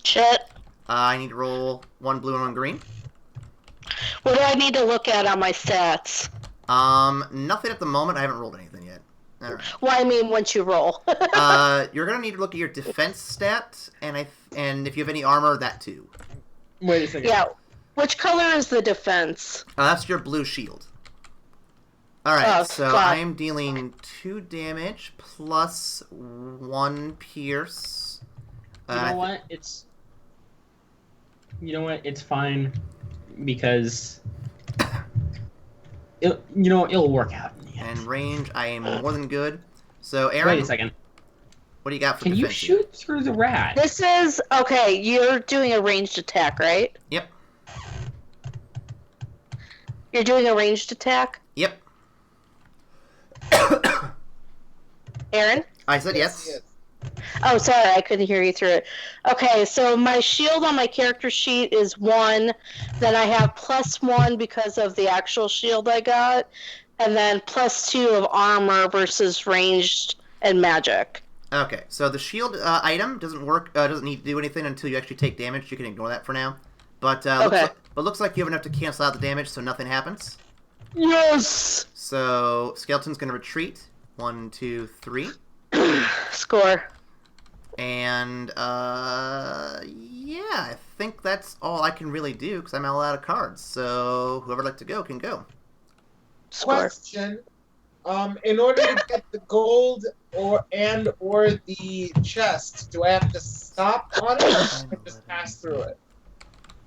Shit. I need to roll 1 blue and 1 green. What do I need to look at on my stats? Nothing at the moment. I haven't rolled anything yet. All right. Well, I mean, once you roll. You're gonna need to look at your defense stat, and if you have any armor, that too. Wait a second. Yeah. Which color is the defense? That's your blue shield. All right. Oh, so fuck. I am dealing 2 damage plus 1 pierce. You know what? It's fine because it'll work out in the end. And range, I am more than good. So Aaron, Wait a second. what do you got for Can you defense? shoot through the rat? This is okay. You're doing a ranged attack, right? Yep. You're doing a ranged attack, Yep. Aaron? I said yes. Oh, sorry, I couldn't hear you through it. Okay, so my shield on my character sheet is 1. Then I have +1 because of the actual shield I got, and then +2 of armor versus ranged and magic. Okay, so the shield item doesn't work. Doesn't need to do anything until you actually take damage. You can ignore that for now. But Okay. looks like you have enough to cancel out the damage, so nothing happens. Yes. So skeleton's gonna retreat. 1, 2, 3, Score. and yeah, I think that's all I can really do because I'm all out of cards. So whoever'd like to go can go. Score. Question. In order to get the gold or the chest, do I have to stop on it or just pass through it?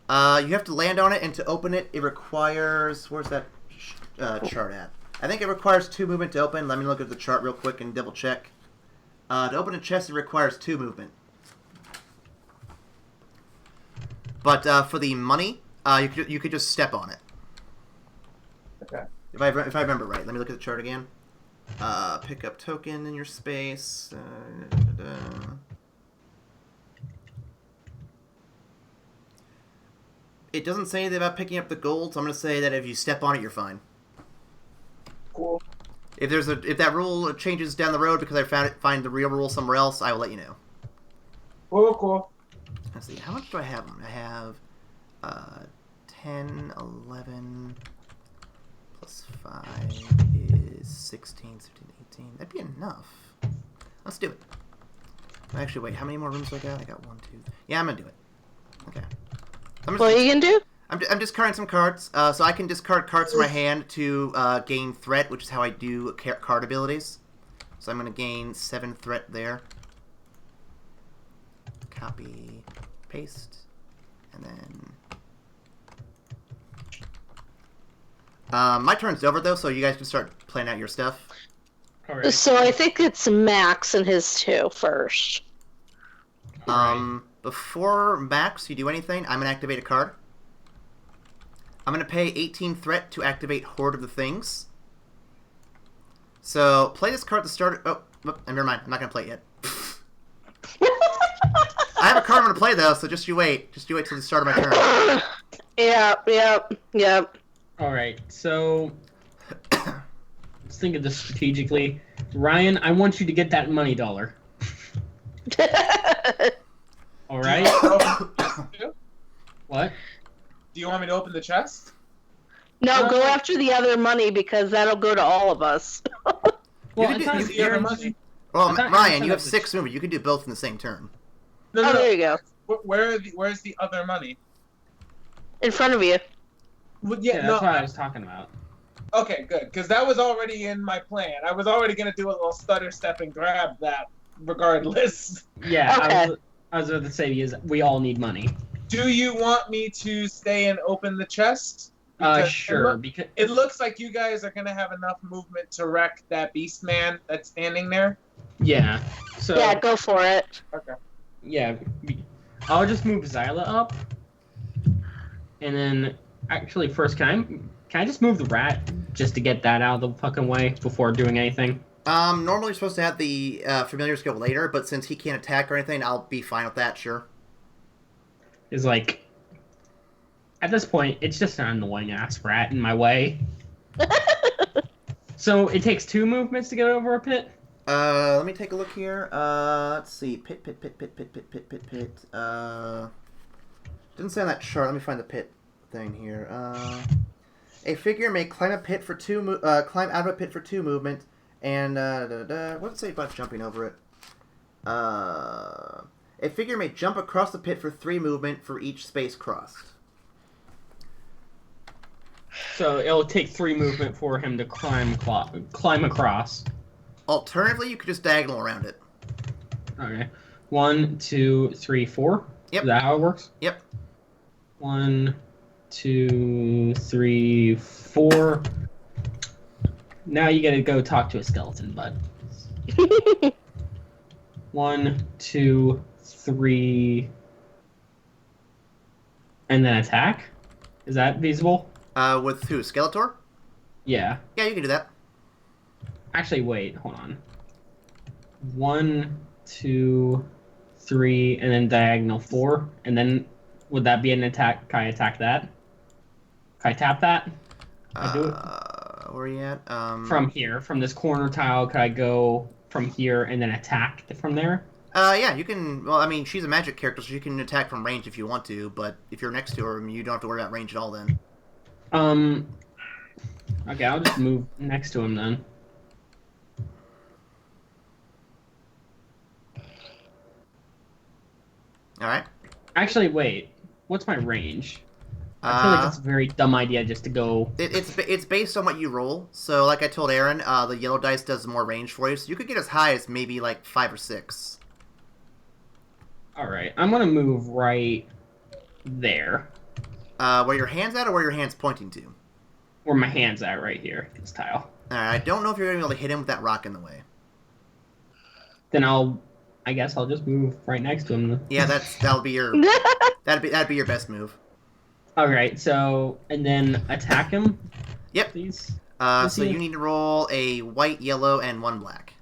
You have to land on it, and to open it, it requires... Where's that chart at? I think it requires 2 movement to open. Let me look at the chart real quick and double check. To open a chest, it requires 2 movement. But for the money, you could just step on it. Okay. If I remember right. Let me look at the chart again. Pick up token in your space. It doesn't say anything about picking up the gold, so I'm going to say that if you step on it, you're fine. Cool. If that rule changes down the road because I find the real rule somewhere else, I will let you know. Cool. Let's see, how much do I have on? I have 10, 11, plus 5 is 16, 17, 18. That'd be enough. Let's do it. Actually, wait, how many more rooms do I got? I got 1, 2. Yeah, I'm going to do it. Okay. What are you gonna do? I'm discarding some cards, so I can discard cards from my hand to gain threat, which is how I do card abilities. So I'm going to gain 7 threat there. Copy, paste, and then... my turn's over, though, so you guys can start playing out your stuff. Alright. So I think it's Max and his 2 first. Before Max, you do anything, I'm going to activate a card. I'm going to pay 18 threat to activate Horde of the Things. So, play this card at the start... Oh, never mind. I'm not going to play it yet. I have a card I'm going to play, though, so just you wait. Just you wait till the start of my turn. Yep. Alright, so... let's think of this strategically. Ryan, I want you to get that money dollar. Alright? What? Do you want me to open the chest? No, go after the other money because that'll go to all of us. Well, can it's do- not you- The other money. Well, I thought Ryan, you you have said 6 movement. You can do both in the same turn. No, Oh, there you go. Where's the other money? In front of you. Well, Yeah, that's what I was talking about. Okay, good, because that was already in my plan. I was already gonna do a little stutter step and grab that, regardless. Yeah, Okay. I was about to say, because we all need money. Do you want me to stay and open the chest? Because Sure, because... It looks like you guys are gonna have enough movement to wreck that beast man that's standing there. Yeah, so... Yeah, go for it. Okay. Yeah, I'll just move Zyla up. And then, actually, first, can I just move the rat just to get that out of the fucking way before doing anything? Normally you're supposed to have the familiars go later, but since he can't attack or anything, I'll be fine with that, sure. Is like... At this point, it's just an annoying ass rat in my way. So it takes 2 movements to get over a pit? Let me take a look here. Let's see. Pit. Didn't say on that chart. Let me find the pit thing here. A figure may climb a pit for climb out of a pit for 2 movement, and what did it say about jumping over it? A figure may jump across the pit for 3 movement for each space crossed. So it'll take 3 movement for him to climb across. Alternatively, you could just diagonal around it. Okay. 1, 2, 3, 4. Yep. Is that how it works? Yep. 1, 2, 3, 4. Now you gotta go talk to a skeleton, bud. 1, 2, 3, and then attack? Is that feasible? With who? Skeletor? Yeah. Yeah, you can do that. Actually, wait, hold on. 1, 2, 3, and then diagonal 4, and then would that be an attack? Can I attack that? Can I tap that? I do it. Where are you at? From here, from this corner tile, could I go from here and then attack from there? Yeah, you can. Well, I mean, she's a magic character, so you can attack from range if you want to. But if you're next to her, you don't have to worry about range at all. Then. Okay, I'll just move next to him then. All right. Actually, wait. What's my range? I feel like it's a very dumb idea just to go. It's based on what you roll. So, like I told Aaron, the yellow dice does more range for you, so you could get as high as maybe like 5 or 6. All right, I'm gonna move right there. Where your hand's at, or where your hand's pointing to? Where my hand's at, right here. This tile. All right. I don't know if you're gonna be able to hit him with that rock in the way. Then I guess I'll just move right next to him. Yeah, that'll be your that'd be your best move. All right, so and then attack him. Yep. Please. So you need to roll a white, yellow, and 1 black.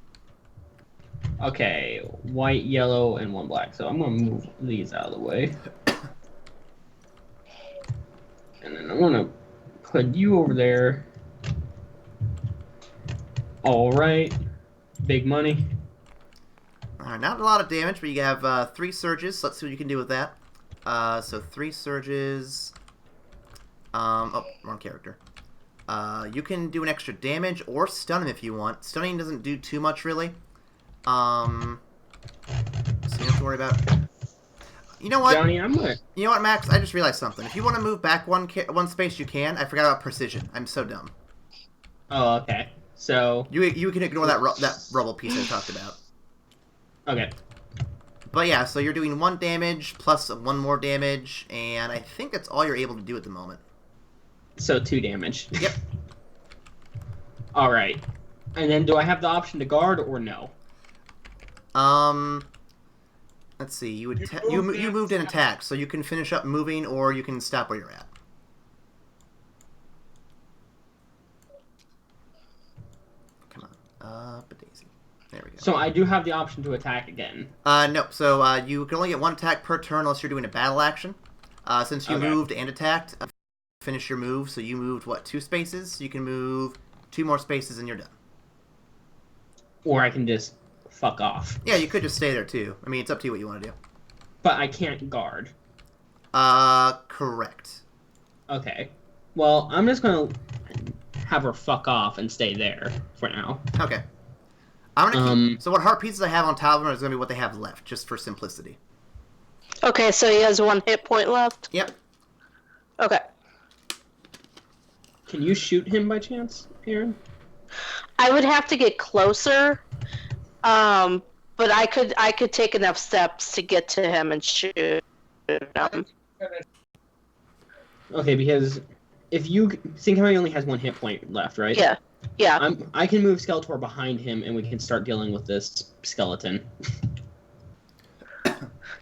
Okay, white, yellow, and 1 black. So I'm gonna move these out of the way, and then I'm gonna put you over there. All right, big money. Not a lot of damage, but you have 3 surges. So let's see what you can do with that. So 3 surges. Oh, wrong character. You can do an extra damage or stun him if you want. Stunning doesn't do too much, really. So you don't have to worry about. You know what? Johnny, I'm gonna. You know what, Max? I just realized something. If you want to move back one space, you can. I forgot about precision. I'm so dumb. Oh, okay. So you can ignore that rubble piece I talked about. Okay. But yeah, so you're doing 1 damage plus 1 more damage, and I think that's all you're able to do at the moment. So 2 damage. Yep. All right. And then do I have the option to guard or no? Let's see. You moved an attack, so you can finish up moving, or you can stop where you're at. Come on, up a daisy. There we go. So I do have the option to attack again. No. So you can only get 1 attack per turn unless you're doing a battle action. Since you moved and attacked, finish your move. So you moved what 2 spaces? You can move 2 more spaces and you're done. Or I can just fuck off. Yeah, you could just stay there too. I mean, it's up to you what you want to do. But I can't guard. Correct. Okay. Well, I'm just gonna have her fuck off and stay there for now. Okay. I'm gonna keep, so what heart pieces I have on top of them is gonna be what they have left, just for simplicity. Okay, so he has 1 hit point left? Yep. Okay. Can you shoot him by chance, Aaron? I would have to get closer, but I could take enough steps to get to him and shoot him. Okay, because if you think he only has 1 hit point left, right? Yeah. Yeah. I can move Skeletor behind him, and we can start dealing with this skeleton.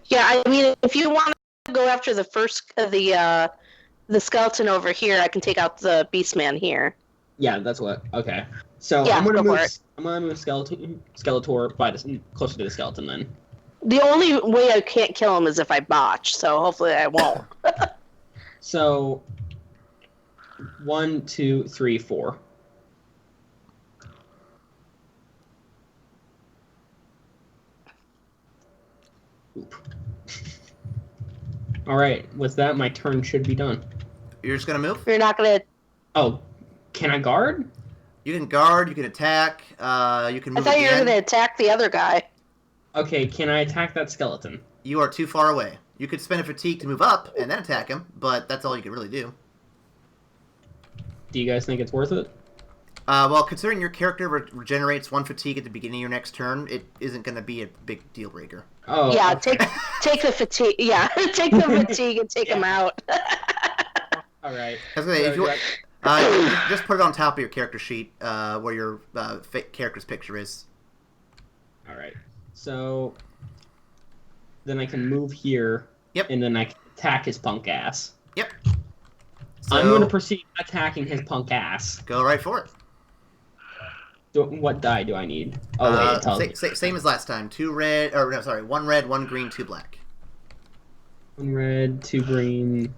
Yeah, I mean, if you want to go after the first the skeleton over here, I can take out the Beastman here. Yeah, that's what. Okay. So Yeah, I'm gonna go move. for it. I'm gonna move Skeletor closer to the skeleton then. The only way I can't kill him is if I botch, so hopefully I won't. So 1, 2, 3, 4. Oop. All right. With that, my turn should be done. You're just gonna move. You're not gonna. Oh, can I guard? You can guard. You can attack. You can I move thought you were again. gonna attack the other guy. Okay, can I attack that skeleton? You are too far away. You could spend a fatigue to move up and then attack him, but that's all you can really do. Do you guys think it's worth it? Well, considering your character regenerates 1 fatigue at the beginning of your next turn, it isn't going to be a big deal breaker. Oh. Yeah, okay. take the fatigue. Yeah, take the fatigue and take him out. All right. I was gonna say, if you just put it on top of your character sheet, where your character's picture is. All right. So then I can move here. Yep. And then I can attack his punk ass. Yep. So, I'm going to proceed attacking his punk ass. Go right for it. What die do I need? Oh wait, it tells me. Same as last time. 2 red, or no, sorry, 1 red, 1 green, 2 black. 1 red, 2 green,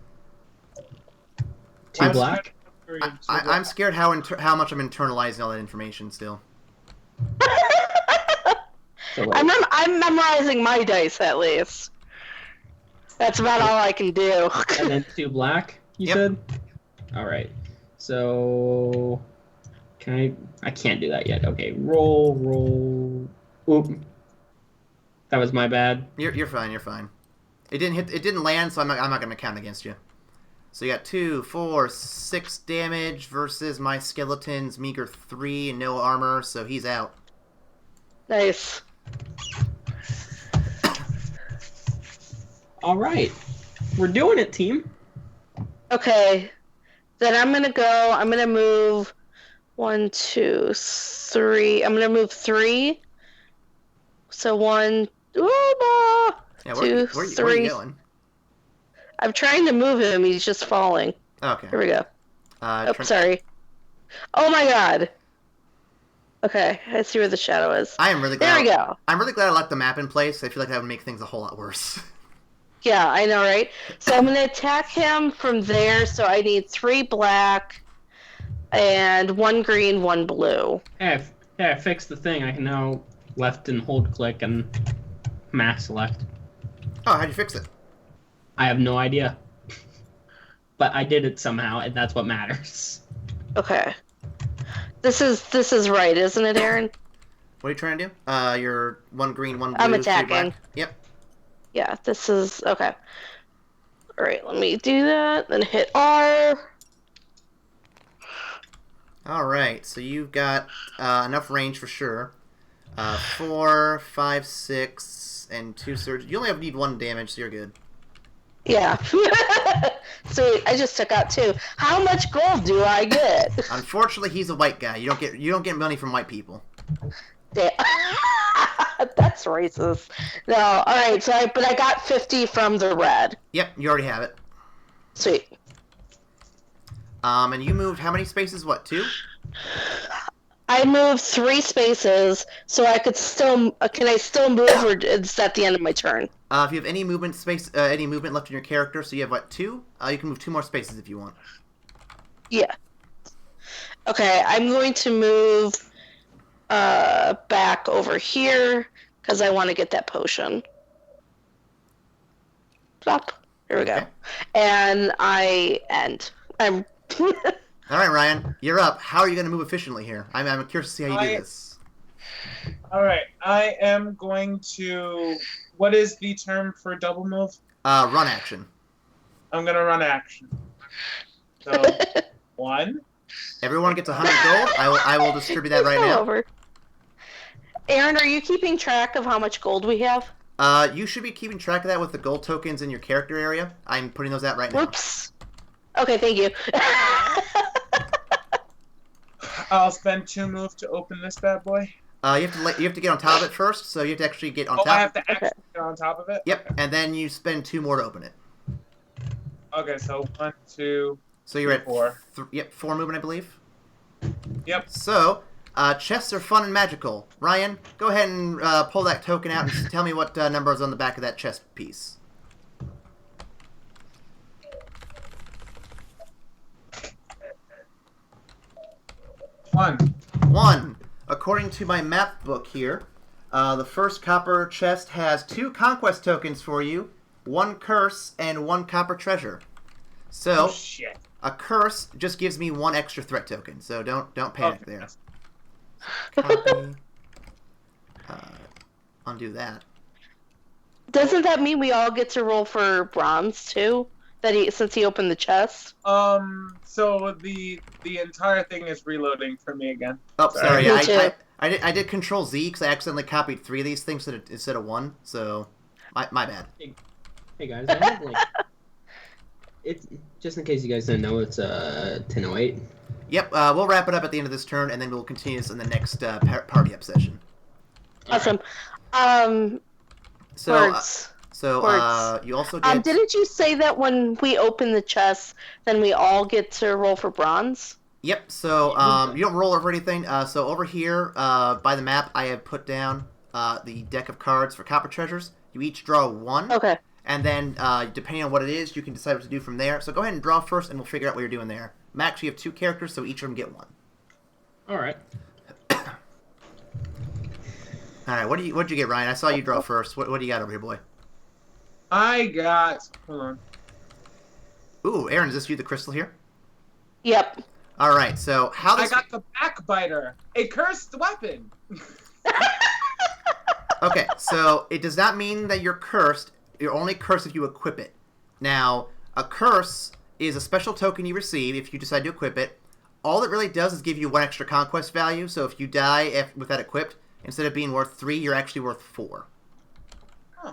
2 black. I'm scared how much I'm internalizing all that information still. So wait. I'm memorizing my dice at least. That's about all I can do. And then 2 black, you Yep. said? Alright. So can I can't do that yet. Okay, roll. Oop. That was my bad. You're fine, you're fine. It didn't land, so I'm not gonna count against you. So you got 2, 4, 6 damage versus my skeleton's meager 3 and no armor, so he's out. Nice. Alright. We're doing it, team. Okay. Then I'm gonna move 1, 2, 3. I'm gonna move 3. So 1, Yeah, where 2, are 3. you going? I'm trying to move him. He's just falling. Okay. Here we go. Oh, Trent- sorry. Oh my god. Okay, I see where the shadow is. I am really glad. There we go. I'm really glad I left the map in place. I feel like that would make things a whole lot worse. Yeah, I know, right? So I'm gonna attack him from there. So I need 3 black and 1 green, 1 blue. Hey, I fixed the thing. I can now left and hold click and mass select. Oh, how'd you fix it? I have no idea. But I did it somehow, and that's what matters. Okay. This is right, isn't it, Aaron? What are you trying to do? You're 1 green, 1 blue. I'm 3 attacking. black. Yep. Yeah, this is okay. All right, let me do that. Then hit R. All right, so you've got enough range for sure. 4, 5, 6, and 2 surge. You only need 1 damage, so you're good. Yeah. Sweet. I just took out 2. How much gold do I get? Unfortunately, he's a white guy. You don't get money from white people. Damn. That's racist. No. All right. So, but I got 50 from the red. Yep, you already have it. Sweet. And you moved how many spaces? What, 2? I moved 3 spaces, so I could still. Can I still move, or is that the end of my turn? If you have any movement left in your character, so you have what, 2? You can move 2 more spaces if you want. Yeah. Okay, I'm going to move back over here because I want to get that potion. Plop. Here we go. Okay. And I'm. All right, Ryan, you're up. How are you going to move efficiently here? I'm curious to see how you do this. All right, I am going to. What is the term for double move? Run action. I'm gonna run action. So 1. Everyone gets 100 gold. I will distribute that right now. Over. Aaron, are you keeping track of how much gold we have? You should be keeping track of that with the gold tokens in your character area. I'm putting those out right now. Whoops. Okay, thank you. I'll spend 2 move to open this bad boy. You have to get on top of it first, so you have to actually get on top. I have to actually get on top of it. Yep, and then you spend 2 more to open it. Okay, so 1, 2. So you're at 4. 4 movement, I believe. Yep. So chests are fun and magical. Ryan, go ahead and pull that token out and tell me what number is on the back of that chest piece. 1. 1. According to my map book here, The first copper chest has 2 conquest tokens for you, 1 curse, and 1 copper treasure. So, Oh shit. a curse just gives me 1 extra threat token, so don't panic Okay. there. Copy. Undo that. Doesn't that mean we all get to roll for bronze too? Since he opened the chest. So the entire thing is reloading for me again. Oh, sorry. Me too. I did Control Z because I accidentally copied 3 of these things instead of 1. So, my bad. Hey guys, I have like it's just in case you guys didn't know, it's 10:08. Yep. We'll wrap it up at the end of this turn, and then we'll continue this in the next party up session. Awesome. So, Words. you also get. Didn't you say that when we open the chest, then we all get to roll for bronze? Yep. So you don't roll over anything. So over here by the map, I have put down the deck of cards for copper treasures. You each draw 1. Okay. And then, depending on what it is, you can decide what to do from there. So go ahead and draw first, and we'll figure out what you're doing there. Max, you have 2 characters, so each of them get 1. All right. All right. What'd you get, Ryan? I saw you draw first. What do you got over here, boy? I got. Hold on. Ooh, Aaron, is this you, the crystal here? Yep. All right. So how I this? got the backbiter, a cursed weapon. Okay. So it does not mean that you're cursed. You're only cursed if you equip it. Now, a curse is a special token you receive if you decide to equip it. All it really does is give you 1 extra conquest value. So if you die with that equipped, instead of being worth 3, you're actually worth 4. Huh.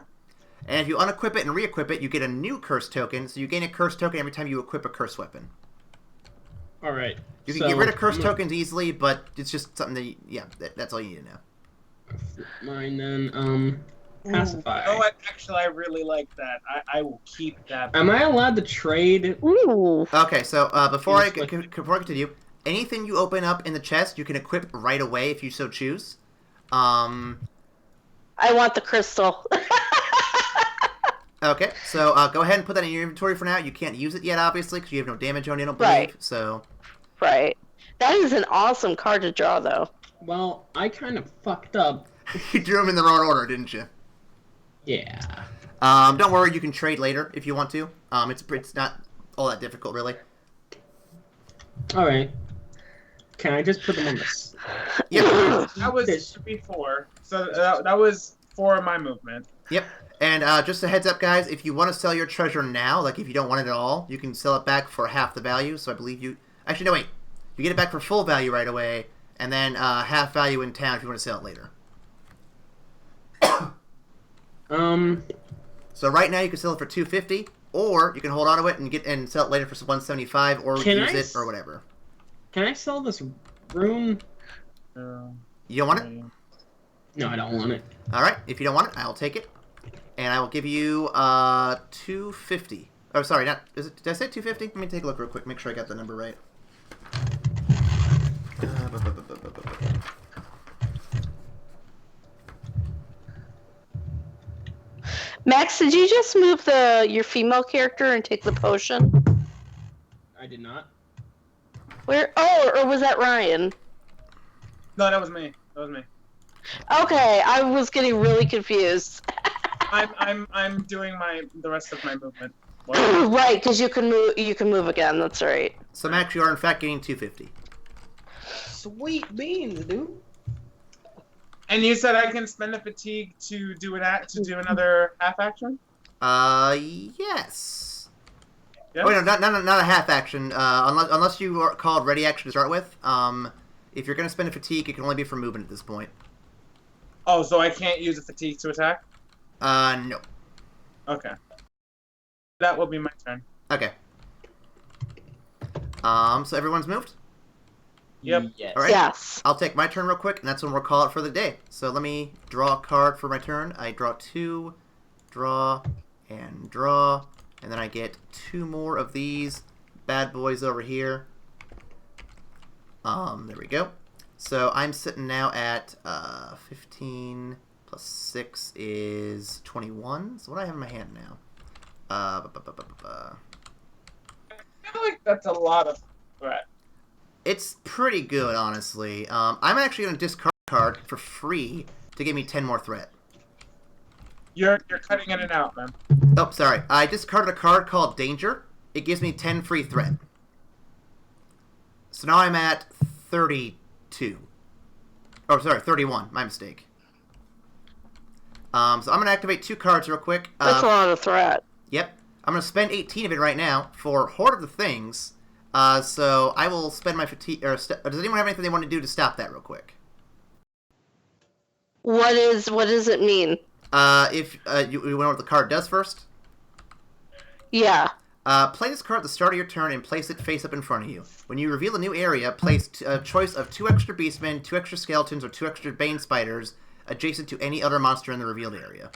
And if you unequip it and re-equip it, you get a new curse token. So you gain a curse token every time you equip a curse weapon. All right. You can get rid of curse tokens easily, but it's just something that that's all you need to know. Flip mine then. Pacify. You know what? Actually, I really like that. I will keep that. Am I allowed to trade? Ooh. Okay, so before I continue, anything you open up in the chest, you can equip right away if you so choose. I want the crystal. Okay, so go ahead and put that in your inventory for now. You can't use it yet, obviously, because you have no damage on you, I don't believe. Right. So. Right. That is an awesome card to draw, though. Well, I kind of fucked up. You drew them in the wrong order, didn't you? Yeah. Don't worry, you can trade later if you want to. It's not all that difficult, really. All right. Can I just put them on this? Yep. That was 3-4. So that was 4 of my movement. Yep. And just a heads up, guys, if you want to sell your treasure now, like if you don't want it at all, you can sell it back for half the value. So I believe you... Actually, no, wait. You get it back for full value right away, and then half value in town if you want to sell it later. So right now you can sell it for $250, or you can hold on to it and sell it later for $175, or use it or whatever. Can I sell this rune? You don't want it? No, I don't want it. All right. If you don't want it, I'll take it, and I will give you $250. Oh, sorry, not. Did I say $250? Let me take a look real quick. Make sure I got the number right. Max, did you just move your female character and take the potion? I did not. Where? Oh, or was that Ryan? No, that was me. That was me. Okay, I was getting really confused. I'm doing the rest of my movement. Right, because you can move. You can move again. That's right. So Max, you are in fact getting $250. Sweet beans, dude. And you said I can spend a fatigue to do another half action? Yes. Yeah. Oh, wait, no, not a half action. Unless you are called ready action to start with. If you're gonna spend a fatigue, it can only be for movement at this point. Oh, so I can't use a fatigue to attack? No. Okay. That will be my turn. Okay. So everyone's moved? Yep. Yes. All right. Yes. I'll take my turn real quick, and that's when we'll call it for the day. So let me draw a card for my turn. I draw 2, draw, and then I get 2 more of these bad boys over here. There we go. So I'm sitting now at 15 plus 6 is 21. So what do I have in my hand now? I feel like that's a lot of threat. It's pretty good, honestly. I'm actually going to discard a card for free to give me 10 more threat. You're cutting in and out, man. Oh, sorry. I discarded a card called Danger. It gives me 10 free threat. So now I'm at 32. Oh, sorry, 31. My mistake. So I'm going to activate 2 cards real quick. That's a lot of threat. Yep. I'm going to spend 18 of it right now for Hoard of the Things. So I will spend my fatigue... does anyone have anything they want to do to stop that real quick? What does it mean? If you know what the card does first? Yeah. Play this card at the start of your turn and place it face up in front of you. When you reveal a new area, place a choice of 2 extra beastmen, 2 extra skeletons, or 2 extra bane spiders adjacent to any other monster in the revealed area.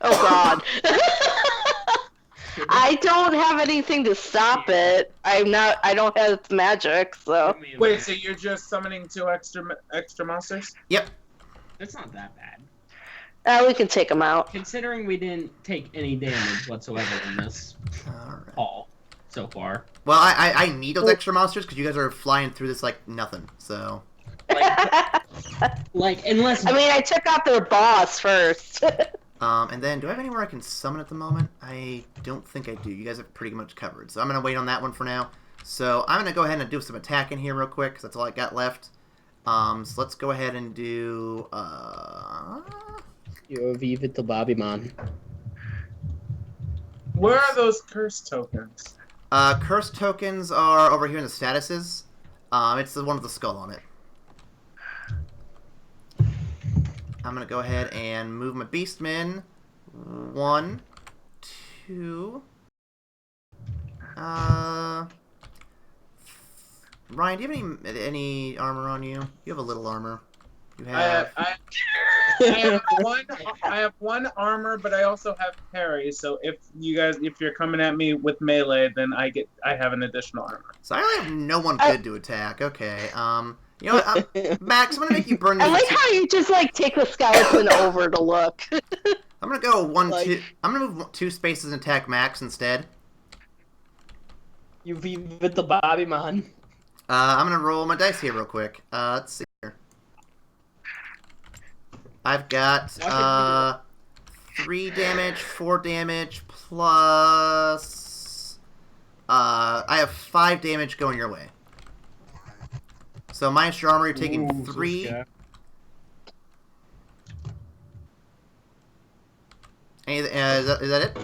Oh God. I don't have anything to stop it. I don't have magic, so. Wait, so you're just summoning 2 extra monsters? Yep. It's not that bad. We can take them out. Considering we didn't take any damage whatsoever in this haul so far. Well, I need those extra monsters because you guys are flying through this like nothing, so. Like, unless... I mean, I took out their boss first. And then, do I have anywhere I can summon at the moment? I don't think I do. You guys have pretty much covered, so I'm going to wait on that one for now. So I'm going to go ahead and do some attacking here real quick, because that's all I got left. So let's go ahead and do... Yo, vive the Bobby Man. Where are those curse tokens? Curse tokens are over here in the statuses. It's the one with the skull on it. I'm going to go ahead and move my Beastmen. 1, 2... Ryan, do you have any armor on you? You have a little armor. You have... I have one armor, but I also have parry. So if you're coming at me with melee, then I have an additional armor. So I really have no one good to attack. Okay. You know what? Max, I'm gonna make you burn. I like how you just like take the skeleton over to look. I'm gonna go 1, 2. I'm gonna move 2 spaces and attack Max instead. You vive the Bobby Man. I'm gonna roll my dice here real quick. Let's see here. I've got 3 damage, 4 damage, plus I have 5 damage going your way. So minus your armor, you're taking 3. Is that it?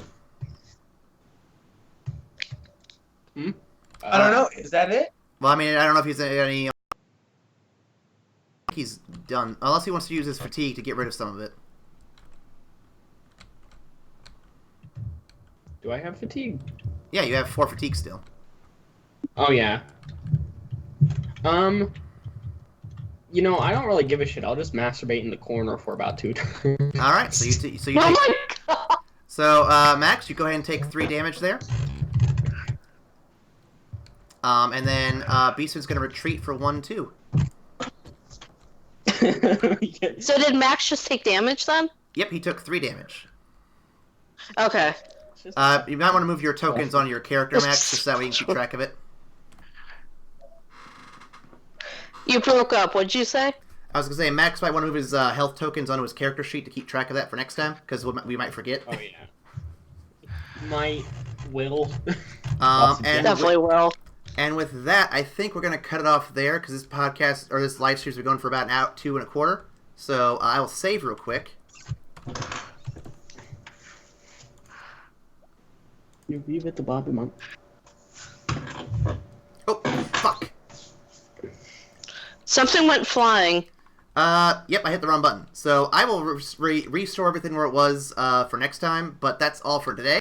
I don't know. Is that it? Well, I mean, I don't know if he's any... He's done. Unless he wants to use his fatigue to get rid of some of it. Do I have fatigue? Yeah, you have 4 fatigue still. Oh, yeah. You know, I don't really give a shit. I'll just masturbate in the corner for about 2 turns. Alright, so you take... Oh my God! So, Max, you go ahead and take 3 damage there. And then, Beastman's gonna retreat for 1, 2. So did Max just take damage then? Yep, he took 3 damage. Okay. You might want to move your tokens onto your character, Max, just that way you can keep track of it. You broke up. What'd you say? I was gonna say, Max might want to move his health tokens onto his character sheet to keep track of that for next time, because we might forget. Oh, yeah. Might, will. And Definitely will. And with that, I think we're going to cut it off there, because this podcast, or this live stream's been going for about an hour, 2 1/4. So I will save real quick. You leave it to Bobby Man. Oh, fuck. Something went flying. Yep, I hit the wrong button. So I will restore everything where it was for next time, but that's all for today.